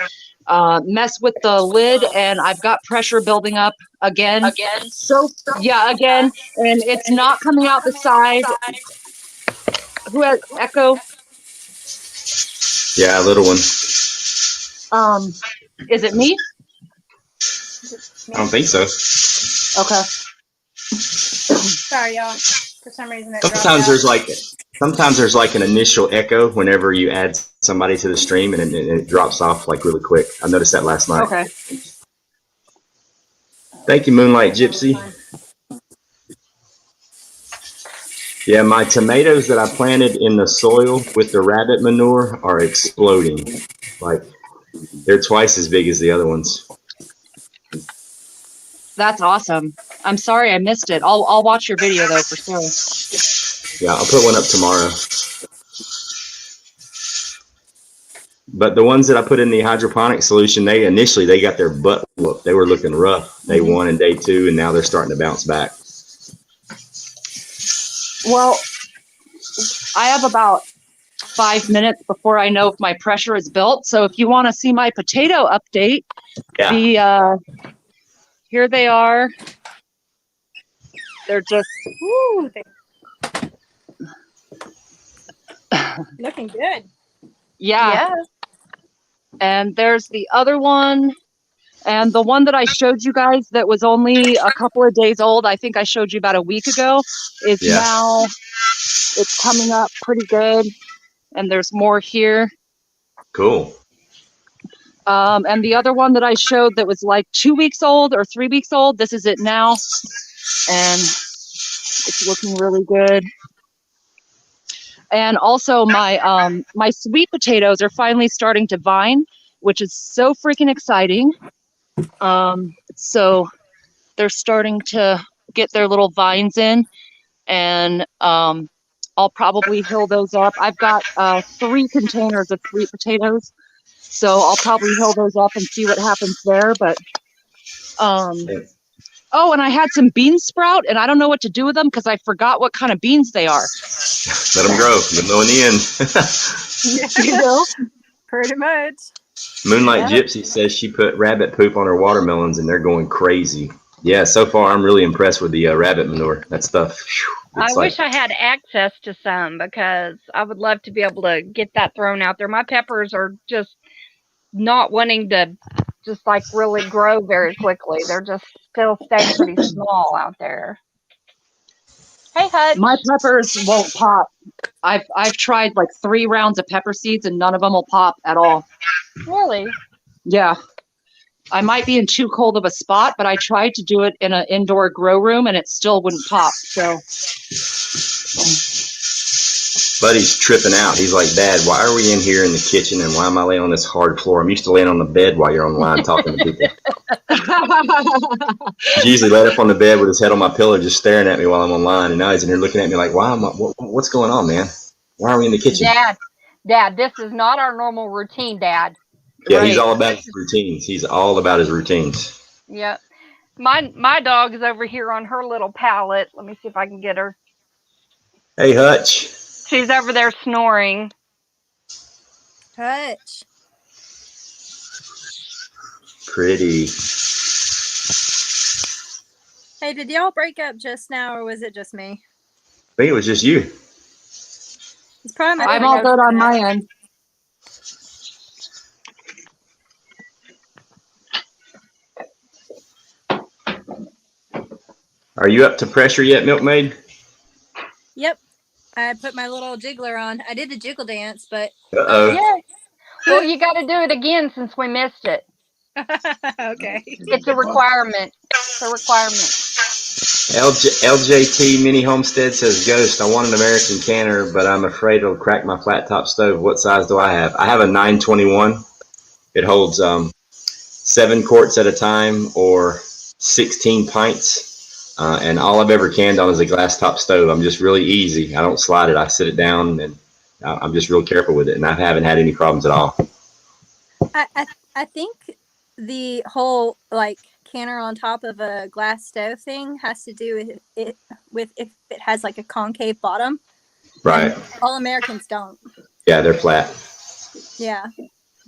S5: mess with the lid, and I've got pressure building up again. So yeah, again, and it's not coming out the side. Who has echo?
S1: Yeah, a little one.
S5: Is it me?
S1: I don't think so.
S5: Okay.
S4: Sorry, y'all. For some reason it dropped
S1: Sometimes
S4: out.
S1: there's like Sometimes there's like an initial echo whenever you add somebody to the stream, and it drops off like really quick. I noticed that last night.
S5: Okay.
S1: Thank you, Moonlight Gypsy. Yeah, my tomatoes that I planted in the soil with the rabbit manure are exploding. Like, they're twice as big as the other ones.
S5: That's awesome. I'm sorry I missed it. I'll watch your video though for sure.
S1: Yeah, I'll put one up tomorrow. But the ones that I put in the hydroponic solution, they got their butt whooped. They were looking rough day 1 and day 2, and now they're starting to bounce back.
S5: Well, I have about 5 minutes before I know if my pressure is built. So if you want to see my potato update, here they are. They're just
S4: looking good.
S5: Yeah. And there's the other one. And the one that I showed you guys that was only a couple of days old, I think I showed you about a week ago, is now, it's coming up pretty good. And there's more here.
S1: Cool.
S5: And the other one that I showed that was like 2 weeks old or 3 weeks old, this is it now. And it's looking really good. And also my my sweet potatoes are finally starting to vine, which is so freaking exciting. So they're starting to get their little vines in, and I'll probably hill those up. I've got 3 containers of sweet potatoes, so I'll probably hill those up and see what happens there. But oh, and I had some bean sprout, and I don't know what to do with them because I forgot what kind of beans they are.
S1: Let them grow. Let them know in the end.
S4: You know, pretty much.
S1: Moonlight Gypsy says she put rabbit poop on her watermelons, and they're going crazy. Yeah, so far I'm really impressed with the rabbit manure. That stuff.
S3: I wish I had access to some because I would love to be able to get that thrown out there. My peppers are just not wanting to just like really grow very quickly. They're just still staying pretty small out there. Hey, Hutch.
S5: My peppers won't pop. I've tried like 3 rounds of pepper seeds and none of them will pop at all.
S3: Really?
S5: Yeah. I might be in too cold of a spot, but I tried to do it in an indoor grow room and it still wouldn't pop. So
S1: Buddy's tripping out. He's like, Dad, why are we in here in the kitchen and why am I laying on this hard floor? I'm used to laying on the bed while you're online talking to people. He's usually laid up on the bed with his head on my pillow just staring at me while I'm online, and now he's in here looking at me like, what's going on, man? Why are we in the kitchen?
S3: Dad, this is not our normal routine, Dad.
S1: Yeah, He's all about his routines. He's all about his routines.
S3: Yeah. My dog is over here on her little pallet. Let me see if I can get her.
S1: Hey, Hutch.
S3: She's over there snoring.
S4: Hutch.
S1: Pretty.
S4: Hey, did y'all break up just now, or was it just me?
S1: I think it was just you.
S4: It's probably
S5: I'm all good on my end.
S1: Are you up to pressure yet, Milkmaid?
S4: Yep. I put my little jiggler on. I did the jiggle dance, but
S1: Uh-oh.
S3: Yes. Well, you got to do it again since we missed it.
S4: okay.
S3: It's a requirement. It's a requirement.
S1: LJT Mini Homestead says, Ghost, I want an American canner, but I'm afraid it'll crack my flat top stove. What size do I have? I have a 921. It holds 7 quarts at a time or 16 pints. And all I've ever canned on is a glass top stove. I'm just really easy. I don't slide it. I sit it down, and I'm just real careful with it. And I haven't had any problems at all.
S4: I think the whole like canner on top of a glass stove thing has to do with if it has like a concave bottom.
S1: Right.
S4: And all Americans don't.
S1: Yeah, they're flat.
S4: Yeah,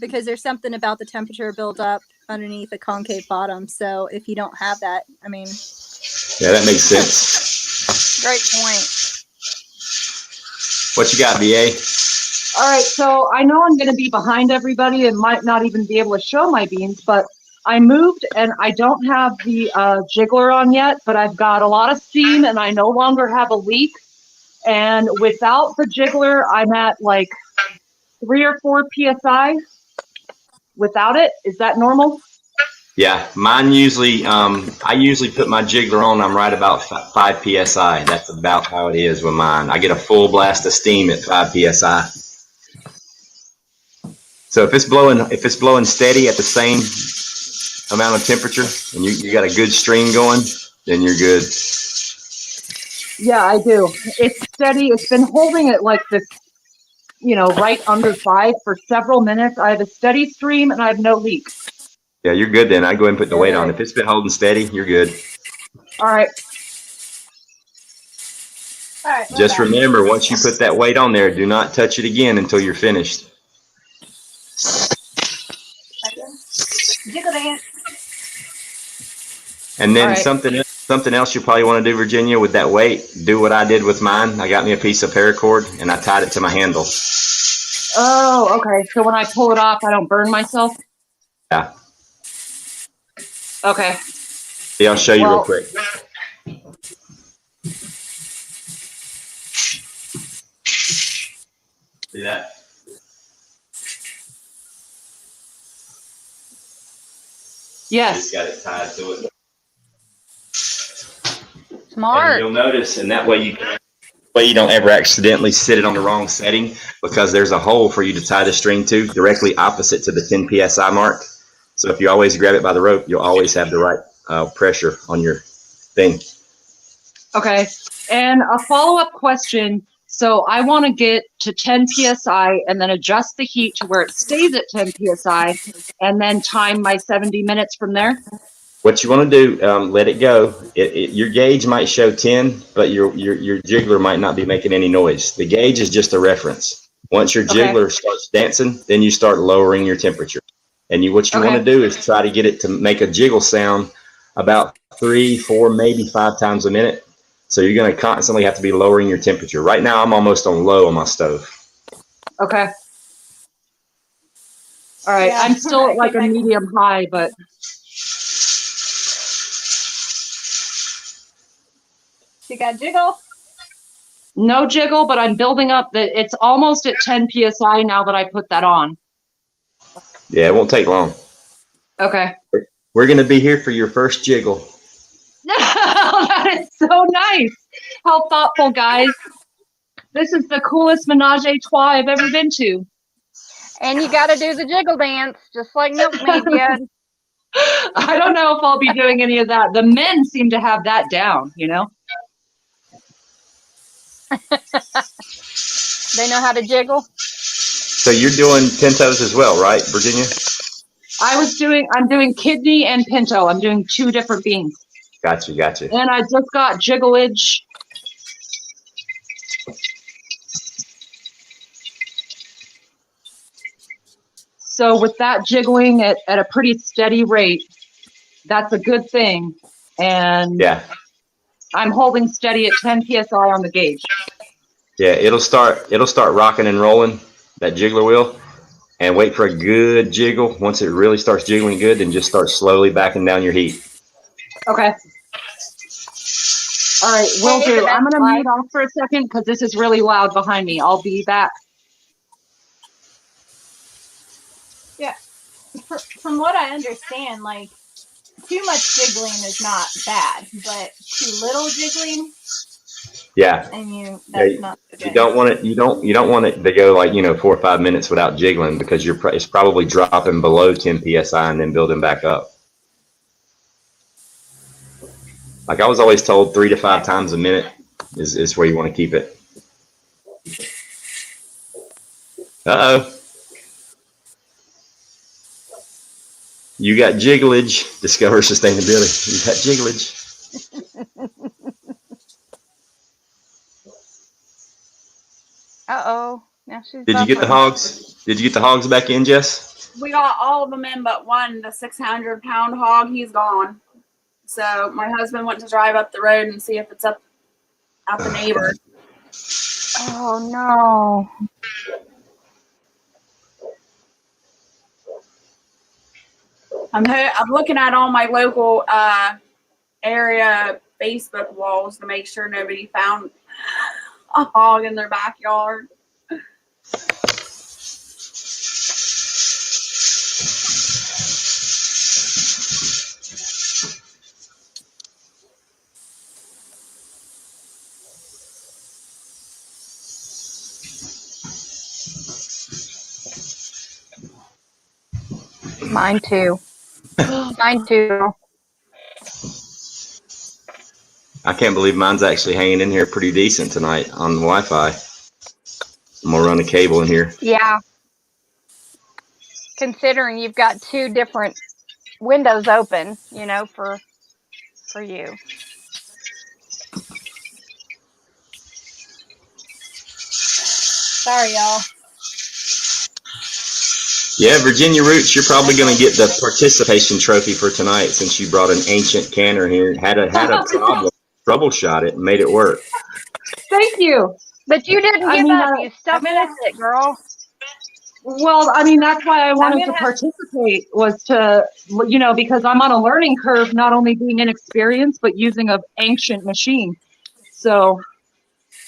S4: because there's something about the temperature buildup underneath a concave bottom. So if you don't have that, I mean.
S1: Yeah, that makes sense.
S3: Great point.
S1: What you got, BA?
S5: All right, so I know I'm going to be behind everybody and might not even be able to show my beans, but I moved and I don't have the jiggler on yet, but I've got a lot of steam and I no longer have a leak. And without the jiggler, I'm at like 3 or 4 PSI. Without it, is that normal?
S1: Yeah, mine usually, I usually put my jiggler on, I'm right about 5 PSI. That's about how it is with mine. I get a full blast of steam at 5 PSI. So if it's blowing steady at the same amount of temperature and you got a good stream going, then you're good.
S5: Yeah, I do. It's steady. It's been holding it like this, right under 5 for several minutes. I have a steady stream and I have no leaks.
S1: Yeah, you're good then. I go ahead and put the weight on.
S5: Good.
S1: If it's been holding steady, you're good.
S5: All right.
S4: All right.
S1: Just remember, once you put that weight on there, do not touch it again until you're finished.
S4: Jiggle dance.
S1: And then
S5: All right.
S1: something else you probably want to do, Virginia, with that weight, do what I did with mine. I got me a piece of paracord and I tied it to my handle.
S5: Oh, okay. So when I pull it off, I don't burn myself?
S1: Yeah.
S5: Okay.
S1: Yeah, I'll show you real quick. See that?
S5: Yes.
S1: Just got it tied to it.
S3: Smart.
S1: And you'll notice, and that way you don't ever accidentally sit it on the wrong setting, because there's a hole for you to tie the string to directly opposite to the 10 PSI mark. So if you always grab it by the rope, you'll always have the right pressure on your thing.
S5: Okay. And a follow-up question. So I want to get to 10 PSI and then adjust the heat to where it stays at 10 PSI and then time my 70 minutes from there.
S1: What you want to do, let it go. Your gauge might show 10, but your jiggler might not be making any noise. The gauge is just a reference. Once your jiggler starts dancing, then you start lowering your temperature. And what you want to do is try to get it to make a jiggle sound about 3, 4, maybe 5 times a minute. So you're going to constantly have to be lowering your temperature. Right now, I'm almost on low on my stove.
S5: Okay. All right. Yeah, I'm still at like a medium high, but.
S4: You got jiggle?
S5: No jiggle, but I'm building up that it's almost at 10 PSI now that I put that on.
S1: Yeah, it won't take long.
S5: Okay.
S1: We're going to be here for your first jiggle.
S5: That is so nice. How thoughtful, guys. This is the coolest menage a trois I've ever been to.
S3: And you got to do the jiggle dance, just like Milkmaid did.
S5: I don't know if I'll be doing any of that. The men seem to have that down,
S3: They know how to jiggle.
S1: So you're doing pintos as well, right, Virginia?
S5: I'm doing kidney and pinto. I'm doing 2 different beans.
S1: Gotcha.
S5: And I just got jigglage. So with that jiggling at a pretty steady rate, that's a good thing. And yeah, I'm holding steady at 10 PSI on the gauge.
S1: Yeah, it'll start rocking and rolling, that jiggler wheel, and wait for a good jiggle. Once it really starts jiggling good, then just start slowly backing down your heat.
S5: Okay. All right, will do. I'm going to mute off for a second because this is really loud behind me. I'll be back.
S4: Yeah. From what I understand, like, too much jiggling is not bad, but too little jiggling.
S1: Yeah.
S4: And that's not good.
S1: You don't want it. You don't want it to go like 4 or 5 minutes without jiggling, because it's probably dropping below 10 PSI and then building back up. Like I was always told, 3 to 5 times a minute is where you want to keep it. Uh-oh. You got jigglage. Discover sustainability. You got jigglage.
S3: Uh-oh. Now she's
S1: Did you get the hogs? Did you get the hogs back in, Jess?
S2: We got all of them in but one, the 600-pound hog. He's gone. So my husband went to drive up the road and see if it's up the neighbor.
S3: Oh, no.
S2: I'm looking at all my local area Facebook walls to make sure nobody found a hog in their backyard.
S3: Mine too. Mine too.
S1: I can't believe mine's actually hanging in here pretty decent tonight on the Wi-Fi. I'm gonna run the cable in here.
S3: Yeah. Considering you've got two different windows open, you know, for you.
S4: Sorry, y'all.
S1: Yeah, Virginia Roots, you're probably going to get the participation trophy for tonight since you brought an ancient canner here. Had a problem, troubleshot it, and made it work.
S5: Thank you.
S3: But you didn't
S5: I
S3: give
S5: mean,
S3: up. You stuck with it, girl.
S5: Well, I mean, that's why I wanted to
S4: gonna-
S5: participate, was to, you know, because I'm on a learning curve, not only being inexperienced, but using an ancient machine. So,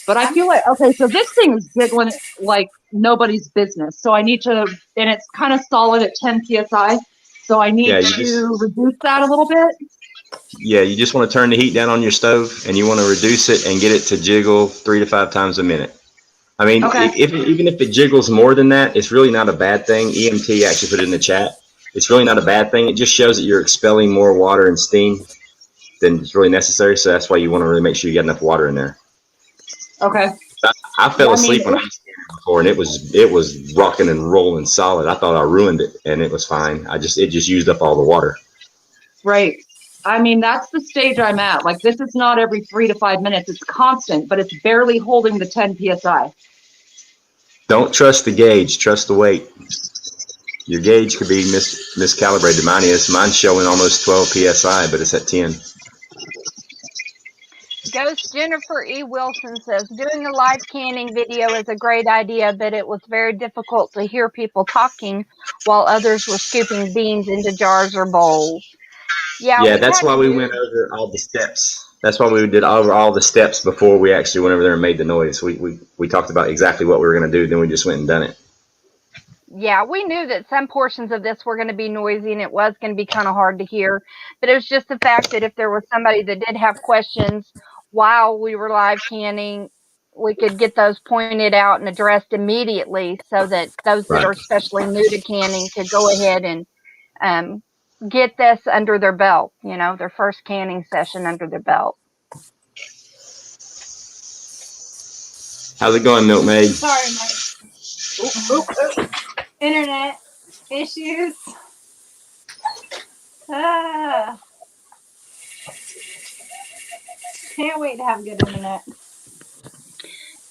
S5: but I feel like, okay, so this thing is jiggling like nobody's business. So I need to, and it's kind of solid at 10 PSI. So I need to reduce that a little bit.
S1: Yeah, you just want to turn the heat down on your stove, and you want to reduce it and get it to jiggle 3 to 5 times a minute. I mean,
S5: Okay.
S1: even if it jiggles more than that, it's really not a bad thing. EMT actually put it in the chat. It's really not a bad thing. It just shows that you're expelling more water and steam than is really necessary. So that's why you want to really make sure you get enough water in there.
S5: Okay.
S1: I fell asleep when I was scanning before, and it was rocking and rolling solid. I thought I ruined it, and it was fine. It just used up all the water.
S5: Right. I mean, that's the stage I'm at. Like, this is not every 3 to 5 minutes. It's constant, but it's barely holding the 10 PSI.
S1: Don't trust the gauge. Trust the weight. Your gauge could be miscalibrated. Mine's showing almost 12 PSI, but it's at 10.
S3: Ghost Jennifer E. Wilson says, doing a live canning video is a great idea, but it was very difficult to hear people talking while others were scooping beans into jars or bowls.
S1: Yeah, that's why we went over all the steps. That's why we did over all the steps before we actually went over there and made the noise. We talked about exactly what we were going to do, then we just went and done it.
S3: Yeah, we knew that some portions of this were going to be noisy and it was going to be kind of hard to hear. But it was just the fact that if there was somebody that did have questions while we were live canning, we could get those pointed out and addressed immediately so that those that are especially new to canning could go ahead and get this under their belt, you know, their first canning session under their belt.
S1: How's it going, Milkmaid?
S4: Sorry, Mike. Internet issues. Can't wait to have good internet.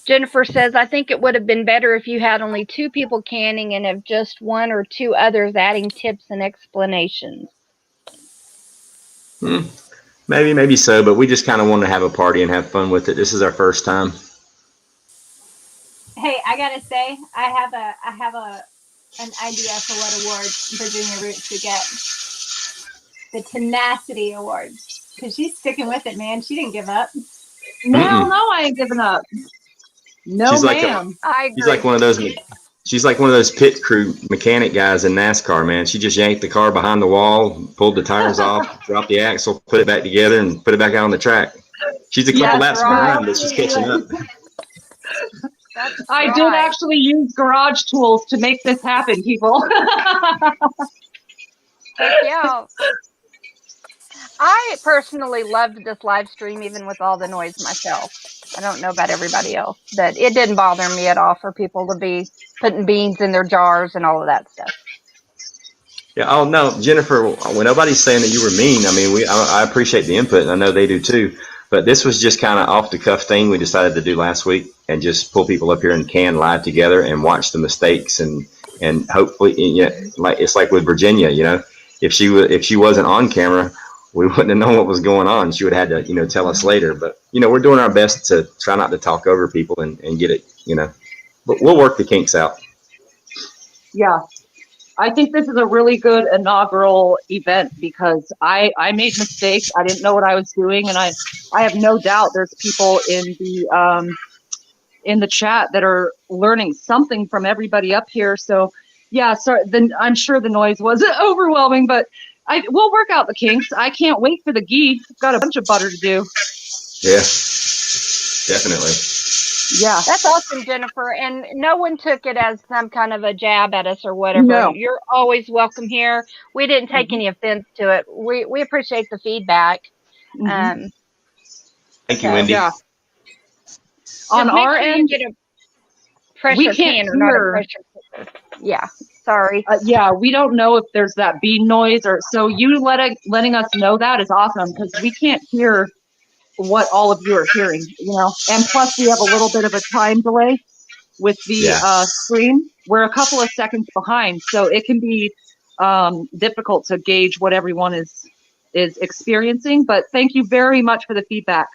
S3: Jennifer says, I think it would have been better if you had only 2 people canning and have just 1 or 2 others adding tips and explanations.
S1: Maybe so, but we just kind of want to have a party and have fun with it. This is our first time.
S4: Hey, I gotta say, I have an idea for what award Virginia Roots should get. The Tenacity Award. Because she's sticking with it, man. She didn't give up.
S5: No, I ain't giving up. No, ma'am.
S3: I agree.
S1: She's like one of those pit crew mechanic guys in NASCAR, man. She just yanked the car behind the wall, pulled the tires off, dropped the axle, put it back together, and put it back out on the track. She's a couple laps behind, but she's catching up.
S5: I did actually use garage tools to make this happen, people.
S3: Yeah. I personally loved this live stream, even with all the noise myself. I don't know about everybody else, but it didn't bother me at all for people to be putting beans in their jars and all of that stuff.
S1: Yeah. Oh no, Jennifer. When nobody's saying that you were mean, I mean, I appreciate the input, and I know they do too. But this was just kind of off the cuff thing we decided to do last week, and just pull people up here and can live together and watch the mistakes, and hopefully, you know, like it's like with Virginia, you know, if she wasn't on camera, we wouldn't have known what was going on. She would have had to, you know, tell us later. But, you know, we're doing our best to try not to talk over people and get it, you know. But we'll work the kinks out.
S5: Yeah. I think this is a really good inaugural event because I made mistakes. I didn't know what I was doing. And I have no doubt there's people in the in the chat that are learning something from everybody up here. So yeah, sorry, then I'm sure the noise was overwhelming, but we'll work out the kinks. I can't wait for the ghee. I've got a bunch of butter to do.
S1: Yeah, definitely.
S5: Yeah.
S3: That's awesome, Jennifer. And no one took it as some kind of a jab at us or whatever.
S5: No.
S3: You're always welcome here. We didn't take any offense to it. We appreciate the feedback.
S5: Mm-hmm.
S1: Thank you, Wendy.
S5: Yeah.
S3: Just
S5: On
S3: make
S5: our
S3: sure
S5: end,
S3: you get a pressure
S5: we can't
S3: canner, not a
S5: hear.
S3: pressure cooker. Yeah, sorry.
S5: Yeah, we don't know if there's that bean noise, or so you letting us know that is awesome, because we can't hear what all of you are hearing, you know. And plus, we have a little bit of a time delay with the stream. We're a couple of seconds behind, so it can be difficult to gauge what everyone is experiencing. But thank you very much for the feedback.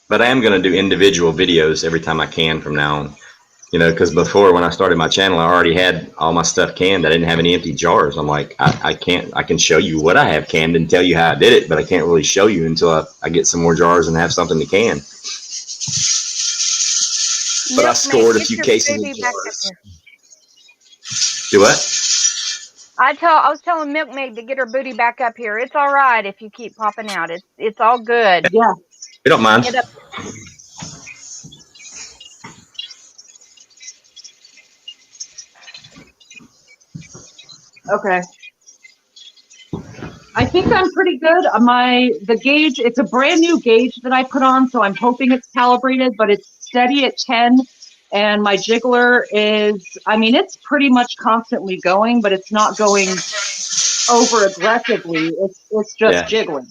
S1: But I am going to do individual videos every time I can from now on. You know, because before, when I started my channel, I already had all my stuff canned. I didn't have any empty jars. I'm like, I can show you what I have canned and tell you how I did it, but I can't really show you until I get some more jars and have something to can. But I scored a few cases of jars. Do what?
S3: I was telling Milkmaid to get her booty back up here. It's all right if you keep popping out. It's all good.
S5: Yeah.
S1: We don't mind.
S3: Get up.
S5: Okay. I think I'm pretty good. The gauge, it's a brand new gauge that I put on, so I'm hoping it's calibrated, but it's steady at 10. And my jiggler is, I mean, it's pretty much constantly going, but it's not going over aggressively. It's just jiggling.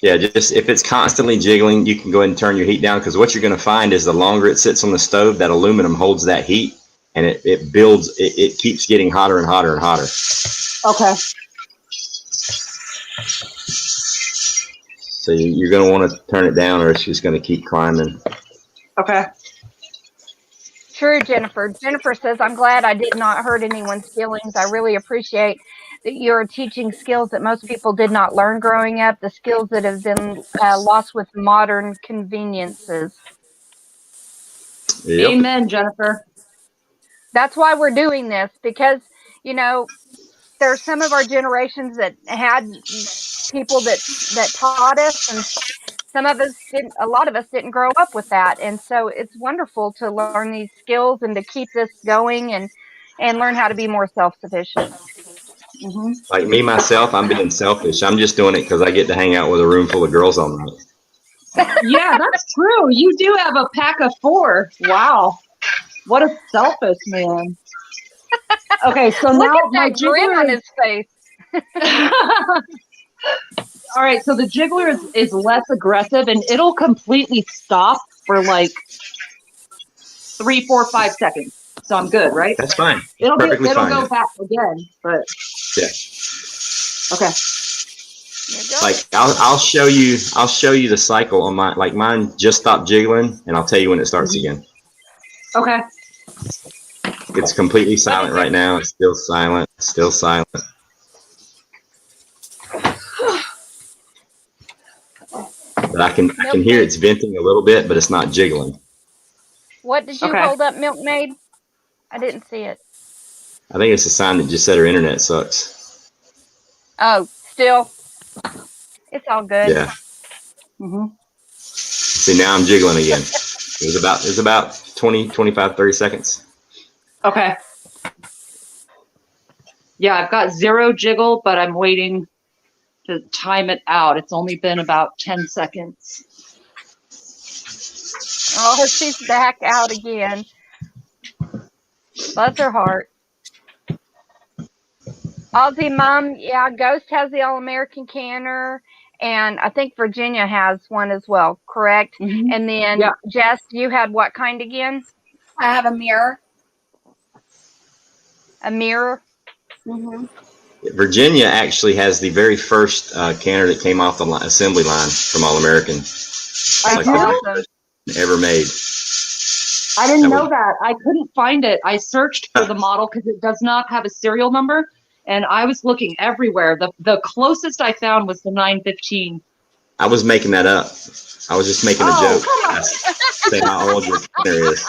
S1: Yeah, just if it's constantly jiggling, you can go ahead and turn your heat down, because what you're going to find is the longer it sits on the stove, that aluminum holds that heat, and it builds, it keeps getting hotter and hotter and hotter.
S5: Okay.
S1: So you're going to want to turn it down, or it's just going to keep climbing.
S5: Okay.
S3: True, Jennifer. Jennifer says, I'm glad I did not hurt anyone's feelings. I really appreciate that you're teaching skills that most people did not learn growing up, the skills that have been lost with modern conveniences.
S1: Yep.
S5: Amen, Jennifer.
S3: That's why we're doing this, because, you know, there are some of our generations that had people that taught us, and some of us didn't, a lot of us didn't grow up with that. And so it's wonderful to learn these skills and to keep this going and learn how to be more self-sufficient.
S5: Mm-hmm.
S1: Like me, myself, I'm being selfish. I'm just doing it because I get to hang out with a room full of girls all night.
S5: Yeah, that's true. You do have a pack of 4. Wow. What a selfish man. Okay, so now
S3: Look at
S5: my
S3: that grin on his face.
S5: All right, so the jiggler is less aggressive, and it'll completely stop for like 3, 4, 5 seconds. So I'm good, right?
S1: That's fine.
S5: It'll
S1: Perfectly fine.
S5: go back again, but
S1: yeah.
S5: Okay.
S1: Like I'll show you the cycle on mine just stopped jiggling, and I'll tell you when it starts again.
S5: Okay.
S1: It's completely silent right now. It's still silent. Still silent. But I can hear it's venting a little bit, but it's not jiggling.
S3: What did you hold up, Milkmaid? I didn't see it.
S1: I think it's a sign that just said her internet sucks.
S3: Oh, still. It's all good.
S1: Yeah.
S5: Mm-hmm.
S1: See, now I'm jiggling again. It was about 20, 25, 30 seconds.
S5: Okay. Yeah, I've got 0 jiggle, but I'm waiting to time it out. It's only been about 10 seconds.
S3: Oh, she's back out again. Bless her heart. Aussie Mom, yeah, Ghost has the All-American canner, and I think Virginia has one as well, correct?
S5: Mm-hmm.
S3: And then, Jess, you had what kind again?
S2: I have a mirror.
S3: A mirror?
S2: Mm-hmm.
S1: Virginia actually has the very first canner that came off the assembly line from All-American.
S3: Like awesome.
S1: Ever made.
S5: I didn't know that. I couldn't find it. I searched for the model because it does not have a serial number, and I was looking everywhere. The closest I found was the 915.
S1: I was making that up. I was just making a joke.
S5: Come on.
S1: Saying how old your printer is.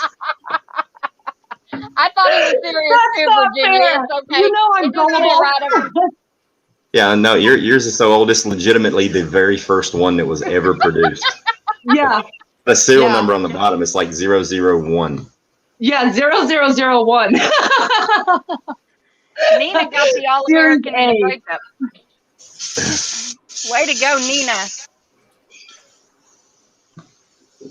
S3: I thought he was serious
S5: That's
S3: too,
S5: not
S3: Virginia.
S5: fair.
S3: It's okay.
S5: You know I'm
S3: It just
S5: gullible.
S3: right over.
S1: Yeah, no, yours is so old. It's legitimately the very first one that was ever produced.
S5: Yeah.
S1: The serial
S5: Yeah.
S1: number on the bottom is like 001.
S5: Yeah, 0001.
S3: Nina got the All-American in the
S5: A.
S3: breakup. Way to go, Nina.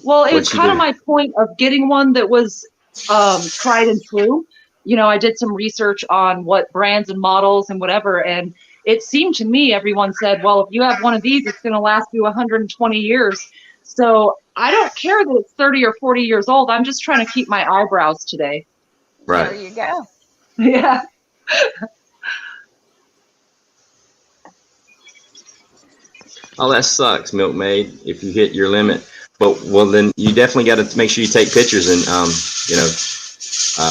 S5: Well, it was
S1: What'd she
S5: kind of
S1: do?
S5: my point of getting one that was tried and true. You know, I did some research on what brands and models and whatever, and it seemed to me everyone said, well, if you have one of these, it's going to last you 120 years. So I don't care that it's 30 or 40 years old. I'm just trying to keep my eyebrows today.
S3: There
S1: Right.
S3: you go.
S5: Yeah.
S1: Oh, that sucks, Milkmaid, if you hit your limit. But, well, then you definitely got to make sure you take pictures and,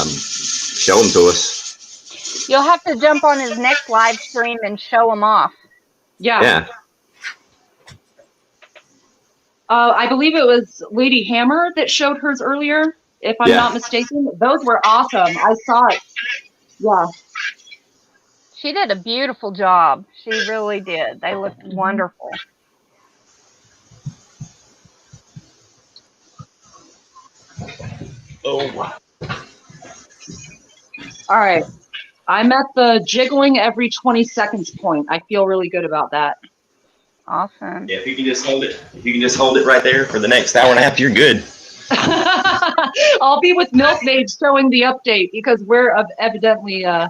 S1: show them to us.
S3: You'll have to jump on his next live stream and show him off.
S5: Yeah.
S1: Yeah.
S5: I believe it was Lady Hammer that showed hers earlier, if I'm
S1: Yeah.
S5: not mistaken. Those were awesome. I saw it. Yeah.
S3: She did a beautiful job. She really did. They looked wonderful.
S1: Oh, wow.
S5: All right. I'm at the jiggling every 20 seconds point. I feel really good about that.
S3: Awesome.
S1: Yeah, if you can just hold it right there for the next hour and a half, you're good.
S5: I'll be with Milkmaid showing the update because we're evidently, I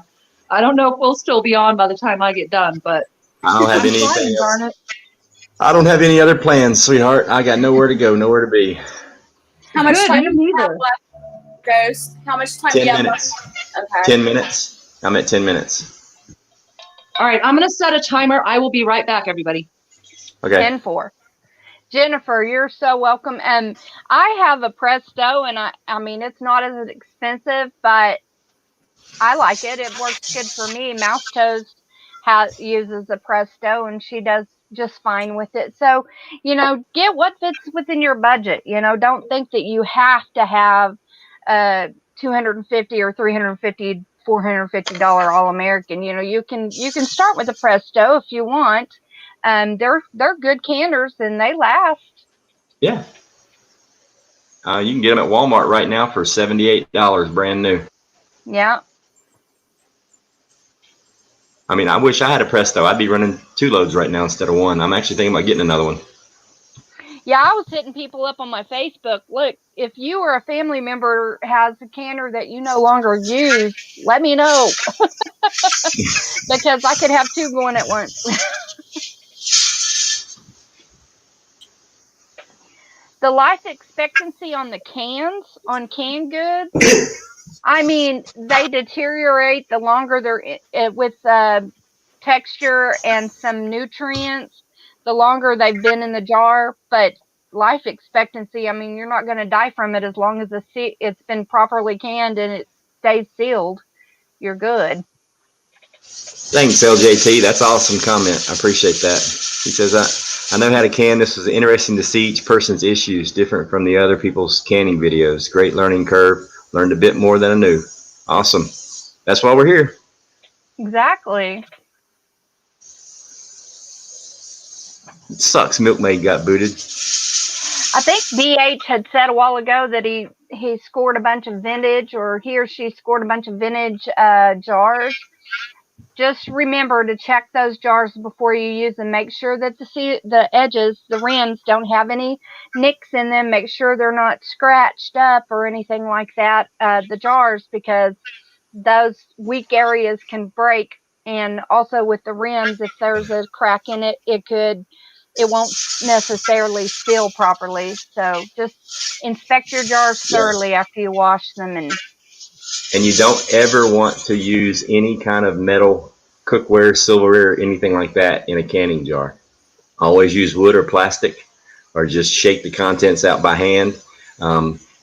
S5: don't know if we'll still be on by the time I get done, but
S1: I don't have
S5: I'm
S1: anything
S5: trying,
S1: else.
S5: darn it.
S1: I don't have any other plans, sweetheart. I got nowhere to go, nowhere to be.
S2: How much
S5: Good,
S2: time
S5: me
S2: do you have
S5: neither.
S2: left, Ghost? How much time do
S1: 10
S2: you have
S1: minutes.
S2: left? Okay.
S1: 10 minutes. I'm at 10 minutes.
S5: All right, I'm going to set a timer. I will be right back, everybody.
S1: Okay.
S3: 10-4. Jennifer, you're so welcome. I have a Presto, and I mean, it's not as expensive, but I like it. It works good for me. Mouse Toast uses a Presto, and she does just fine with it. So, get what fits within your budget. Don't think that you have to have a $250 or $350, $450 All-American. You can start with a Presto if you want. They're good canners and they last.
S1: Yeah. You can get them at Walmart right now for $78, brand new.
S3: Yeah.
S1: I mean, I wish I had a Presto. I'd be running 2 loads right now instead of 1. I'm actually thinking about getting another one.
S3: Yeah, I was hitting people up on my Facebook. Look, if you or a family member has a canner that you no longer use, let me know. Because I could have 2 going at once. The life expectancy on the cans, on canned goods, I mean, they deteriorate the longer they're with texture and some nutrients, the longer they've been in the jar. But life expectancy, I mean, you're not going to die from it as long as it's been properly canned and it stays sealed. You're good.
S1: Thanks, LJT. That's awesome comment. I appreciate that. He says, I know how to can. This was interesting to see each person's issues different from the other people's canning videos. Great learning curve. Learned a bit more than I knew. Awesome. That's why we're here.
S3: Exactly.
S1: It sucks Milkmaid got booted.
S3: I think BH had said a while ago that he scored a bunch of vintage, or he or she scored a bunch of vintage jars. Just remember to check those jars before you use them. Make sure that the edges, the rims, don't have any nicks in them. Make sure they're not scratched up or anything like that, the jars, because those weak areas can break. And also with the rims, if there's a crack in it, it won't necessarily seal properly. So just inspect your jars thoroughly after you wash them.
S1: And you don't ever want to use any kind of metal cookware, silverware, anything like that in a canning jar. Always use wood or plastic, or just shake the contents out by hand.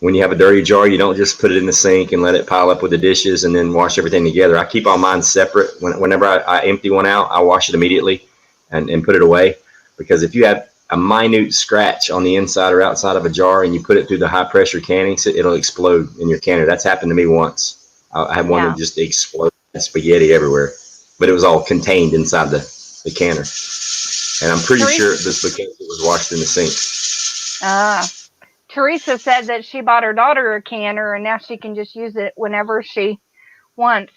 S1: when you have a dirty jar, you don't just put it in the sink and let it pile up with the dishes and then wash everything together. I keep all mine separate. Whenever I empty one out, I wash it immediately and put it away. Because if you have a minute scratch on the inside or outside of a jar and you put it through the high pressure canning, it'll explode in your canner. That's happened to me once. I had one that just exploded, spaghetti everywhere, but it was all contained inside the canner. And I'm pretty sure it was because it was washed in the sink.
S3: Teresa said that she bought her daughter a canner and now she can just use it whenever she wants.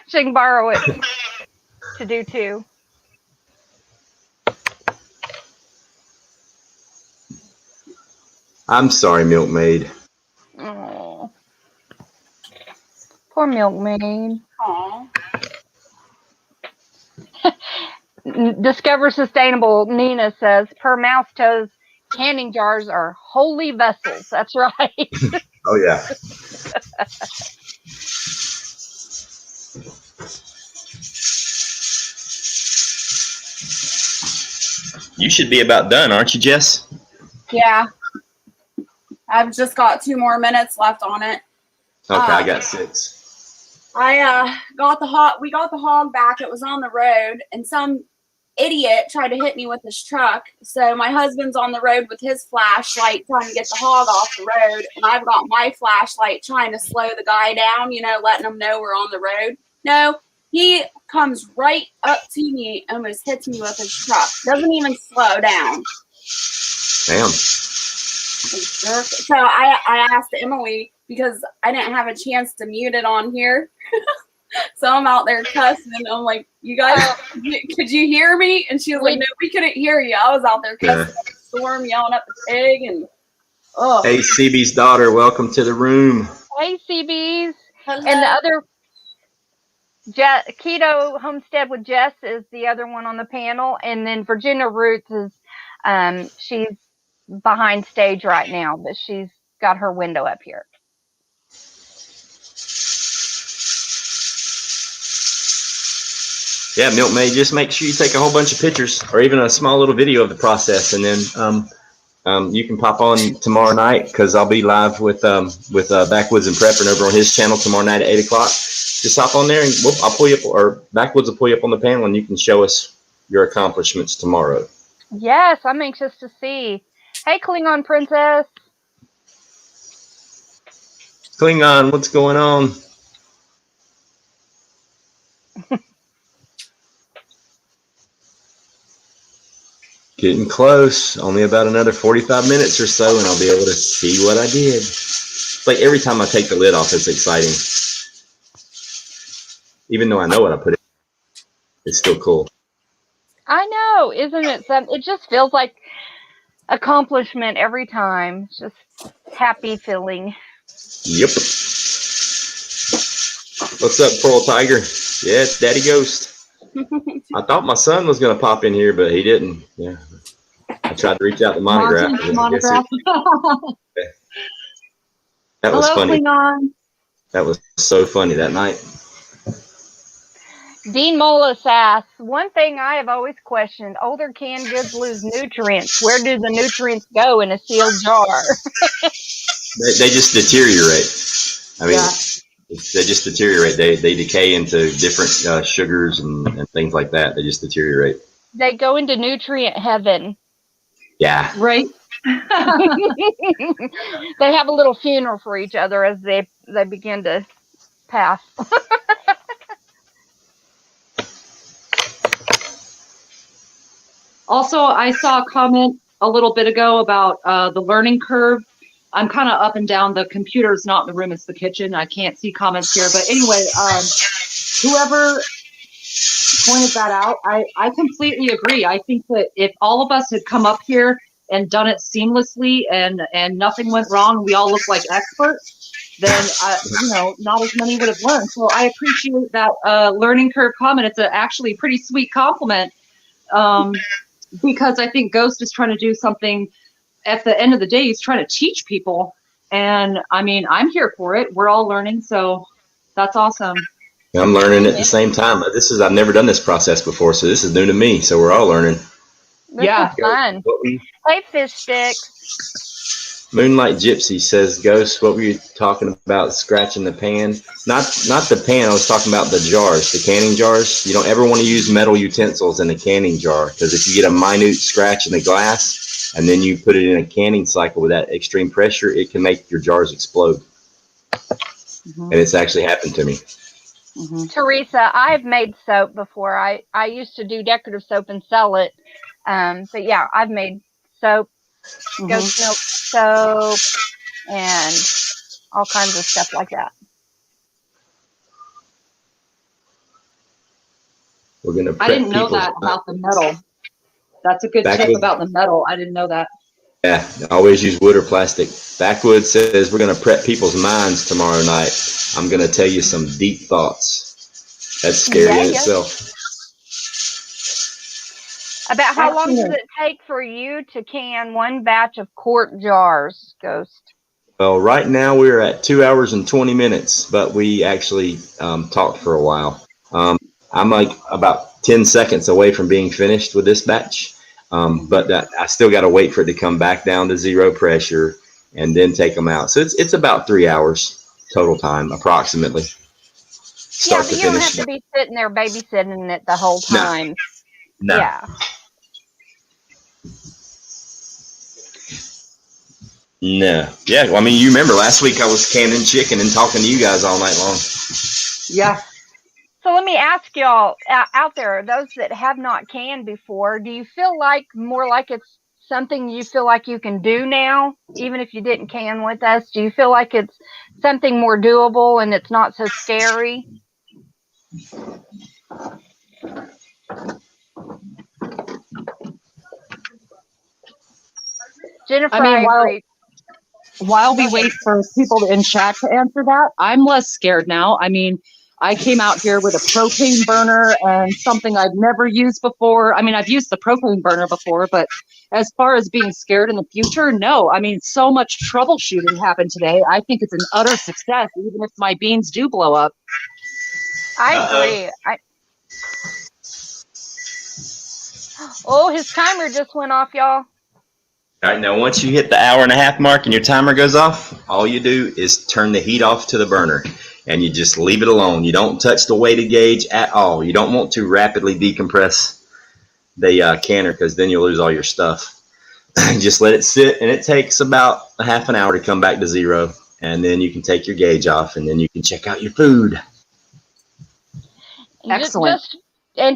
S3: She can borrow it to do too.
S1: I'm sorry, Milkmaid.
S3: Oh, poor Milkmaid.
S2: Aw.
S3: Discover Sustainable Nina says, per Mouse Toes, canning jars are holy vessels. That's right.
S1: Oh, yeah. You should be about done, aren't you, Jess?
S2: Yeah. I've just got 2 more minutes left on it.
S1: Okay, I got 6.
S2: We got the hog back. It was on the road, and some idiot tried to hit me with his truck. So my husband's on the road with his flashlight trying to get the hog off the road, and I've got my flashlight trying to slow the guy down, letting him know we're on the road. No, he comes right up to me, almost hits me with his truck. Doesn't even slow down.
S1: Damn.
S2: So I asked Emily, because I didn't have a chance to mute it on here. So I'm out there cussing, and I'm like, you guys, could you hear me? And she was like, no, we couldn't hear you. I was out there cussing up the storm, yelling at the pig, and
S1: Hey, CB's daughter, welcome to the room.
S3: Hey, CBs.
S2: Hello.
S3: And the other, Keto Homestead with Jess is the other one on the panel. And then Virginia Roots is, she's behind stage right now, but she's got her window up here.
S1: Yeah, Milkmaid, just make sure you take a whole bunch of pictures or even a small little video of the process, and then you can pop on tomorrow night, because I'll be live with Backwoods and Prepping over on his channel tomorrow night at 8 o'clock. Just hop on there and I'll pull you up, or Backwoods will pull you up on the panel, and you can show us your accomplishments tomorrow.
S3: Yes, I'm anxious to see. Hey, Klingon Princess.
S1: Klingon, what's going on? Getting close. Only about another 45 minutes or so, and I'll be able to see what I did. It's like every time I take the lid off, it's exciting. Even though I know what I put in, it's still cool.
S3: I know, isn't it? It just feels like accomplishment every time. It's just happy feeling.
S1: Yep. What's up, Pearl Tiger? Yeah, it's Daddy Ghost. I thought my son was going to pop in here, but he didn't. Yeah. I tried to reach out to Monograph. That was funny.
S5: Klingon.
S1: That was so funny that night.
S3: Dean Molas asks, one thing I have always questioned, older canned goods lose nutrients. Where do the nutrients go in a sealed jar?
S1: They just deteriorate. I mean, they just deteriorate. They decay into different sugars and things like that. They just deteriorate.
S3: They go into nutrient heaven.
S1: Yeah.
S5: Right.
S3: They have a little funeral for each other as they begin to pass.
S5: Also, I saw a comment a little bit ago about the learning curve. I'm kind of up and down. The computer's not in the room, it's the kitchen. I can't see comments here. But anyway, whoever pointed that out, I completely agree. I think that if all of us had come up here and done it seamlessly and nothing went wrong, we all look like experts, then, not as many would have learned. So I appreciate that learning curve comment. It's actually a pretty sweet compliment. Because I think Ghost is trying to do something. At the end of the day, he's trying to teach people, and I mean, I'm here for it. We're all learning, so that's awesome.
S1: I'm learning at the same time. I've never done this process before, so this is new to me. So we're all learning.
S3: This is fun. Hey, Fish Sticks.
S1: Moonlight Gypsy says, Ghost, what were you talking about scratching the pan? Not the pan, I was talking about the jars, the canning jars. You don't ever want to use metal utensils in a canning jar, because if you get a minute scratch in the glass and then you put it in a canning cycle with that extreme pressure, it can make your jars explode. And it's actually happened to me.
S3: Teresa, I've made soap before. I used to do decorative soap and sell it. But yeah, I've made soap, ghost milk soap, and all kinds of stuff like that.
S1: We're gonna
S5: I didn't know that about the metal. That's a good tip about the metal. I didn't know that.
S1: Yeah, always use wood or plastic. Backwood says we're going to prep people's minds tomorrow night. I'm going to tell you some deep thoughts. That's scary in itself.
S3: About how long does it take for you to can one batch of quart jars, Ghost?
S1: Well, right now we're at 2 hours and 20 minutes, but we actually talked for a while. I'm like about 10 seconds away from being finished with this batch. But I still got to wait for it to come back down to zero pressure and then take them out. So it's about 3 hours total time, approximately.
S3: Yeah, but you don't have to be sitting there babysitting it the whole time.
S1: No.
S3: Yeah.
S1: No. Yeah. Well, I mean, you remember last week I was canning chicken and talking to you guys all night long.
S5: Yeah.
S3: So let me ask y'all out there, those that have not canned before, do you feel like more like it's something you feel like you can do now, even if you didn't can with us? Do you feel like it's something more doable and it's not so scary? Jennifer, I agree.
S5: While we wait for people in chat to answer that, I'm less scared now. I mean, I came out here with a propane burner and something I've never used before. I mean, I've used the propane burner before, but as far as being scared in the future, no. I mean, so much troubleshooting happened today. I think it's an utter success, even if my beans do blow up.
S3: I agree. Oh, his timer just went off, y'all.
S1: All right, now once you hit the 1.5 hour mark and your timer goes off, all you do is turn the heat off to the burner and you just leave it alone. You don't touch the weighted gauge at all. You don't want to rapidly decompress the canner, because then you'll lose all your stuff. Just let it sit, and it takes about a half an hour to come back to zero, and then you can take your gauge off and then you can check out your food.
S5: Excellent.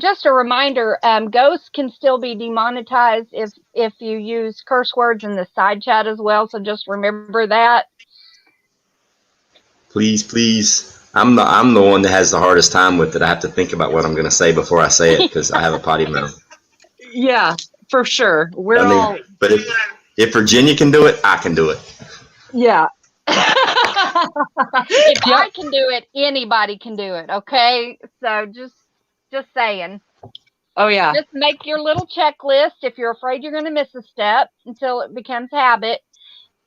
S3: Just a reminder, ghosts can still be demonetized if you use curse words in the side chat as well. So just remember that.
S1: Please. I'm the one that has the hardest time with it. I have to think about what I'm going to say before I say it, because I have a potty mouth.
S5: Yeah, for sure.
S1: But if Virginia can do it, I can do it.
S5: Yeah.
S3: If I can do it, anybody can do it. Okay, so just saying.
S5: Oh yeah.
S3: Just make your little checklist. If you're afraid you're going to miss a step until it becomes habit,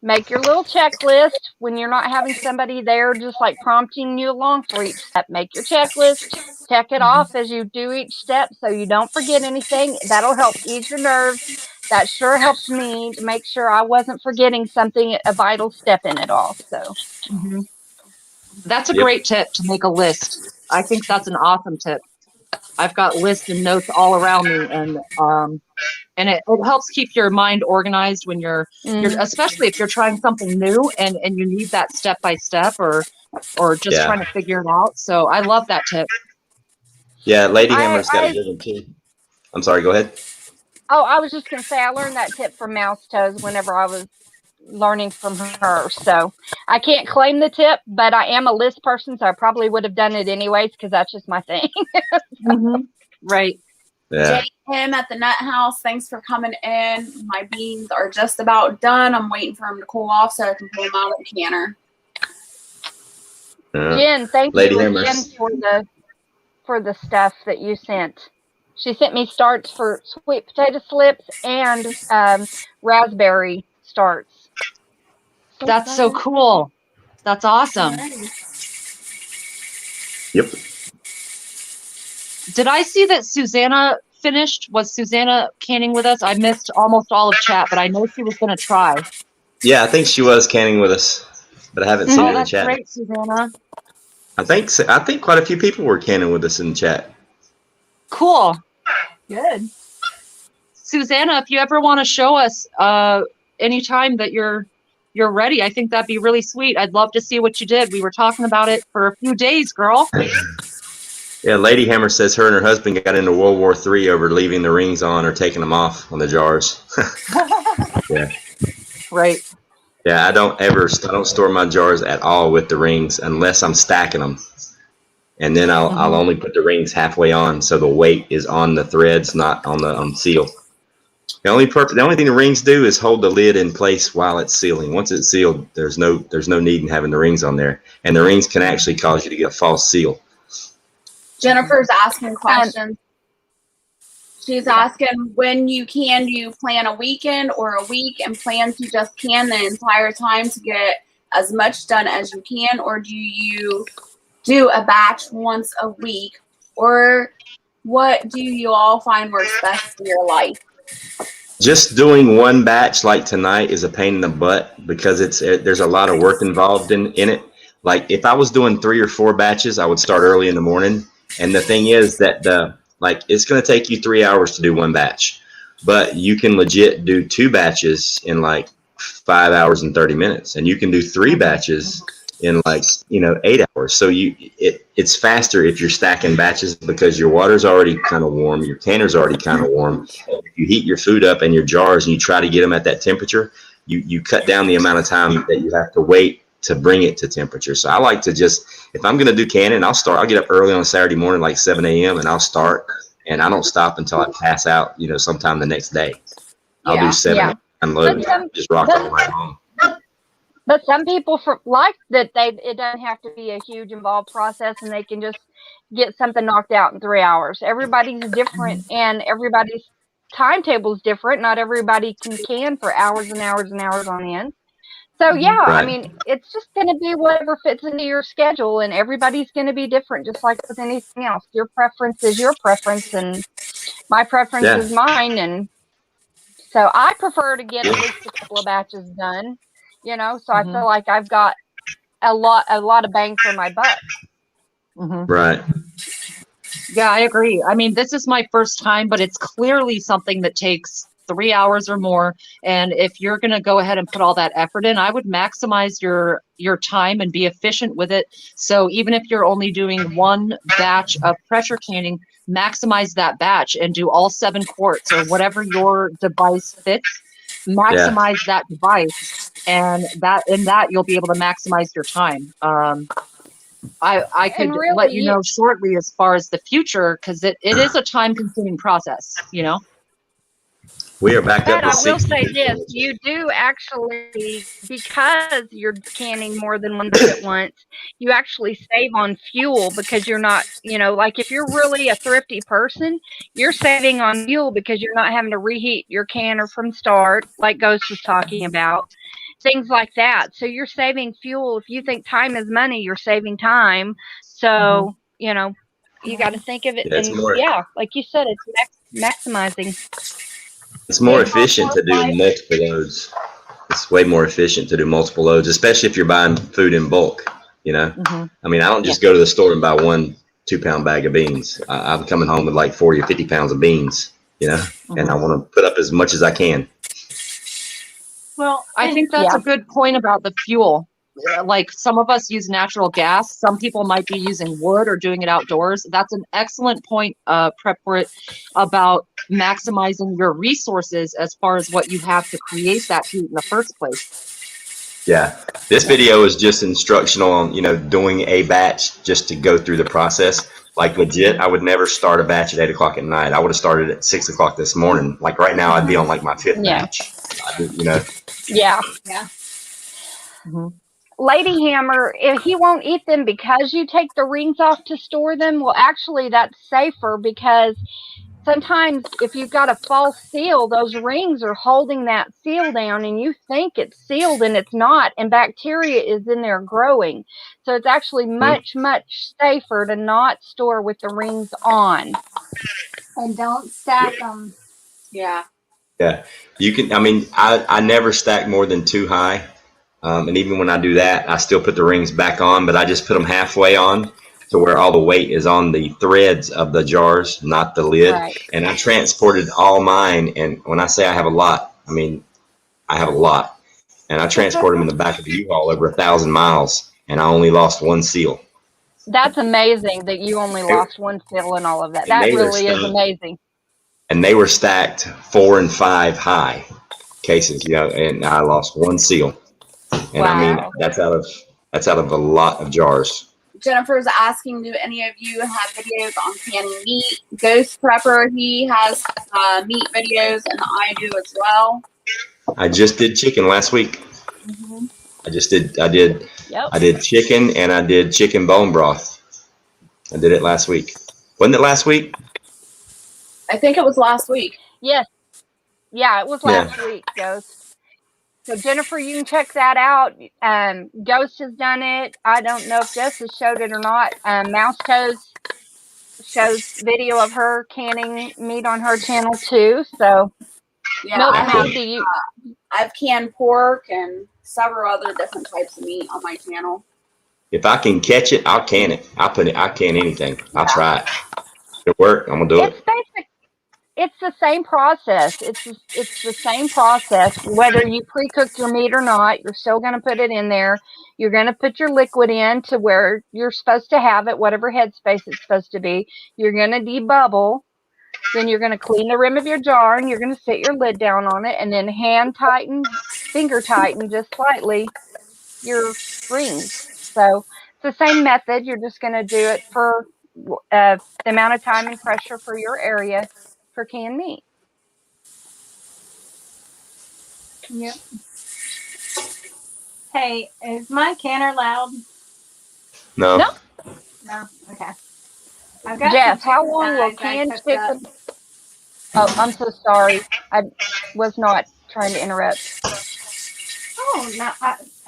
S3: make your little checklist when you're not having somebody there just like prompting you along for each step. Make your checklist, check it off as you do each step so you don't forget anything. That'll help ease your nerves. That sure helps me to make sure I wasn't forgetting something, a vital step in it all. So
S5: that's a great tip, to make a list. I think that's an awesome tip. I've got lists and notes all around me, and it helps keep your mind organized when you're especially if you're trying something new and you need that step by step or just trying to figure it out. So I love that tip.
S1: Yeah, Lady Hammer's got a good one too. I'm sorry, go ahead.
S3: Oh, I was just going to say, I learned that tip from Mouse Toes whenever I was learning from her. So I can't claim the tip, but I am a list person, so I probably would have done it anyways, because that's just my thing.
S5: Right.
S1: Yeah.
S2: Him at the nut house, thanks for coming in. My beans are just about done. I'm waiting for them to cool off so I can pull them out of the canner.
S3: Jen, thank you again for the stuff that you sent. She sent me starts for sweet potato slips and raspberry starts.
S5: That's so cool. That's awesome.
S1: Yep.
S5: Did I see that Susanna finished? Was Susanna canning with us? I missed almost all of chat, but I know she was going to try.
S1: Yeah, I think she was canning with us, but I haven't seen her
S5: Oh,
S1: in the
S5: that's
S1: chat.
S5: great, Susanna.
S1: I think quite a few people were canning with us in the chat.
S5: Cool.
S3: Good.
S5: Susanna, if you ever want to show us anytime that you're ready, I think that'd be really sweet. I'd love to see what you did. We were talking about it for a few days, girl.
S1: Yeah, Lady Hammer says her and her husband got into World War III over leaving the rings on or taking them off on the jars. Yeah.
S5: Right.
S1: Yeah, I don't store my jars at all with the rings unless I'm stacking them. And then I'll only put the rings halfway on so the weight is on the threads, not on the seal. The only thing the rings do is hold the lid in place while it's sealing. Once it's sealed, there's no need in having the rings on there. And the rings can actually cause you to get a false seal.
S2: Jennifer's asking questions. She's asking, when you can, do you plan a weekend or a week and plan to just can the entire time to get as much done as you can? Or do you do a batch once a week? Or what do you all find works best for your life?
S1: Just doing one batch like tonight is a pain in the butt because there's a lot of work involved in it. Like if I was doing 3 or 4 batches, I would start early in the morning. And the thing is that it's going to take you 3 hours to do one batch, but you can legit do 2 batches in like 5 hours and 30 minutes, and you can do 3 batches in 8 hours. So it's faster if you're stacking batches because your water's already kind of warm, your canner's already kind of warm. If you heat your food up in your jars and you try to get them at that temperature, you cut down the amount of time that you have to wait to bring it to temperature. So I like to if I'm going to do canning, I'll get up early on a Saturday morning, like 7 a.m. and I'll start, and I don't stop until I pass out, sometime the next day. I'll do 7
S3: Yeah.
S1: unload, just rock all the way home.
S3: But some people like that it doesn't have to be a huge involved process and they can just get something knocked out in 3 hours. Everybody's different and everybody's timetable is different. Not everybody can for hours and hours and hours on end. So yeah,
S1: Right.
S3: I mean, it's just going to be whatever fits into your schedule, and everybody's going to be different, just like with anything else. Your preference is your preference, and my preference is mine. And so I prefer to get at least a couple of batches done, so I feel like I've got a lot of bang for my buck.
S1: Right.
S5: Yeah, I agree. I mean, this is my first time, but it's clearly something that takes 3 hours or more. And if you're going to go ahead and put all that effort in, I would maximize your time and be efficient with it. So even if you're only doing one batch of pressure canning, maximize that batch and do all 7 quarts or whatever your device fits. Maximize that device, and that you'll be able to maximize your time. I could
S3: really,
S5: let you know shortly as far as the future, because it is a time-consuming process,
S1: We are back up
S3: But
S1: to
S3: I will
S1: 60.
S3: say this, you do actually, because you're canning more than one batch at once, you actually save on fuel because you're not, like if you're really a thrifty person, you're saving on fuel because you're not having to reheat your canner from start, like Ghost was talking about, things like that. So you're saving fuel. If you think time is money, you're saving time. So, you got to think of it.
S1: Yeah,
S3: and like you said, it's maximizing.
S1: It's more efficient to do multiple loads. It's way more efficient to do multiple loads, especially if you're buying food in bulk. I mean, I don't just go to the store and buy 1 2-pound bag of beans. I'm coming home with like 40 or 50 pounds of beans, and I want to put up as much as I can.
S5: Well, I think that's a good point about the fuel. Like some of us use natural gas. Some people might be using wood or doing it outdoors. That's an excellent point, Prep for it, about maximizing your resources as far as what you have to create that heat in the first place.
S1: Yeah, this video is just instructional on, doing a batch just to go through the process. Like legit, I would never start a batch at 8 o'clock at night. I would have started at 6 o'clock this morning. Like right now, I'd be on like my 5th batch.
S3: Yeah. Lady Hammer, if he won't eat them because you take the rings off to store them, well, actually, that's safer because sometimes if you've got a false seal, those rings are holding that seal down and you think it's sealed and it's not, and bacteria is in there growing. So it's actually much, much safer to not store with the rings on.
S4: And don't stack them.
S2: Yeah.
S1: Yeah, you can. I mean, I never stack more than 2 high, and even when I do that, I still put the rings back on, but I just put them halfway on to where all the weight is on the threads of the jars, not the lid.
S3: Right.
S1: And I transported all mine, and when I say I have a lot, I mean I have a lot, and I transported them in the back of the U-Haul over 1,000 miles, and I only lost 1 seal.
S3: That's amazing that you only lost 1 seal and all of that.
S1: And
S3: That
S1: they were
S3: really is
S1: stacked,
S3: amazing.
S1: and they were stacked 4 and 5 high cases, and I lost 1 seal. And I mean,
S3: Wow.
S1: that's out of a lot of jars.
S2: Jennifer's asking, do any of you have videos on canning meat? Ghost Prepper, he has meat videos, and I do as well.
S1: I just did chicken last week.
S2: Mm-hmm.
S3: Yep.
S1: I did chicken, and I did chicken bone broth. I did it last week. Wasn't it last week?
S2: I think it was last week.
S3: Yes. Yeah, it was last week, Ghost. So Jennifer, you can check that out. Ghost has done it. I don't know if Jess has showed it or not. Mouse Toes shows video of her canning meat on her channel too. So
S2: Yeah,
S3: Milkmaid,
S2: I've canned pork and several other different types of meat on my channel.
S1: If I can catch it, I'll can it. I can anything. I'll try it. It'll work. I'm gonna do it.
S3: It's the same process. It's the same process. Whether you pre-cook your meat or not, you're still going to put it in there. You're going to put your liquid in to where you're supposed to have it, whatever headspace it's supposed to be. You're going to debubble. Then you're going to clean the rim of your jar, and you're going to set your lid down on it, and then hand tighten, finger tighten just slightly your rings. So it's the same method. You're just going to do it for the amount of time and pressure for your area for canned meat.
S4: Yep. Hey, is my canner loud?
S1: No.
S4: No. Okay. I've got
S3: Jeff,
S4: some
S3: how
S4: chicken
S3: long will
S4: thighs I
S3: canned
S4: cooked up.
S3: chicken? Oh, I'm so sorry. I was not trying to interrupt.
S4: Oh, no,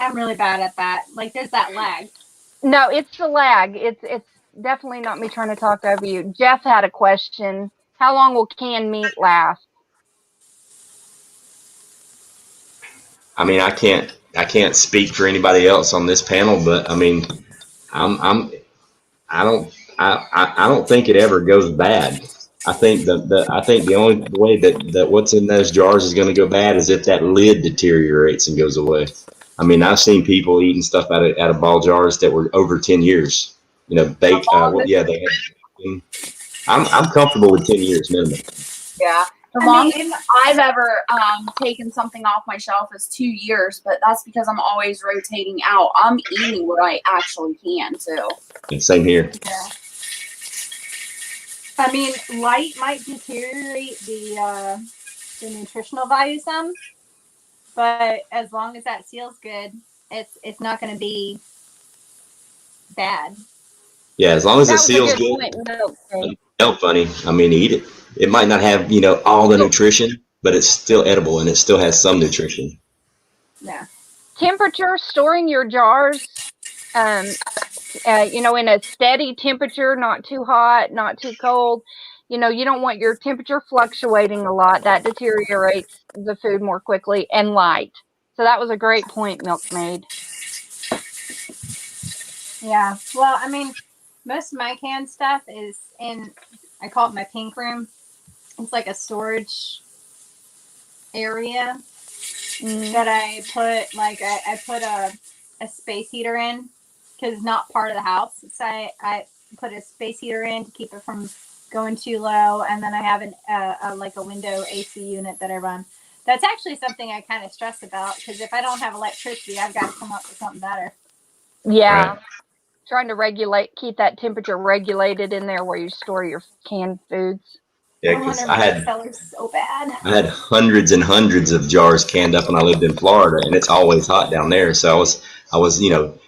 S4: I'm really bad at that. Like, there's that lag.
S3: No, it's the lag. It's definitely not me trying to talk over you. Jeff had a question. How long will canned meat last?
S1: I mean, I can't speak for anybody else on this panel, but I mean, I don't think it ever goes bad. I think the only way that what's in those jars is going to go bad is if that lid deteriorates and goes away. I mean, I've seen people eating stuff out of ball jars that were over 10 years. They I'm comfortable with 10 years minimum.
S2: Yeah. The longest I've ever taken something off my shelf is 2 years, but that's because I'm always rotating out. I'm eating what I actually can too.
S1: And same here.
S4: Yeah. I mean, light might deteriorate the nutritional value some, but as long as that seal's good, it's not going to be bad.
S1: Yeah, as long as the seal's good. No funny. I mean, eat it. It might not have all the nutrition, but it's still edible and it still has some nutrition.
S4: Yeah.
S3: Temperature, storing your jars, in a steady temperature, not too hot, not too cold. You don't want your temperature fluctuating a lot. That deteriorates the food more quickly, and light. So that was a great point, Milkmaid.
S4: Yeah. Well, I mean, most of my canned stuff is in, I call it my pink room. It's like a storage area that I put, like, I put a space heater in because it's not part of the house. So I put a space heater in to keep it from going too low. And then I have a window AC unit that I run. That's actually something I kind of stress about because if I don't have electricity, I've got to come up with something better.
S3: Yeah.
S1: Right.
S3: Trying to keep that temperature regulated in there where you store your canned foods.
S1: Yeah, because I had
S4: so bad.
S1: I had hundreds and hundreds of jars canned up when I lived in Florida, and it's always hot down there. So I was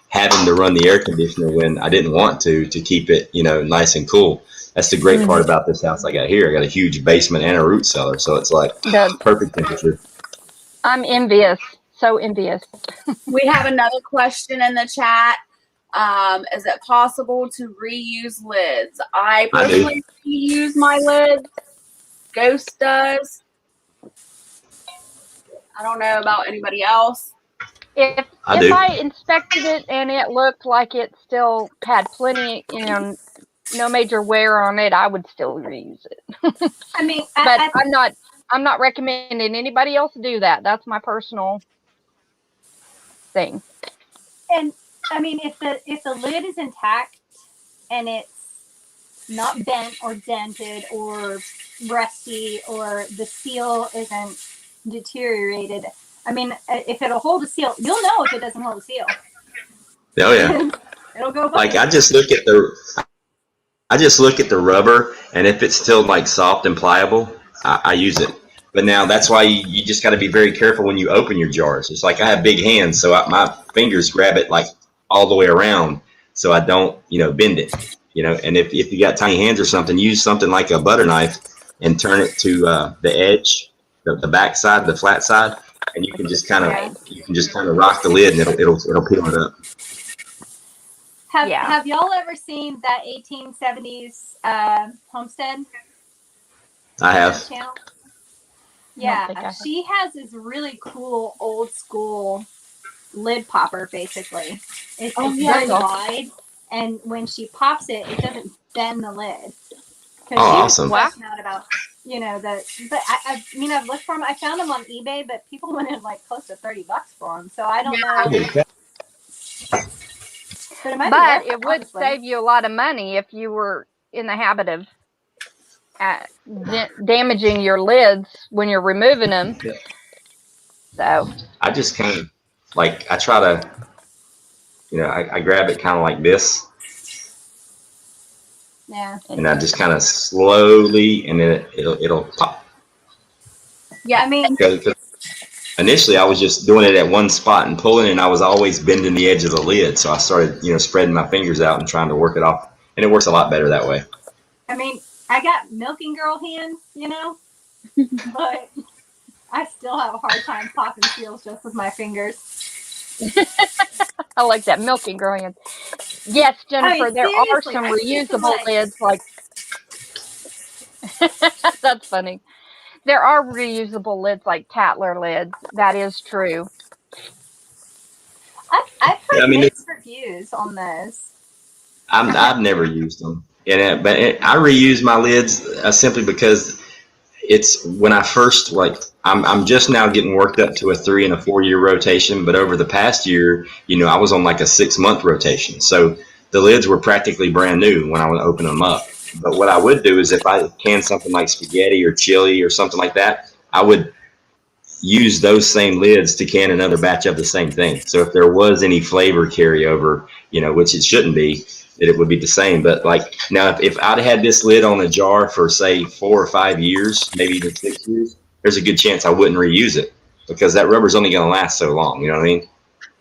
S1: having to run the air conditioner when I didn't want to keep it nice and cool. That's the great part about this house I got here. I got a huge basement and a root cellar, so it's like perfect temperature.
S3: I'm envious. So envious.
S2: We have another question in the chat. Is it possible to reuse lids? I personally reuse my lids. Ghost does. I don't know about anybody else.
S3: If
S1: I do.
S3: I inspected it and it looked like it still had plenty, no major wear on it, I would still reuse it.
S4: I mean,
S3: But I'm not recommending anybody else do that. That's my personal thing.
S4: and I mean, if the lid is intact and it's not bent or dented or rusty or the seal isn't deteriorated, I mean, if it'll hold a seal, you'll know if it doesn't hold a seal.
S1: Oh yeah.
S4: It'll go
S1: Like
S4: bump.
S1: I just look at the rubber, and if it's still like soft and pliable, I use it. But now that's why you just got to be very careful when you open your jars. It's like I have big hands, so my fingers grab it like all the way around, so I don't bend it. And if you got tiny hands or something, use something like a butter knife and turn it to the edge, the back side, the flat side, and you can just kind of rock the lid, and it'll peel it up.
S4: Have y'all ever seen that 1870s Homestead?
S1: I have.
S4: Channel? Yeah, she has this really cool old school lid popper. Basically, it's very wide, and when she pops it, it doesn't bend the lid.
S1: Oh, awesome!
S4: Wow. Out about but I mean I've looked for them. I found them on eBay, but people wanted like close to $30 for them. So I don't know.
S3: But it would save you a lot of money if you were in the habit of damaging your lids when you're removing them. So
S1: I just kind of I try to, I grab it kind of like this.
S4: Yeah.
S1: And I just kind of slowly, and then it'll pop.
S4: Yeah, I mean.
S1: Initially, I was just doing it at one spot and pulling, and I was always bending the edge of the lid. So I started, spreading my fingers out and trying to work it off, and it works a lot better that way.
S4: I mean, I got milking girl hands, but I still have a hard time popping seals just with my fingers.
S3: I like that milking girl hands. Yes, Jennifer, there are some reusable lids like. That's funny. There are reusable lids like Tatler lids. That is true.
S4: I've heard mixed reviews on those.
S1: I've never used them, but I reuse my lids simply because it's when I first I'm just now getting worked up to a 3 and a 4 year rotation, but over the past year, I was on like a 6-month rotation, so the lids were practically brand new when I would open them up. But what I would do is if I can something like spaghetti or chili or something like that, I would use those same lids to can another batch of the same thing. So if there was any flavor carryover, which it shouldn't be, that it would be the same. But now if I'd had this lid on a jar for say 4 or 5 years, maybe even 6 years, there's a good chance I wouldn't reuse it because that rubber's only going to last so long. You know what I mean?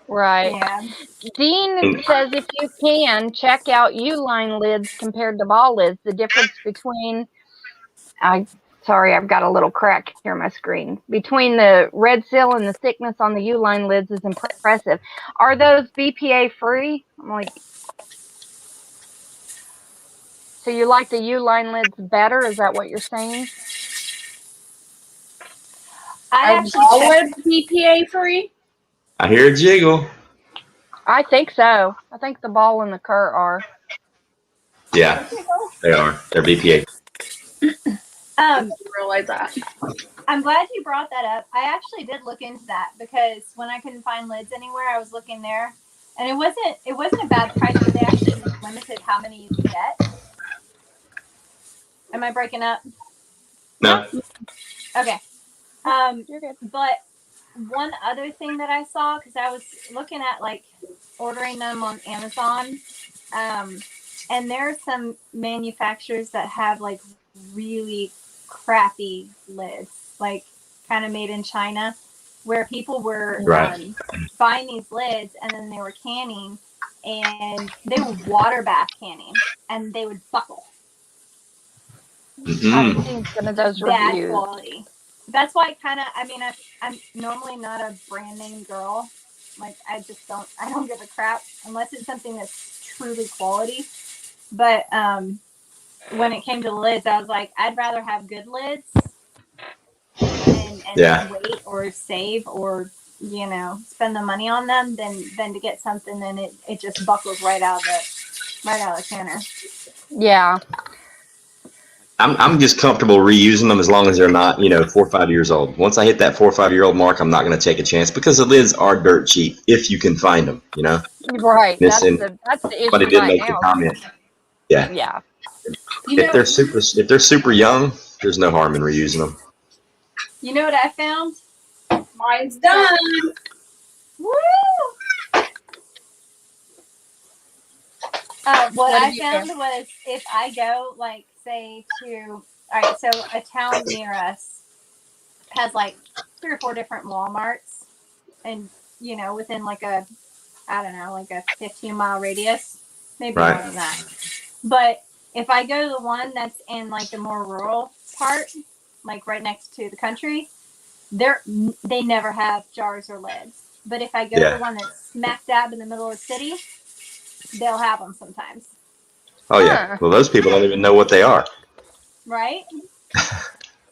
S3: Right. Yeah. Dean says if you can, check out U-line lids compared to ball lids. The difference between, sorry, I've got a little crack here on my screen. Between the red seal and the thickness on the U-line lids is impressive. Are those BPA free? I'm like, so you like the U-line lids better? Is that what you're saying?
S2: Are all lids BPA free?
S1: I hear a jiggle.
S3: I think so. I think the ball and the cur are.
S1: Yeah, they are. They're BPA.
S2: I didn't realize that.
S4: I'm glad you brought that up. I actually did look into that because when I couldn't find lids anywhere, I was looking there, and it wasn't a bad price, but they actually limited how many you could get. Am I breaking up?
S1: No.
S4: Okay.
S3: You're good.
S4: But one other thing that I saw, because I was looking at ordering them on Amazon, and there are some manufacturers that have really crappy lids, kind of made in China, where people were buying these lids and then they were canning, and they were water bath canning, and they would buckle.
S3: I've seen some of those
S4: bad
S3: reviews.
S4: Quality. That's why I'm normally not a brand name girl. I don't give a crap unless it's something that's truly quality. But when it came to lids, I was like, I'd rather have good lids
S1: Yeah.
S4: wait or save or spend the money on them than to get something and it just buckles right out of the counter.
S3: Yeah.
S1: I'm just comfortable reusing them as long as they're not, 4 or 5 years old. Once I hit that 4 or 5 year old mark, I'm not going to take a chance because the lids are dirt cheap if you can find them,
S3: Right.
S1: This,
S3: That's
S1: and
S3: the
S1: somebody
S3: issue
S1: did
S3: right
S1: make the
S3: now.
S1: comment. Yeah.
S3: Yeah.
S1: If they're super young, there's no harm in reusing them.
S4: You know what I found?
S2: Mine's done.
S4: Woo! What I found was if I go, like, say all right, so a town near us has like 3 or 4 different Walmarts, and within like a 15-mile radius, maybe more than that. But if I go to the one that's in like the more rural part, like right next to the country, they never have jars or lids. But if I go to the one that's smack dab in the middle of the city, they'll have them sometimes.
S1: Oh, yeah. Well, those people don't even know what they are.
S4: Right?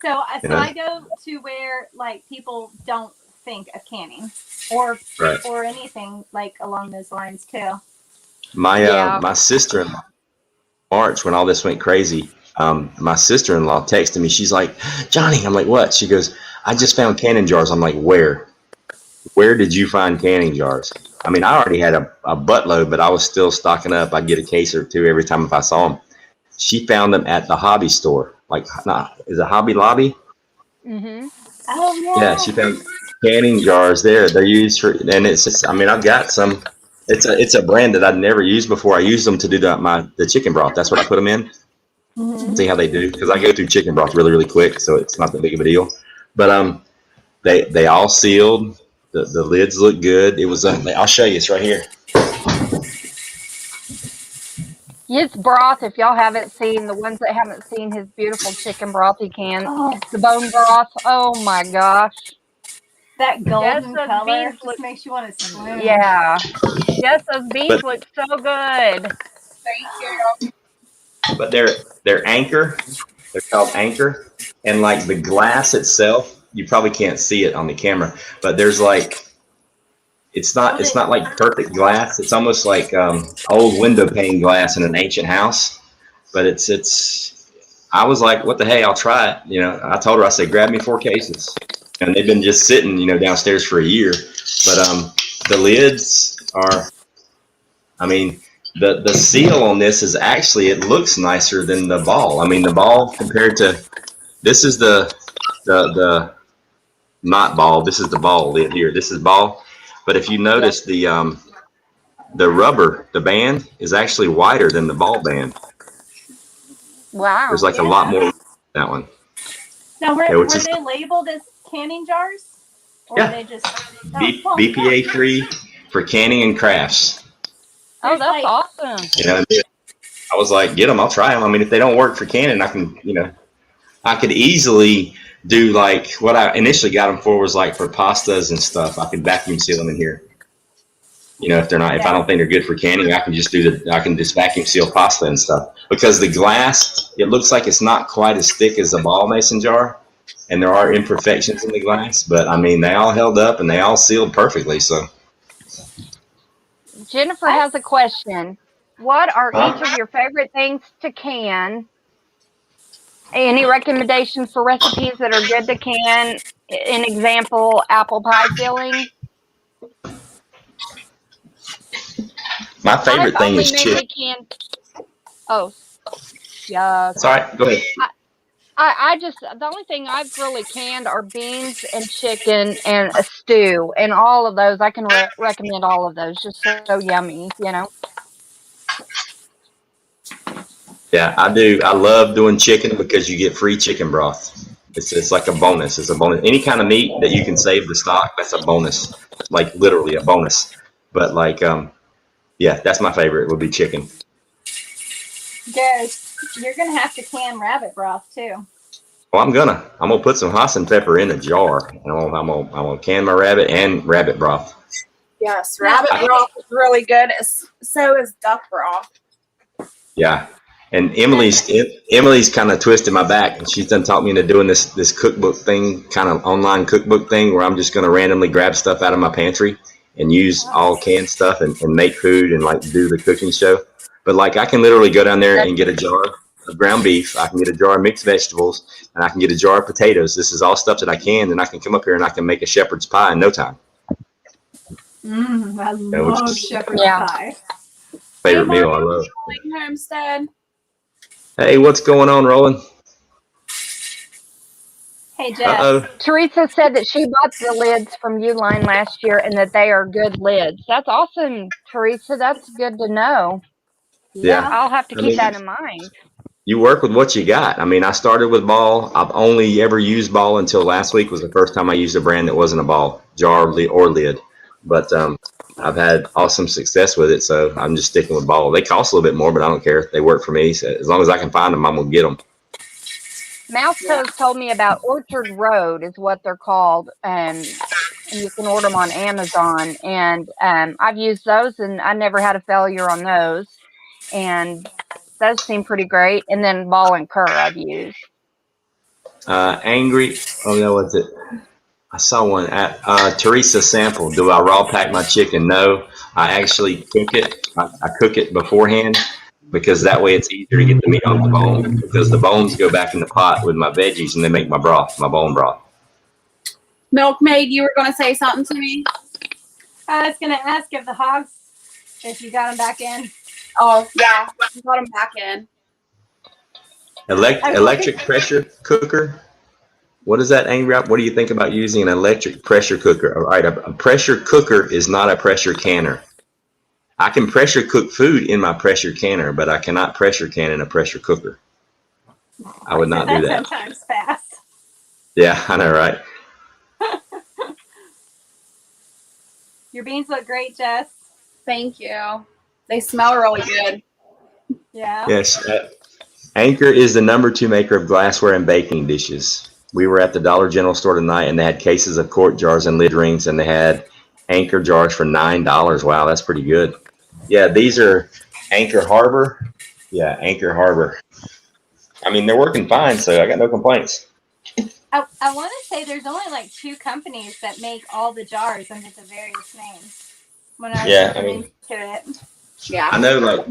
S4: So I go to where like people don't think of canning or anything like along those lines too.
S1: My sister-in-law, March, when all this went crazy, my sister-in-law texted me. She's like, Johnny, I'm like, what? She goes, I just found canning jars. I'm like, where? Where did you find canning jars? I mean, I already had a buttload, but I was still stocking up. I'd get a case or two every time if I saw them. She found them at the hobby store. Like, is it Hobby Lobby?
S3: Mm-hmm.
S4: Oh, yeah.
S1: Yeah, she found canning jars there. They're used for, and it's just, I mean, I've got some. It's a brand that I'd never used before. I used them to do the chicken broth. That's what I put them in.
S4: Mm-hmm.
S1: See how they do, because I go through chicken broth really, really quick, so it's not that big of a deal. But they all sealed. The lids look good. It was. I'll show you. It's right here.
S3: His broth, if y'all haven't seen, the ones that haven't seen his beautiful chicken broth he can, the bone broth, oh my gosh.
S4: That golden
S3: those
S4: color
S3: beans
S4: just makes you want to swoon.
S3: Yeah. Yes, those beans look so good.
S2: Thank you.
S1: But they're Anchor. They're called Anchor, and like the glass itself, you probably can't see it on the camera, but there's like it's not like perfect glass. It's almost like old window pane glass in an ancient house. But it's. I was like, what the hey? I'll try it. I told her, I said, grab me 4 cases, and they've been just sitting, downstairs for a year. But the lids are. I mean, the seal on this is actually, it looks nicer than the ball. I mean, the ball compared to this is the not ball. This is the ball lid here. This is ball. But if you notice the rubber, the band is actually wider than the ball band.
S3: Wow.
S1: There's like a lot more that one.
S4: Now, were they labeled as canning jars? Or were they just
S1: BPA free for canning and crafts.
S3: Oh, that's awesome.
S1: I was like, get them. I'll try them. I mean, if they don't work for canning, I can, I could easily do like what I initially got them for was like for pastas and stuff. I could vacuum seal them in here. If they're not, if I don't think they're good for canning, I can just vacuum seal pasta and stuff. Because the glass, it looks like it's not quite as thick as a ball mason jar, and there are imperfections in the glass. But I mean, they all held up and they all sealed perfectly. So.
S3: Jennifer has a question. What are each of your favorite things to can? Any recommendations for recipes that are good to can? An example, apple pie filling.
S1: My favorite thing is chicken.
S3: Oh, yeah.
S1: Sorry, go ahead.
S3: I just, the only thing I've really canned are beans and chicken and a stew, and all of those, I can recommend all of those. Just so yummy,
S1: Yeah, I do. I love doing chicken because you get free chicken broth. It's like a bonus. It's a bonus. Any kind of meat that you can save the stock, that's a bonus. Like literally a bonus. But like, yeah, that's my favorite. Would be chicken.
S4: Guys, you're gonna have to can rabbit broth too.
S1: Well, I'm gonna put some Hassan pepper in a jar, and I'm gonna can my rabbit and rabbit broth.
S2: Yes, rabbit broth is really good. So is duck broth.
S1: Yeah, And Emily's kind of twisted my back. She's done taught me into doing this cookbook thing, kind of online cookbook thing, where I'm just going to randomly grab stuff out of my pantry and use all canned stuff and make food and like do the cooking show. But like I can literally go down there and get a jar of ground beef. I can get a jar of mixed vegetables, and I can get a jar of potatoes. This is all stuff that I can, and I can come up here and I can make a shepherd's pie in no time.
S4: I love shepherd's pie.
S1: Favorite meal I love.
S2: Homestead.
S1: Hey, what's going on, Roland?
S4: Hey, Jeff.
S1: Uh-oh.
S3: Teresa said that she bought the lids from Uline last year and that they are good lids. That's awesome, Teresa. That's good to know.
S1: Yeah.
S3: I'll have to keep that in mind.
S1: You work with what you got. I mean, I started with ball. I've only ever used ball until last week was the first time I used a brand that wasn't a ball, jar or lid. But I've had awesome success with it, so I'm just sticking with ball. They cost a little bit more, but I don't care. They work for me. So as long as I can find them, I'm going to get them.
S3: Mouse Toes told me about Orchard Road is what they're called, and you can order them on Amazon. And I've used those, and I never had a failure on those. And those seem pretty great. And then Ball and Cur I've used.
S1: Angry. Oh, no, what's it? I saw one at Teresa Sample. Do I raw pack my chicken? No, I actually cook it. I cook it beforehand because that way it's easier to get the meat off the bone, because the bones go back in the pot with my veggies and they make my broth, my bone broth.
S2: Milkmaid, you were going to say something to me?
S4: I was going to ask if the hogs, if you got them back in.
S2: Oh, yeah. You got them back in.
S1: Electric pressure cooker. What is that, Angry? What do you think about using an electric pressure cooker? All right, a pressure cooker is not a pressure canner. I can pressure cook food in my pressure canner, but I cannot pressure can in a pressure cooker. I would not do that.
S4: Sometimes fast.
S1: Yeah, I know, right?
S4: Your beans look great, Jess.
S2: Thank you. They smell really good.
S4: Yeah.
S1: Yes. Anchor is the #2 maker of glassware and baking dishes. We were at the Dollar General store tonight, and they had cases of quart jars and lid rings, and they had Anchor jars for $9. Wow, that's pretty good. Yeah, these are Anchor Harbor. Yeah, Anchor Harbor. I mean, they're working fine, so I got no complaints.
S4: I want to say there's only like 2 companies that make all the jars under the various names. When I was looking into it.
S2: Yeah.
S1: I know, like,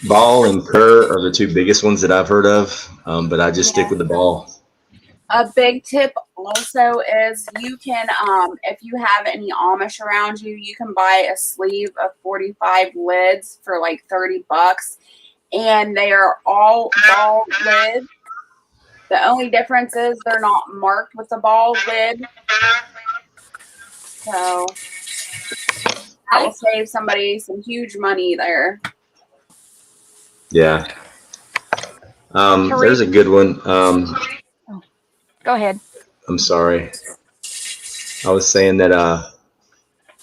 S1: Ball and Cur are the 2 biggest ones that I've heard of, but I just stick with the Ball.
S2: A big tip also is you can, if you have any Amish around you, you can buy a sleeve of 45 lids for like $30, and they are all ball lids. The only difference is they're not marked with the ball lid. So that will save somebody some huge money there.
S1: Yeah. There's a good one.
S3: Go ahead.
S1: I'm sorry. I was saying that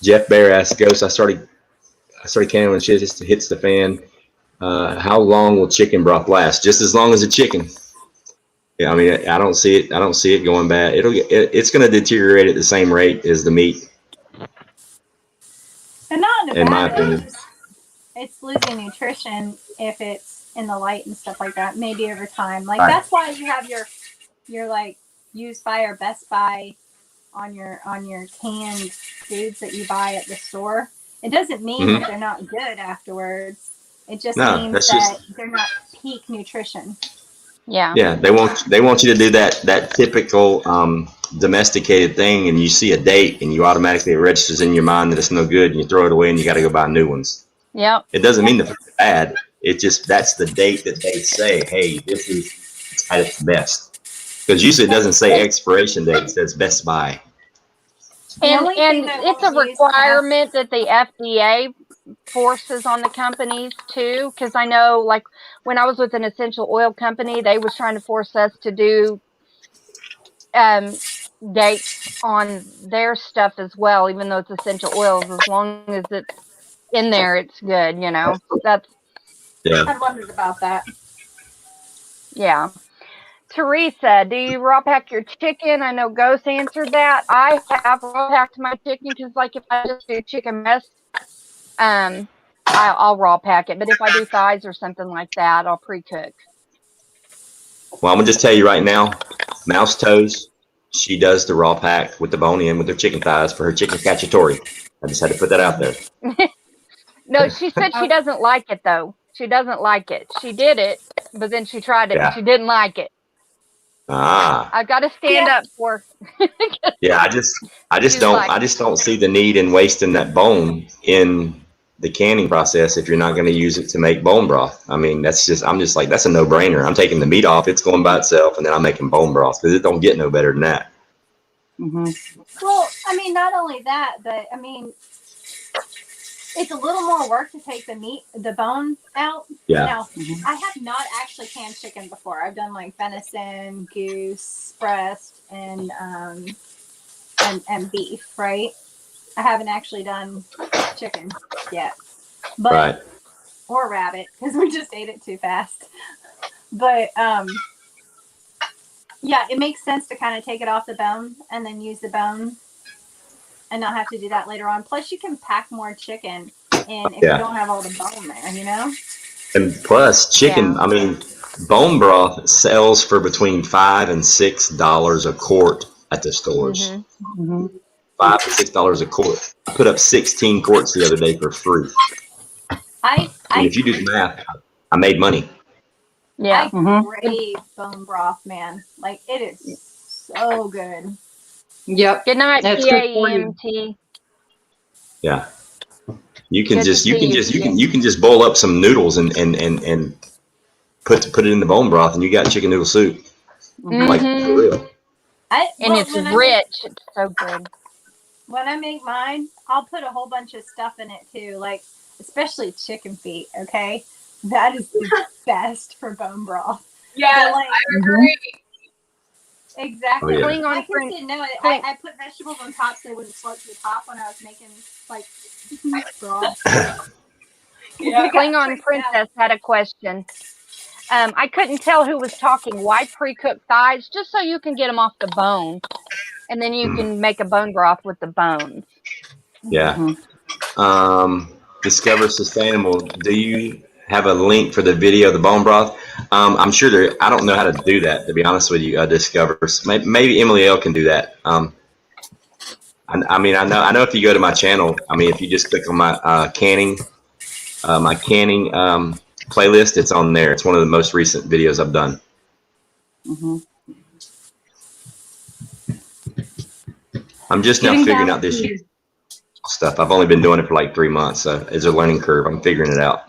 S1: Jeff Bear asked Ghost, I started canning when shit just hits the fan. How long will chicken broth last? Just as long as a chicken. Yeah, I mean, I don't see it going bad. It's going to deteriorate at the same rate as the meat.
S4: But not in a
S1: in my
S4: bad way.
S1: opinion.
S4: It's losing nutrition if it's in the light and stuff like that. Maybe over time. Like
S1: Right.
S4: That's why you have your like Used By or Best Buy on your canned foods that you buy at the store. It doesn't mean that they're not good afterwards. It just means that they're not peak nutrition.
S3: Yeah.
S1: Yeah, they want you to do that typical domesticated thing, and you see a date, and you automatically, it registers in your mind that it's no good, and you throw it away, and you got to go buy new ones.
S3: Yep.
S1: It doesn't mean the food's bad. It just, that's the date that they say, hey, this is at its best. Because usually it doesn't say expiration date; it says Best Buy.
S3: And it's a requirement that the FDA forces on the companies too, because I know, like, when I was with an essential oil company, they was trying to force us to do dates on their stuff as well, even though it's essential oils. As long as it's in there, it's good. You know, that's.
S1: Yeah.
S4: I wondered about that.
S3: Yeah. Teresa, do you raw pack your chicken? I know Ghost answered that. I have raw packed my chicken because, like, if I just do chicken breast, I'll raw pack it. But if I do thighs or something like that, I'll pre-cook.
S1: Well, I'm gonna just tell you right now, Mouse Toes, she does the raw pack with the bone in with her chicken thighs for her chicken cacciatore. I just had to put that out there.
S3: No, she said she doesn't like it though. She doesn't like it. She did it, but then she tried it and she didn't like it.
S1: Ah.
S3: I've got to stand up for.
S1: Yeah, I just don't see the need in wasting that bone in the canning process if you're not going to use it to make bone broth. I mean, I'm just like, that's a no-brainer. I'm taking the meat off, it's going by itself, and then I'm making bone broth because it don't get no better than that.
S4: Well, I mean, not only that, but I mean, it's a little more work to take the bone out.
S1: Yeah.
S4: Now, I have not actually canned chicken before. I've done like venison, goose, breast, and beef, right? I haven't actually done chicken yet, but or rabbit because we just ate it too fast. But yeah, it makes sense to kind of take it off the bone and then use the bone and not have to do that later on. Plus, you can pack more chicken in if you don't have all the bone there, you know?
S1: And plus, chicken, I mean, bone broth sells for between $5 and $6 a quart at the stores. $5 to $6 a quart. I put up 16 quarts the other day for free. If you do the math, I made money.
S3: Yeah.
S4: I crave bone broth, man. Like, it is so good.
S5: Yep.
S3: Good night,
S5: That's good for you.
S3: PAMT.
S1: Yeah. You can just boil up some noodles and put it in the bone broth and you got chicken noodle soup. Like for real.
S3: It's rich. It's so good.
S4: When I make mine, I'll put a whole bunch of stuff in it too, like especially chicken feet, okay? That is the best for bone broth.
S2: Yeah,
S4: like,
S2: I agree.
S4: Exactly.
S1: Oh, yeah.
S3: Cling on
S4: I just
S3: print.
S4: didn't know it. I put vegetables on top so they wouldn't float to the top when I was making like broth.
S3: Klingon Princess had a question. I couldn't tell who was talking. Why pre-cook thighs? Just so you can get them off the bone, and then you can make a bone broth with the bones.
S1: Yeah. Discover Sustainable. Do you have a link for the video of the bone broth? I'm sure I don't know how to do that, to be honest with you. Discover. Maybe Emily L can do that. I mean, I know if you go to my channel, I mean, if you just click on my canning playlist, it's on there. It's one of the most recent videos I've done. I'm just now figuring out this stuff. I've only been doing it for like 3 months, so it's a learning curve. I'm figuring it out.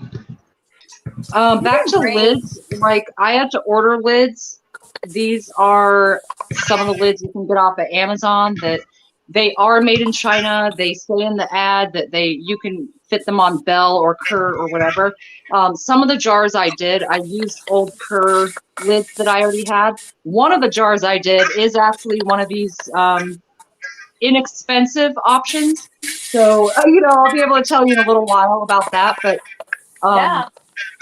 S5: Back to lids, like I had to order lids. These are some of the lids you can get off of Amazon that they are made in China. They say in the ad that you can fit them on Bell or Kerr or whatever. Some of the jars I used old Kerr lids that I already had. One of the jars I did is actually one of these inexpensive options. So, I'll be able to tell you in a little while about that. But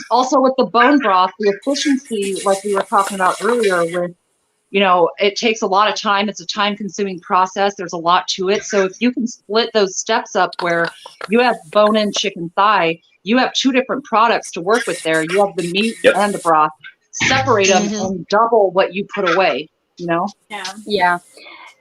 S5: also with the bone broth, the efficiency, like we were talking about earlier with, it takes a lot of time. It's a time-consuming process. There's a lot to it. So if you can split those steps up where you have bone-in chicken thigh, you have 2 different products to work with there. You have the meat and the broth. Separate them and double what you put away,
S3: Yeah.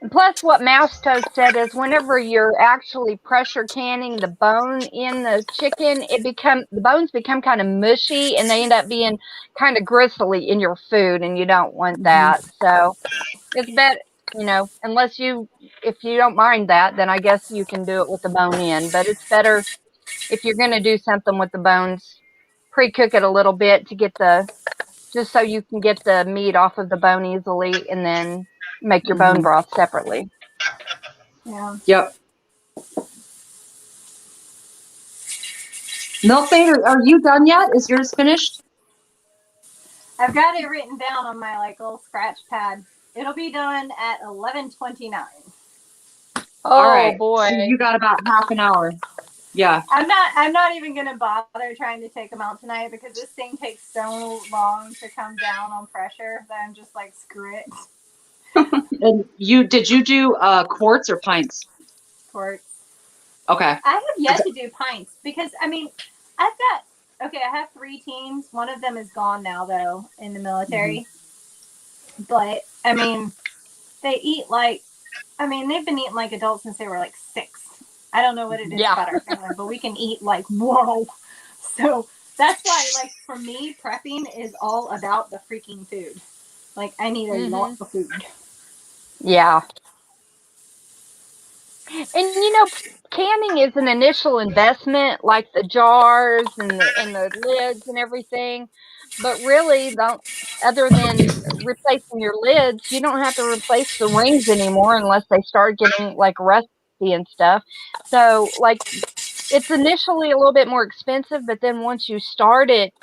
S3: And plus, what Mouse Toast said is whenever you're actually pressure canning the bone in the chicken, the bones become kind of mushy and they end up being kind of gristly in your food, and you don't want that. So it's better, unless if you don't mind that, then I guess you can do it with the bone in. But it's better if you're going to do something with the bones, pre-cook it a little bit to get just so you can get the meat off of the bone easily, and then make your bone broth separately.
S4: Yeah.
S5: Yep. Milkmaid, are you done yet? Is yours finished?
S4: I've got it written down on my little scratch pad. It'll be done at 11:29.
S5: All right,
S3: boy.
S5: So you got about half an hour. Yeah.
S4: I'm not even gonna bother trying to take them out tonight because this thing takes so long to come down on pressure that I'm just like, screw it.
S5: And did you do quarts or pints?
S4: Quarts.
S5: Okay.
S4: I have yet to do pints because I've got, okay, I have 3 teams. One of them is gone now, though, in the military. But, I mean, they eat like, I mean, they've been eating like adults since they were like 6. I don't know what it is
S3: Yeah.
S4: about our family, but we can eat like, whoa. So that's why, like, for me, prepping is all about the freaking food. Like, I need a lot of food.
S3: Yeah. And you know, canning is an initial investment, like the jars and the lids and everything. But really, other than replacing your lids, you don't have to replace the rings anymore unless they start getting like rusty and stuff. So, like, it's initially a little bit more expensive, but then once you start it,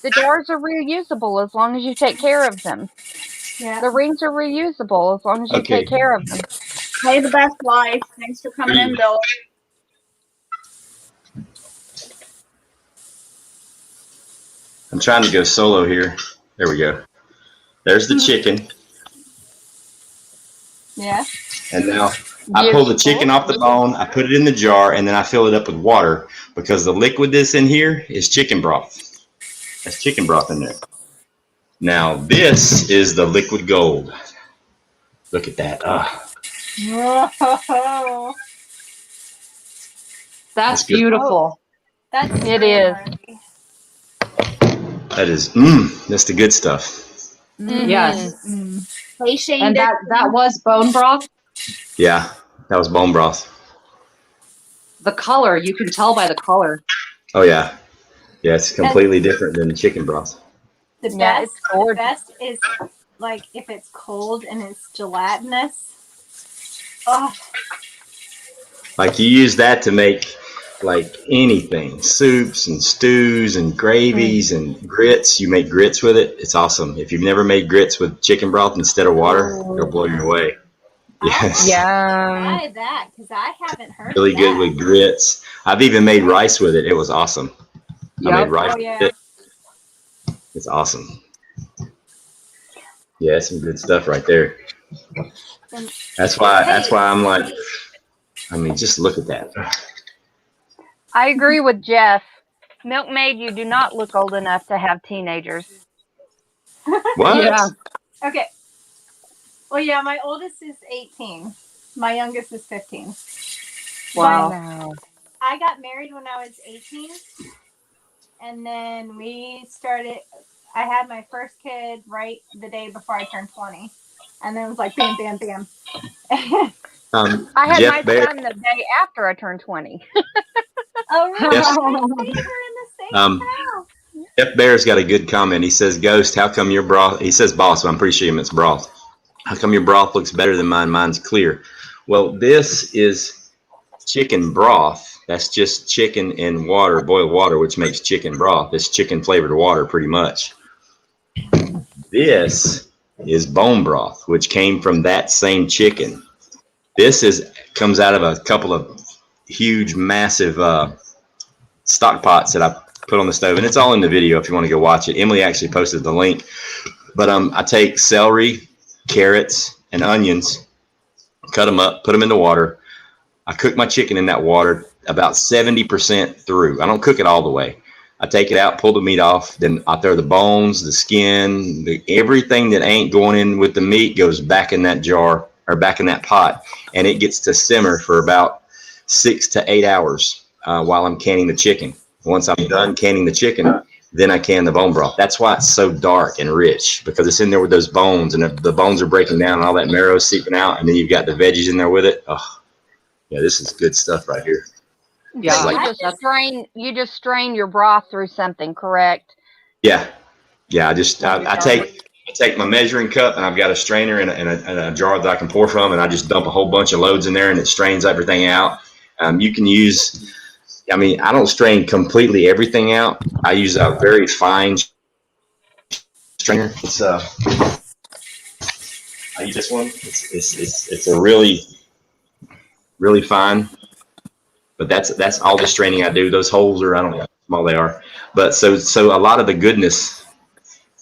S3: the jars are reusable as long as you take care of them.
S4: Yeah.
S3: The rings are reusable as long as you take care of them.
S2: Play the best life. Thanks for coming in, Bill.
S1: I'm trying to go solo here. There we go. There's the chicken.
S4: Yeah.
S1: And now I pull the chicken off the bone, I put it in the jar, and then I fill it up with water because the liquid that's in here is chicken broth. That's chicken broth in there. Now this is the liquid gold. Look at that.
S4: Whoa.
S5: That's
S1: good.
S5: beautiful.
S4: That's
S3: It is.
S1: That is, that's the good stuff.
S5: Yes.
S2: Hey, Shane.
S5: And that was bone broth.
S1: Yeah, that was bone broth.
S5: The color, you can tell by the color.
S1: Oh yeah. Yeah, it's completely different than chicken broth.
S4: The
S3: Yeah,
S4: best,
S3: it's gorgeous.
S4: the best is like if it's cold and it's gelatinous. Oh,
S1: Like you use that to make like anything, soups and stews and gravies and grits. You make grits with it. It's awesome. If you've never made grits with chicken broth instead of water, it'll blow you away. Yes.
S3: Yeah.
S4: try that because I haven't heard
S1: Really
S4: of
S1: good
S4: that.
S1: with grits. I've even made rice with it. It was awesome. I made rice
S4: Oh, yeah.
S1: with it. It's awesome. Yeah, some good stuff right there. That's why I'm like, I mean, just look at that.
S3: I agree with Jeff. Milkmaid, you do not look old enough to have teenagers.
S1: What?
S5: Yeah.
S4: Okay. Well, yeah, my oldest is 18. My youngest is 15.
S5: Wow.
S4: I got married when I was 18. And then I had my first kid right the day before I turned 20. And then it was like bam, bam, bam.
S3: I had
S1: Jeff
S3: my
S1: Bear,
S3: son the day after I turned 20.
S4: Oh, really?
S1: Yes.
S4: We were in the same house.
S1: Jeff Bear's got a good comment. He says, Ghost, how come your broth, he says boss, but I'm pretty sure he means broth. How come your broth looks better than mine? Mine's clear. Well, this is chicken broth. That's just chicken in water, boiled water, which makes chicken broth. It's chicken flavored water pretty much. This is bone broth, which came from that same chicken. This comes out of a couple of huge, massive stock pots that I put on the stove, and it's all in the video if you want to go watch it. Emily actually posted the link. But I take celery, carrots, and onions, cut them up, put them in the water. I cook my chicken in that water about 70% through. I don't cook it all the way. I take it out, pull the meat off, then I throw the bones, the skin, everything that ain't going in with the meat goes back in that jar or back in that pot, and it gets to simmer for about 6 to 8 hours while I'm canning the chicken. Once I'm done canning the chicken, then I can the bone broth. That's why it's so dark and rich, because it's in there with those bones, and the bones are breaking down and all that marrow is seeping out, and then you've got the veggies in there with it. Oh, yeah, this is good stuff right here.
S5: Yeah.
S3: You just strain your broth through something, correct?
S1: Yeah. I take my measuring cup, and I've got a strainer and a jar that I can pour from, and I just dump a whole bunch of loads in there, and it strains everything out. You can use, I mean, I don't strain completely everything out. I use a very fine strainer. It's I use this one. It's a really fine, but that's all the straining I do. Those holes are, I don't know how small they are, but so a lot of the goodness,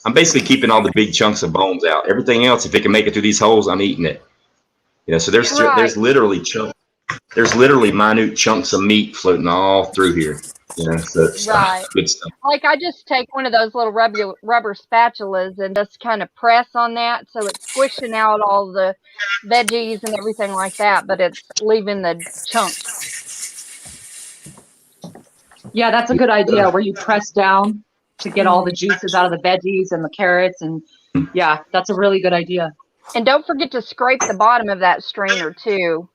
S1: I'm basically keeping all the big chunks of bones out. Everything else, if it can make it through these holes, I'm eating it. You know, so there's literally minute chunks of meat floating all through here. Yeah, so
S3: Right.
S1: good stuff.
S3: Like I just take one of those little rubber spatulas and just kind of press on that, so it's squishing out all the veggies and everything like that, but it's leaving the chunks.
S5: Yeah, that's a good idea where you press down to get all the juices out of the veggies and the carrots. And yeah, that's a really good idea.
S3: And don't forget to scrape the bottom of that strainer too,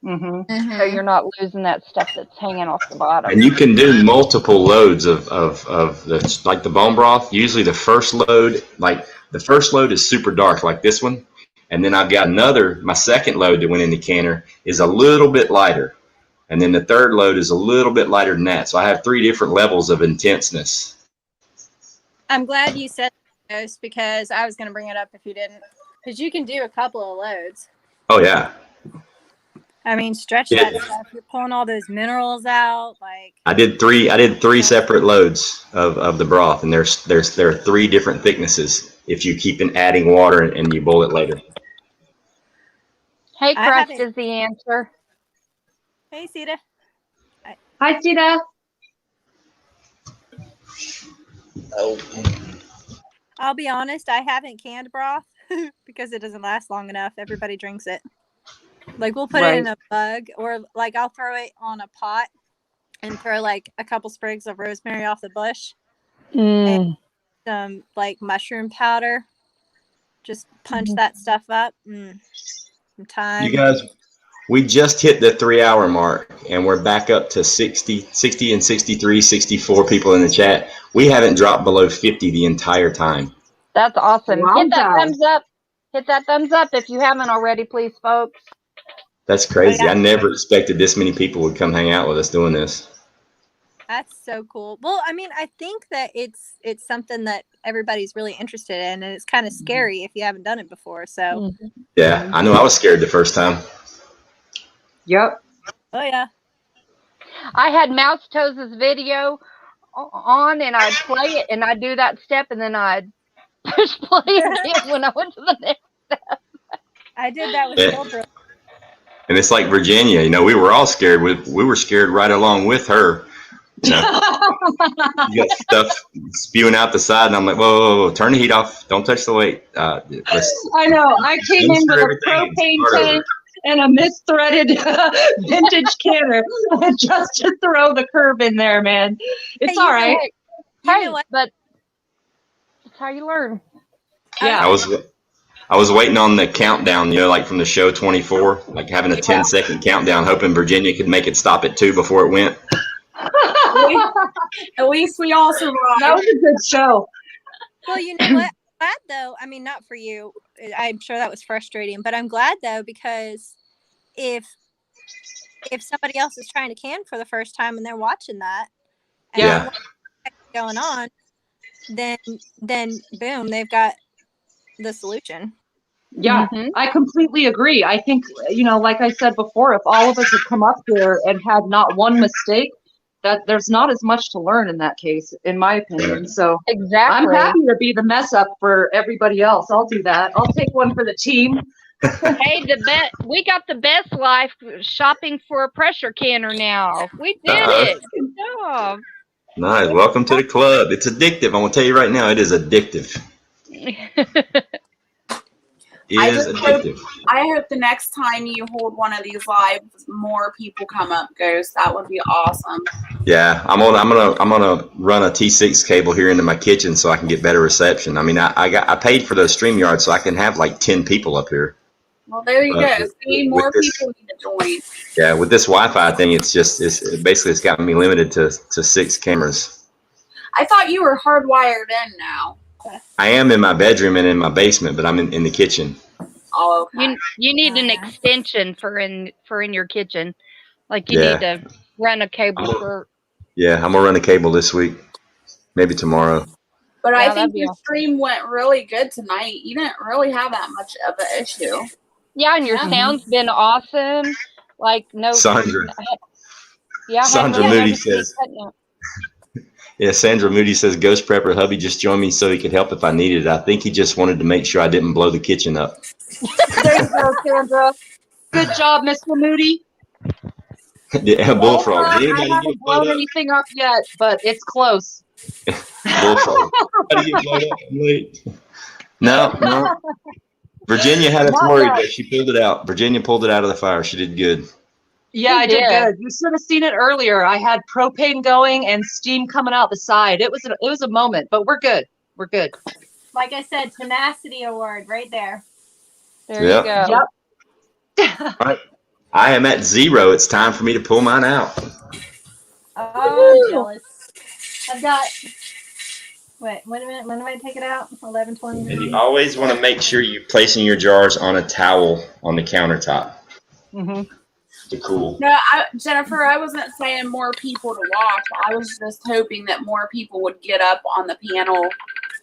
S3: so you're not losing that stuff that's hanging off the bottom.
S1: And you can do multiple loads of the, like the bone broth. Usually the first load is super dark like this one. And then I've got my second load that went in the canner is a little bit lighter. And then the third load is a little bit lighter than that. So I have 3 different levels of intenseness.
S4: I'm glad you said this because I was going to bring it up if you didn't. Because you can do a couple of loads.
S1: Oh, yeah.
S4: I mean, stretch that stuff. You're pulling all those minerals out. Like
S1: I did 3 separate loads of the broth, and there are 3 different thicknesses if you keep adding water and you boil it later.
S3: Hey, Crust is the answer.
S4: Hey, Sita.
S5: Hi, Sita.
S1: Oh.
S4: I'll be honest, I haven't canned broth because it doesn't last long enough. Everybody drinks it. Like we'll put it in a mug, or like I'll throw it on a pot and throw like a couple sprigs of rosemary off the bush and some like mushroom powder. Just punch that stuff up. Some thyme.
S1: You guys, we just hit the 3-hour mark, and we're back up to 60 and 63, 64 people in the chat. We haven't dropped below 50 the entire time.
S3: That's awesome.
S5: Wow,
S3: Hit that
S5: guys.
S3: thumbs up. Hit that thumbs up if you haven't already, please, folks.
S1: That's crazy.
S4: Oh, yeah.
S1: I never expected this many people would come hang out with us doing this.
S4: That's so cool. Well, I mean, I think that it's something that everybody's really interested in, and it's kind of scary if you haven't done it before. So
S1: Yeah, I know I was scared the first time.
S5: Yep.
S4: Oh yeah.
S3: I had Mouse Toes' video on, and I'd play it, and I'd do that step, and then I'd push play again when I went to the next step.
S4: I did that with Cobra.
S1: And it's like Virginia, we were all scared. We were scared right along with her. You got stuff spewing out the side, and I'm like, whoa, turn the heat off. Don't touch the weight.
S5: I know. I came in with a propane tank and a misthreaded vintage canner just to throw the curve in there, man. It's all right.
S3: Hey, but that's how you learn.
S5: Yeah.
S1: I was waiting on the countdown, like from the show 24, like having a 10-second countdown, hoping Virginia could make it stop at 2 before it went.
S2: At least we all survived.
S5: That was a good show.
S4: Well, you know what? Glad though. I mean, not for you. I'm sure that was frustrating, but I'm glad though because if somebody else is trying to can for the first time and they're watching that, and going on, then boom, they've got the solution.
S5: Yeah, I completely agree. I think, like I said before, if all of us had come up here and had not one mistake, that there's not as much to learn in that case, in my opinion. So
S3: exactly,
S5: I'm happy to be the mess up for everybody else. I'll do that. I'll take one for the team.
S3: Hey, we got the best life shopping for a pressure canner now. We did it. Good job.
S1: Nice. Welcome to the club. It's addictive. I'm going to tell you right now, it is addictive.
S2: I hope the next time you hold one of these lives, more people come up, Ghost. That would be awesome.
S1: Yeah, I'm gonna run a T6 cable here into my kitchen so I can get better reception. I mean, I paid for the StreamYard so I can have like 10 people up here.
S2: Well, there you go. See, more people need to join.
S1: Yeah, with this Wi-Fi thing, it's got me limited to 6 cameras.
S2: I thought you were hardwired in now.
S1: I am in my bedroom and in my basement, but I'm in the kitchen.
S2: Oh, okay.
S3: You need an extension for in your kitchen. Like you need to run a cable for. Yeah,
S1: I'm gonna run a cable this week, maybe tomorrow.
S2: But I think your stream went really good tonight. You didn't really have that much of an issue.
S3: Yeah, and your sound's been awesome. Like
S1: Sandra.
S3: Sandra
S1: Moody says. Yeah, Sandra Moody says, Ghost Prepper hubby just joined me so he could help if I needed it. I think he just wanted to make sure I didn't blow the kitchen up.
S5: There you go, Sandra. Good job, Mr. Moody.
S1: Yeah, bullfrog. Did
S5: I
S1: anybody
S5: haven't
S1: get blowed
S5: blown
S1: up?
S5: anything up yet, but it's close.
S1: Bullfrog. Anybody get blowed up late? No, no. Virginia had us
S5: Not
S1: worried,
S5: yet.
S1: but she pulled it out. Virginia pulled it out of the fire. She did good.
S5: Yeah,
S3: You
S5: I did
S3: did.
S5: good. You should have seen it earlier. I had propane going and steam coming out the side. It was a moment, but we're good. We're good.
S4: Like I said, tenacity award right there.
S3: There
S1: Yep.
S3: you go.
S5: Yep.
S1: All right. I am at 0. It's time for me to pull mine out.
S4: Oh, I'm jealous. I've got. Wait a minute. When do I take it out? 11:20.
S1: And you always want to make sure you're placing your jars on a towel on the countertop
S5: Mm-hmm.
S1: to cool.
S2: No, Jennifer, I wasn't saying more people to watch. I was just hoping that more people would get up on the panel.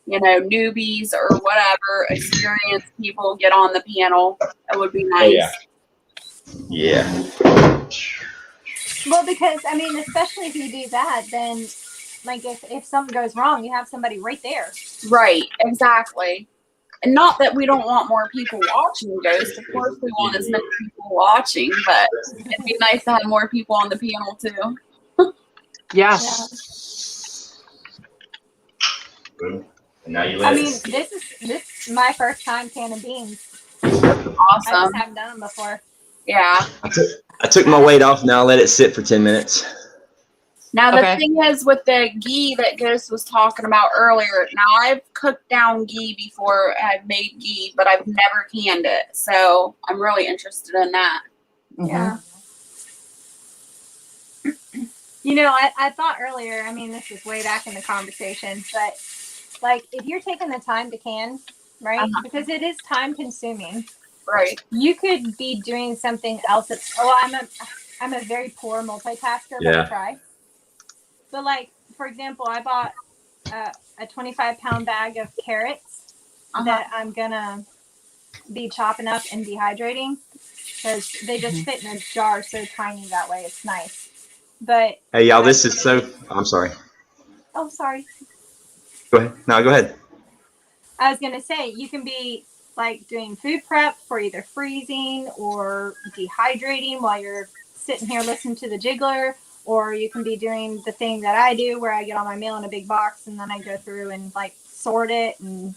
S2: You know, newbies or whatever, experienced people get on the panel. It would be nice.
S1: Oh, yeah.
S4: Well, because I mean, especially if you do that, then like if something goes wrong, you have somebody right there.
S2: Right, exactly. And not that we don't want more people watching Ghost. Of course, we want as many people watching, but it'd be nice to have more people on the panel too.
S5: Yeah.
S1: And now you
S4: I
S1: let
S4: mean,
S1: it.
S4: this is my first time canning beans. I
S2: Awesome.
S4: just haven't done them before.
S2: Yeah.
S1: I took my weight off. Now I let it sit for 10 minutes.
S2: Now, the
S5: Okay.
S2: thing is with the ghee that Ghost was talking about earlier, now I've cooked down ghee before, I've made ghee, but I've never canned it. So I'm really interested in that.
S5: Mhm.
S4: Yeah. You know, I thought earlier, I mean, this is way back in the conversation, but like if you're taking the time to can, right?
S2: Uh-huh.
S4: Because it is time consuming.
S2: Right.
S4: You could be doing something else. I'm a very poor multitasker, but
S1: Yeah.
S4: I try. But like, for example, I bought a 25-pound bag of carrots that I'm gonna be chopping up and dehydrating because they just fit in a jar so tiny that way. It's nice. But
S1: Hey, y'all, this is so. I'm sorry.
S4: oh, sorry.
S1: Go ahead. No, go ahead.
S4: I was gonna say you can be like doing food prep for either freezing or dehydrating while you're sitting here listening to the jiggler, or you can be doing the thing that I do where I get all my mail in a big box and then I go through and like sort it and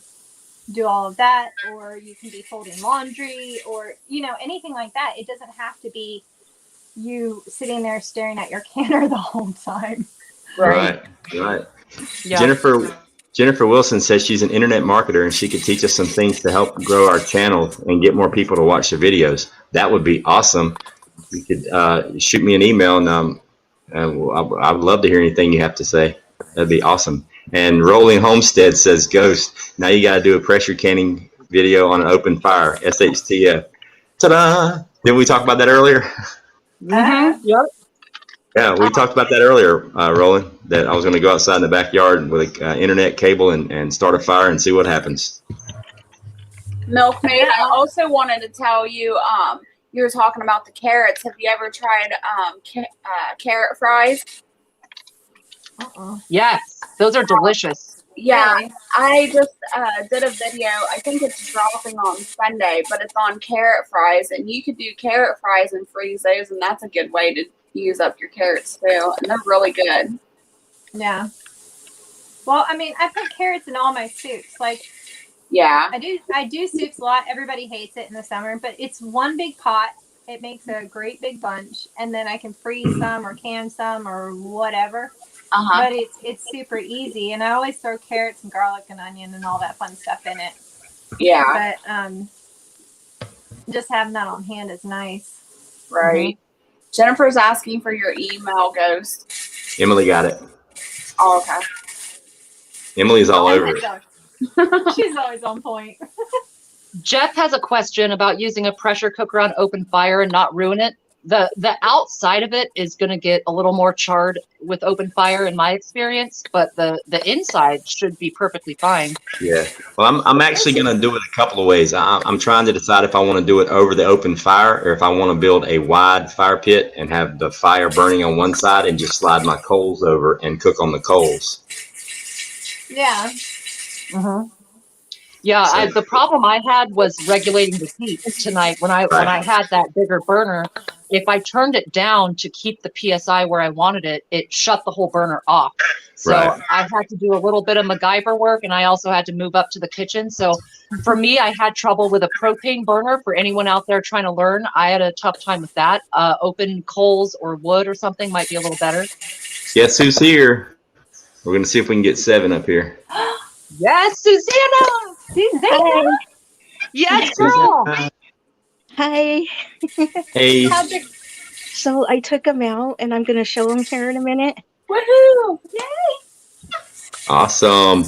S4: do all of that, or you can be folding laundry or, you know, anything like that. It doesn't have to be you sitting there staring at your canner the whole time.
S1: Right.
S5: Yeah.
S1: Jennifer Wilson says she's an internet marketer and she could teach us some things to help grow our channel and get more people to watch the videos. That would be awesome. You could shoot me an email and I would love to hear anything you have to say. That'd be awesome. And Rolling Homestead says, Ghost, now you got to do a pressure canning video on an open fire, SHTF. Ta-da! Didn't we talk about that earlier?
S5: Mm-hmm. Yep.
S1: Yeah, we talked about that earlier, Roland, that I was going to go outside in the backyard with an internet cable and start a fire and see what happens.
S2: Milkmaid, I also wanted to tell you, you were talking about the carrots. Have you ever tried carrot fries?
S5: Yes, those are delicious.
S2: Yeah,
S4: Really?
S2: I just did a video. I think it's dropping on Sunday, but it's on carrot fries, and you could do carrot fries and freeze those, and that's a good way to use up your carrots too, and they're really good.
S4: Yeah. Well, I mean, I put carrots in all my soups. Like,
S2: Yeah.
S4: I do soups a lot. Everybody hates it in the summer, but it's one big pot. It makes a great big bunch, and then I can freeze some or can some or whatever. But it's super easy, and I always throw carrots and garlic and onion and all that fun stuff in it.
S2: Yeah.
S4: But just having that on hand is nice.
S2: Right. Jennifer's asking for your email, Ghost.
S1: Emily got it.
S2: Oh, okay.
S1: Emily's all over it.
S4: She's always on point.
S5: Jeff has a question about using a pressure cooker on open fire and not ruin it. The outside of it is going to get a little more charred with open fire in my experience, but the inside should be perfectly fine.
S1: Yeah. Well, I'm actually going to do it a couple of ways. I'm trying to decide if I want to do it over the open fire or if I want to build a wide fire pit and have the fire burning on one side and just slide my coals over and cook on the coals.
S4: Yeah.
S5: Mm-hmm. Yeah, the problem I had was regulating the heat tonight when I had that bigger burner. if I turned it down to keep the PSI where I wanted it, it shut the whole burner off. So
S1: Right.
S5: I had to do a little bit of MacGyver work, and I also had to move up to the kitchen. So for me, I had trouble with a propane burner. For anyone out there trying to learn, I had a tough time with that. Open coals or wood or something might be a little better.
S1: Guess who's here? We're gonna see if we can get 7 up here.
S5: Yes, Susanna!
S4: Susanna!
S5: Yes, girl!
S8: Hi.
S1: Hey.
S4: How'd you...
S8: So I took them out and I'm going to show them here in a minute.
S2: Woohoo!
S4: Yay!
S1: Awesome.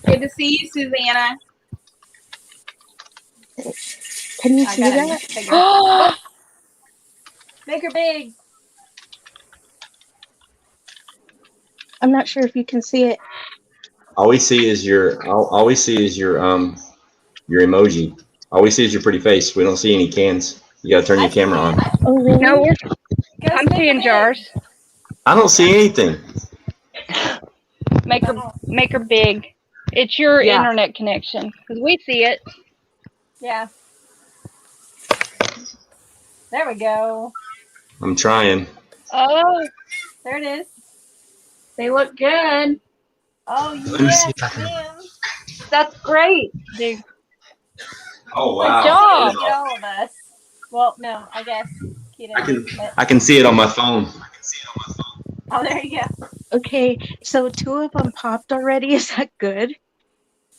S2: Good to see you, Susanna.
S8: Can you
S4: I
S8: see
S4: got
S8: that?
S4: it bigger. Make her big.
S8: I'm not sure if you can see it.
S1: All we see is your emoji. All we see is your pretty face. We don't see any cans. You gotta turn your camera on.
S8: Oh, really?
S3: No,
S4: Go
S3: I'm
S4: make her
S3: seeing
S4: big.
S3: jars.
S1: I don't see anything.
S3: Make her big. It's your
S5: Yeah.
S3: internet connection because we see it.
S4: Yeah. There we go.
S1: I'm trying.
S3: Oh,
S4: There it is.
S2: They look good.
S4: Oh,
S1: Let me see
S4: yes,
S1: if I can-
S4: ma'am.
S5: That's great.
S3: dude.
S1: Oh
S3: Good
S1: wow.
S3: job.
S4: Get all of us. Well, no, I guess. Keaton, but-
S1: I can see it on my phone.
S4: Oh, there you go.
S8: Okay, so 2 of them popped already. Is that good?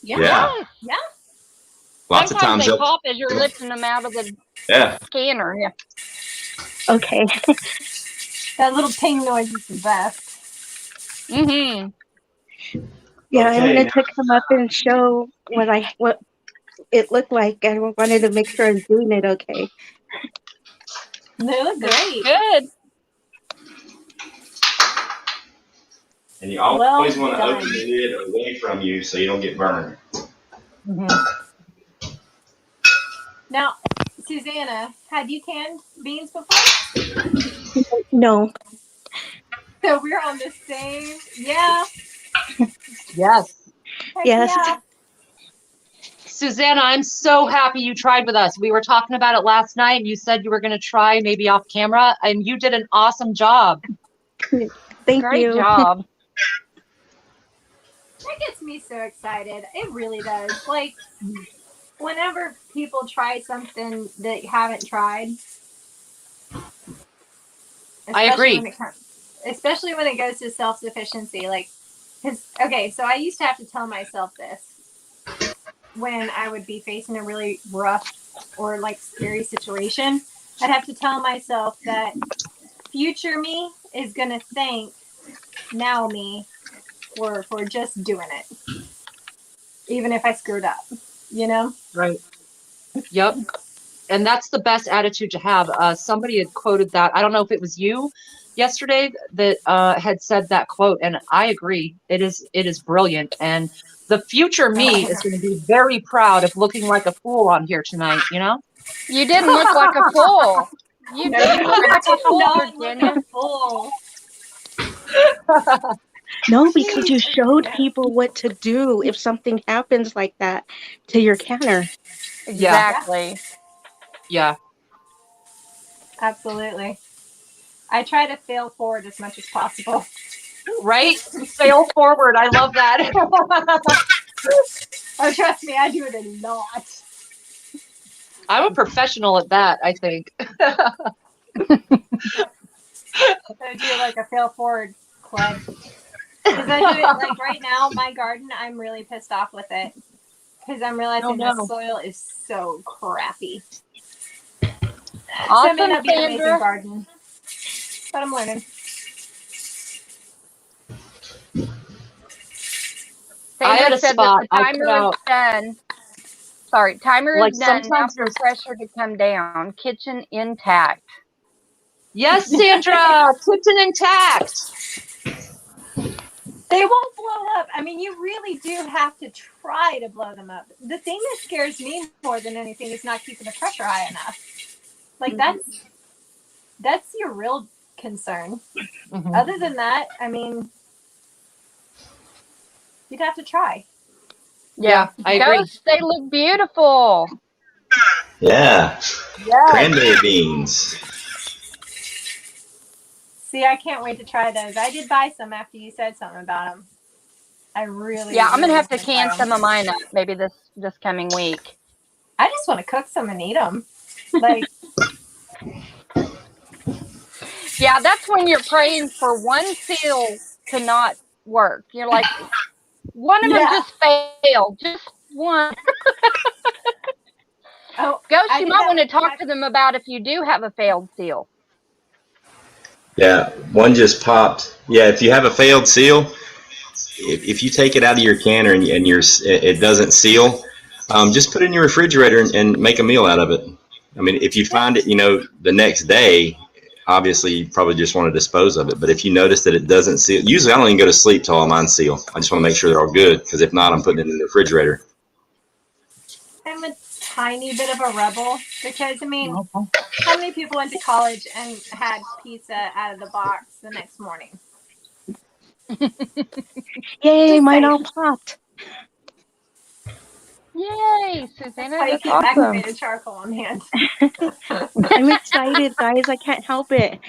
S2: Yeah.
S1: Yeah.
S4: Yeah.
S1: Lots of
S3: Sometimes
S1: times
S3: they
S1: they'll-
S3: pop as you're lifting them out of the
S1: Yeah.
S3: scanner. Yeah.
S8: Okay.
S4: That little ping noise is the best.
S3: Mm-hmm.
S8: Yeah, I'm
S1: Okay,
S8: going
S1: now-
S8: to come up and show what it looked like. I wanted to make sure I was doing it okay.
S4: They look great.
S3: Good.
S1: And you always
S4: Well
S1: want to
S4: done.
S1: open the lid away from you so you don't get burned.
S4: Now, Susanna, had you canned beans before?
S8: No.
S4: So we're on the same. Yeah.
S5: Yes.
S4: Heck
S8: Yes.
S4: Yeah.
S5: Susanna, I'm so happy you tried with us. We were talking about it last night, and you said you were going to try maybe off camera, and you did an awesome job.
S8: Thank
S3: Great
S8: you.
S3: job.
S4: That gets me so excited. It really does. Like, whenever people try something that you haven't tried,
S5: I agree.
S4: Especially when it goes to self-sufficiency. Like, because, okay, so I used to have to tell myself this when I would be facing a really rough or like scary situation. I'd have to tell myself that future me is going to thank now me for just doing it, even if I screwed up, you know?
S5: Right. Yep. And that's the best attitude to have. Somebody had quoted that. I don't know if it was you yesterday that had said that quote, and I agree. It is brilliant. And the future me is going to be very proud of looking like a fool on here tonight, you know?
S3: You didn't look like a fool. You didn't look like a fool,
S4: Not
S3: Virginia.
S4: looking full.
S8: No, because you showed people what to do if something happens like that to your canner.
S3: Exactly.
S5: Yeah.
S4: Absolutely. I try to fail forward as much as possible.
S5: Right? Fail forward. I love that.
S4: Oh, trust me, I do it a lot.
S5: I'm a professional at that, I think.
S4: I do like a fail forward club. Because I do it like right now, my garden, I'm really pissed off with it. Because I'm realizing
S5: Oh, no.
S4: the soil is so crappy. So it may
S3: Awesome,
S4: not be an amazing
S3: Sandra.
S4: garden. But I'm learning.
S5: I had
S3: Sandra
S5: a
S3: said
S5: spot
S3: that the
S5: I put
S3: timer is
S5: out.
S3: done. Sorry, timer
S5: Like
S3: is done. Now
S5: sometimes
S3: for
S5: there's-
S3: pressure to come down. Kitchen intact.
S5: Yes, Sandra, kitchen intact.
S4: They won't blow up. I mean, you really do have to try to blow them up. The thing that scares me more than anything is not keeping the pressure high enough. Like that's your real concern.
S5: Mhm.
S4: Other than that, I mean, you'd have to try.
S5: Yeah, I agree.
S3: Ghosts, they look beautiful.
S1: Yeah.
S5: Yeah.
S1: Cranberry beans.
S4: See, I can't wait to try those. I did buy some after you said something about them. I really,
S3: Yeah, I'm gonna
S4: really
S3: have to
S4: wanna try
S3: can
S4: 'em.
S3: some of mine up maybe this coming week.
S4: I just want to cook some and eat them. Like,
S3: Yeah, that's when you're praying for one seal to not work. You're like, one of them
S4: yeah.
S3: just failed, just one.
S4: Oh,
S3: Ghost,
S4: I
S3: you
S4: did
S3: might
S4: that
S3: want to
S4: with
S3: talk
S4: my.
S3: to them about if you do have a failed seal.
S1: Yeah, one just popped. Yeah, if you have a failed seal, if you take it out of your canner and it doesn't seal, just put it in your refrigerator and make a meal out of it. I mean, if you find it, the next day, obviously you probably just want to dispose of it. But if you notice that it doesn't seal, usually I don't even go to sleep till all mine seal. I just want to make sure they're all good, because if not, I'm putting it in the refrigerator.
S4: I'm a tiny bit of a rebel because, I mean, how many people went to college and had pizza out of the box the next morning?
S8: Yay,
S4: Just
S8: mine
S4: saying.
S8: all popped.
S3: Yay,
S4: That's
S3: Susanna,
S4: how you
S3: that's
S4: keep
S3: awesome.
S4: activated charcoal on hand.
S8: I'm excited, guys. I can't help it.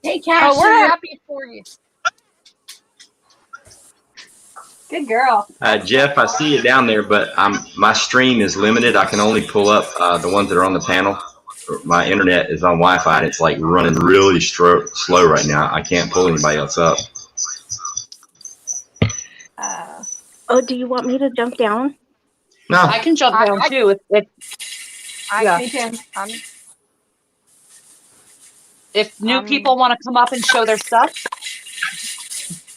S2: Hey,
S3: Oh, we're
S2: Cassie.
S3: happy for you.
S4: Good girl.
S1: Jeff, I see you down there, but my stream is limited. I can only pull up the ones that are on the panel. My internet is on Wi-Fi, and it's like running really slow right now. I can't pull anybody else up.
S8: Oh, do you want me to jump down?
S1: No.
S5: I can jump down too. Yeah.
S4: Me too.
S5: If new people want to come up and show their stuff.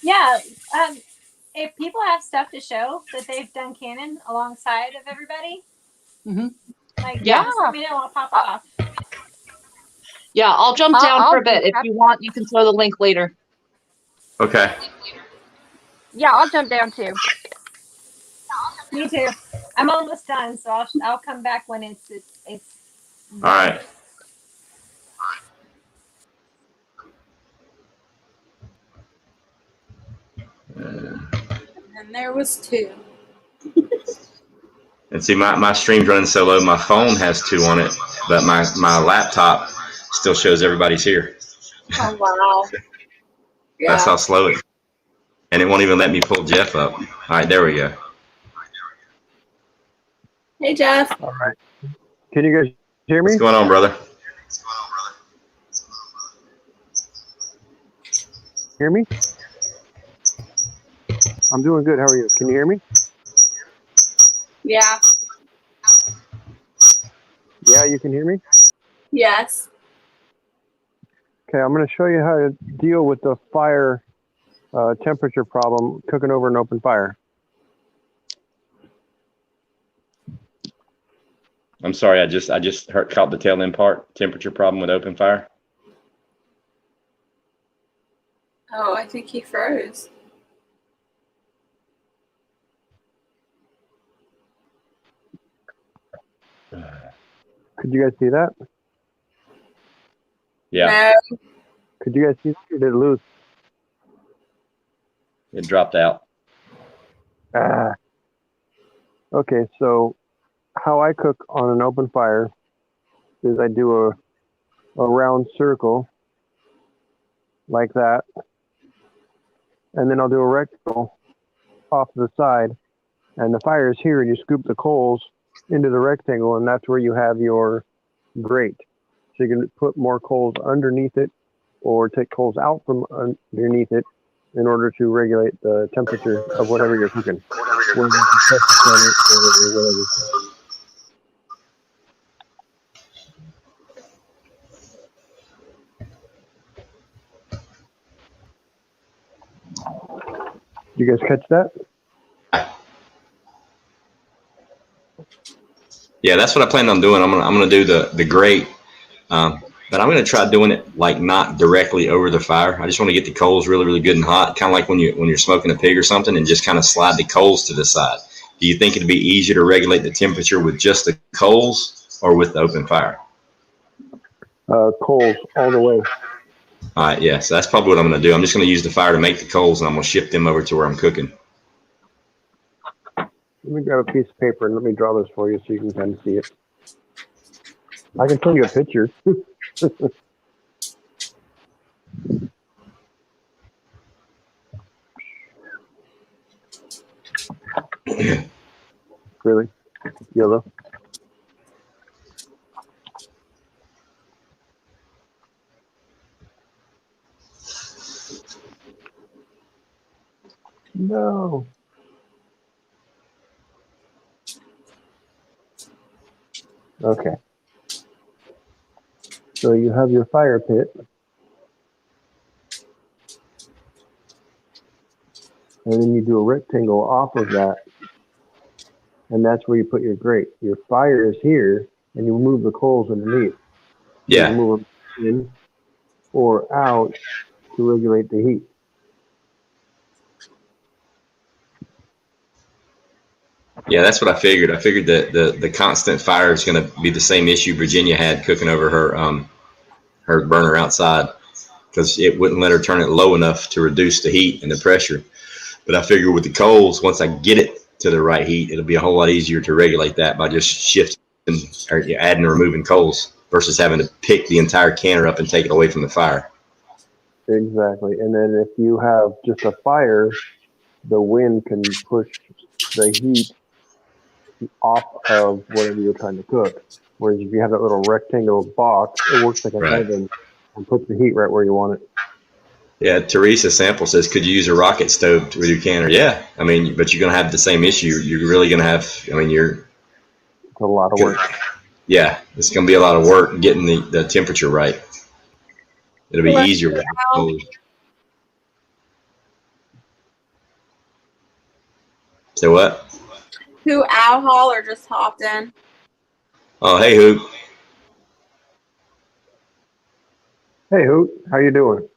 S4: Yeah. If people have stuff to show that they've done canon alongside of everybody, like,
S5: Yeah.
S4: just let me know. I'll pop off.
S5: Yeah, I'll jump down
S3: I'll
S5: for a bit. If you want, you can throw the link later.
S1: Okay.
S3: Yeah, I'll jump down too.
S4: Me too. I'm almost done, so I'll come back when it's.
S1: All right.
S2: And there was 2.
S1: And see, my stream's running so low, my phone has 2 on it, but my laptop still shows everybody's here.
S2: Oh, wow. Yeah.
S1: That's how slow it is. And it won't even let me pull Jeff up. All right, there we go.
S2: Hey, Jeff.
S9: All right. Can you guys hear me?
S1: What's going on, brother?
S9: Hear me? I'm doing good. How are you? Can you hear me?
S2: Yeah.
S9: Yeah, you can hear me?
S2: Yes.
S9: Okay, I'm going to show you how to deal with the fire temperature problem cooking over an open fire.
S1: I'm sorry, I just caught the tail end part. Temperature problem with open fire.
S2: Oh, I think he froze.
S9: Could you guys see that?
S1: Yeah.
S2: No.
S9: Could you guys see that, or did it lose?
S1: It dropped out.
S9: Okay, so how I cook on an open fire is I do a round circle like that, and then I'll do a rectangle off to the side, and the fire is here, and you scoop the coals into the rectangle, and that's where you have your grate. So you can put more coals underneath it or take coals out from underneath it in order to regulate the temperature of whatever you're cooking. Whether it's a test on it or whatever. You guys catch that?
S1: Yeah, that's what I plan on doing. I'm gonna do the grate, but I'm gonna try doing it like not directly over the fire. I just want to get the coals really, really good and hot, kind of like when you're smoking a pig or something, and just kind of slide the coals to the side. Do you think it'd be easier to regulate the temperature with just the coals or with the open fire?
S9: Coals all the way.
S1: All right, yeah, so that's probably what I'm gonna do. I'm just gonna use the fire to make the coals, and I'm gonna shift them over to where I'm cooking.
S9: Let me grab a piece of paper and let me draw this for you so you can kind of see it. I can show you a picture. Really? Yellow? No. Okay. So you have your fire pit. And then you do a rectangle off of that. And that's where you put your grate. Your fire is here, and you move the coals underneath. You
S1: Yeah.
S9: can move them in or out to regulate the heat.
S1: Yeah, that's what I figured. I figured that the constant fire is going to be the same issue Virginia had cooking over her burner outside, because it wouldn't let her turn it low enough to reduce the heat and the pressure. But I figure with the coals, once I get it to the right heat, it'll be a whole lot easier to regulate that by just shifting or adding or removing coals versus having to pick the entire canner up and take it away from the fire.
S9: Exactly. And then if you have just a fire, the wind can push the heat off of whatever you're trying to cook. Whereas if you have that little rectangle box, it works like an
S1: Right.
S9: oven and puts the heat right where you want it.
S1: Yeah, Teresa Sample says, could you use a rocket stove with your canner? Yeah, I mean, but you're going to have the same issue. You're really going to have, I mean,
S9: It's a lot of work.
S1: Yeah, it's going to be a lot of work getting the temperature right. It'll be easier with the cold. So what?
S2: Who, Owl Hall, or just hopped in?
S1: Oh, hey, Hoop.
S9: Hey, Hoot, how you doing?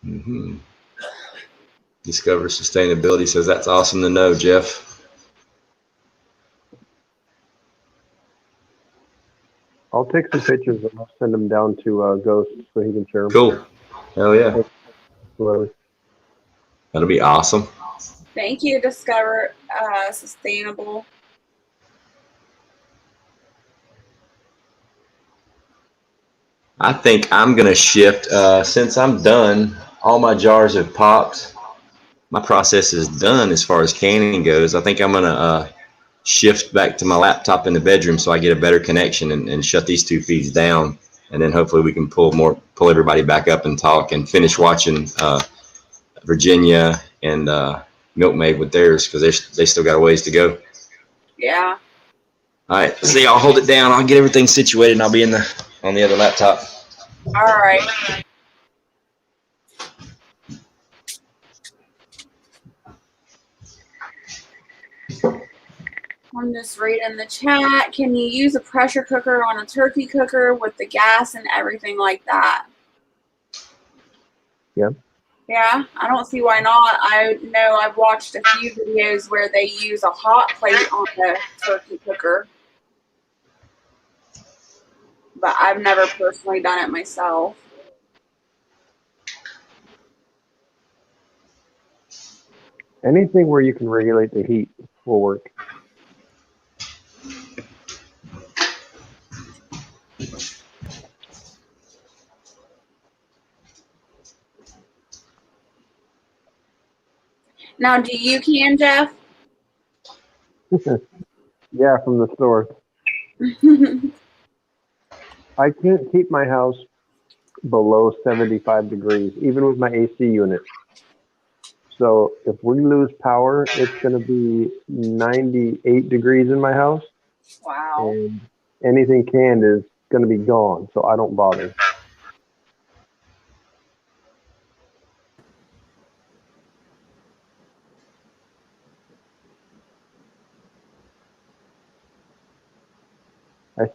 S1: Mm-hmm. Discover Sustainability says, that's awesome to know, Jeff.
S9: I'll take some pictures and I'll send them down to Ghost so he can share them.
S1: Cool. Hell yeah.
S9: Whatever.
S1: That'll be awesome.
S2: Thank you, Discover Sustainable.
S1: I think I'm going to shift, since I'm done, all my jars have popped. My process is done as far as canning goes. I think I'm going to shift back to my laptop in the bedroom so I get a better connection and shut these two feeds down. And then hopefully we can pull everybody back up and talk and finish watching Virginia and Milkmaid with theirs, because they still got a ways to go.
S2: Yeah.
S1: All right, see, I'll hold it down. I'll get everything situated and I'll be on the other laptop.
S2: All right. I'm just reading the chat. Can you use a pressure cooker on a turkey cooker with the gas and everything like that?
S9: Yeah.
S2: Yeah, I don't see why not. I know I've watched a few videos where they use a hot plate on the turkey cooker, but I've never personally done it myself.
S9: Anything where you can regulate the heat will work.
S2: Now, do you can, Jeff?
S9: Yeah, from the store. I can't keep my house below 75 degrees, even with my AC unit. So if we lose power, it's going to be 98 degrees in my house.
S2: Wow.
S9: And anything canned is going to be gone, so I don't bother.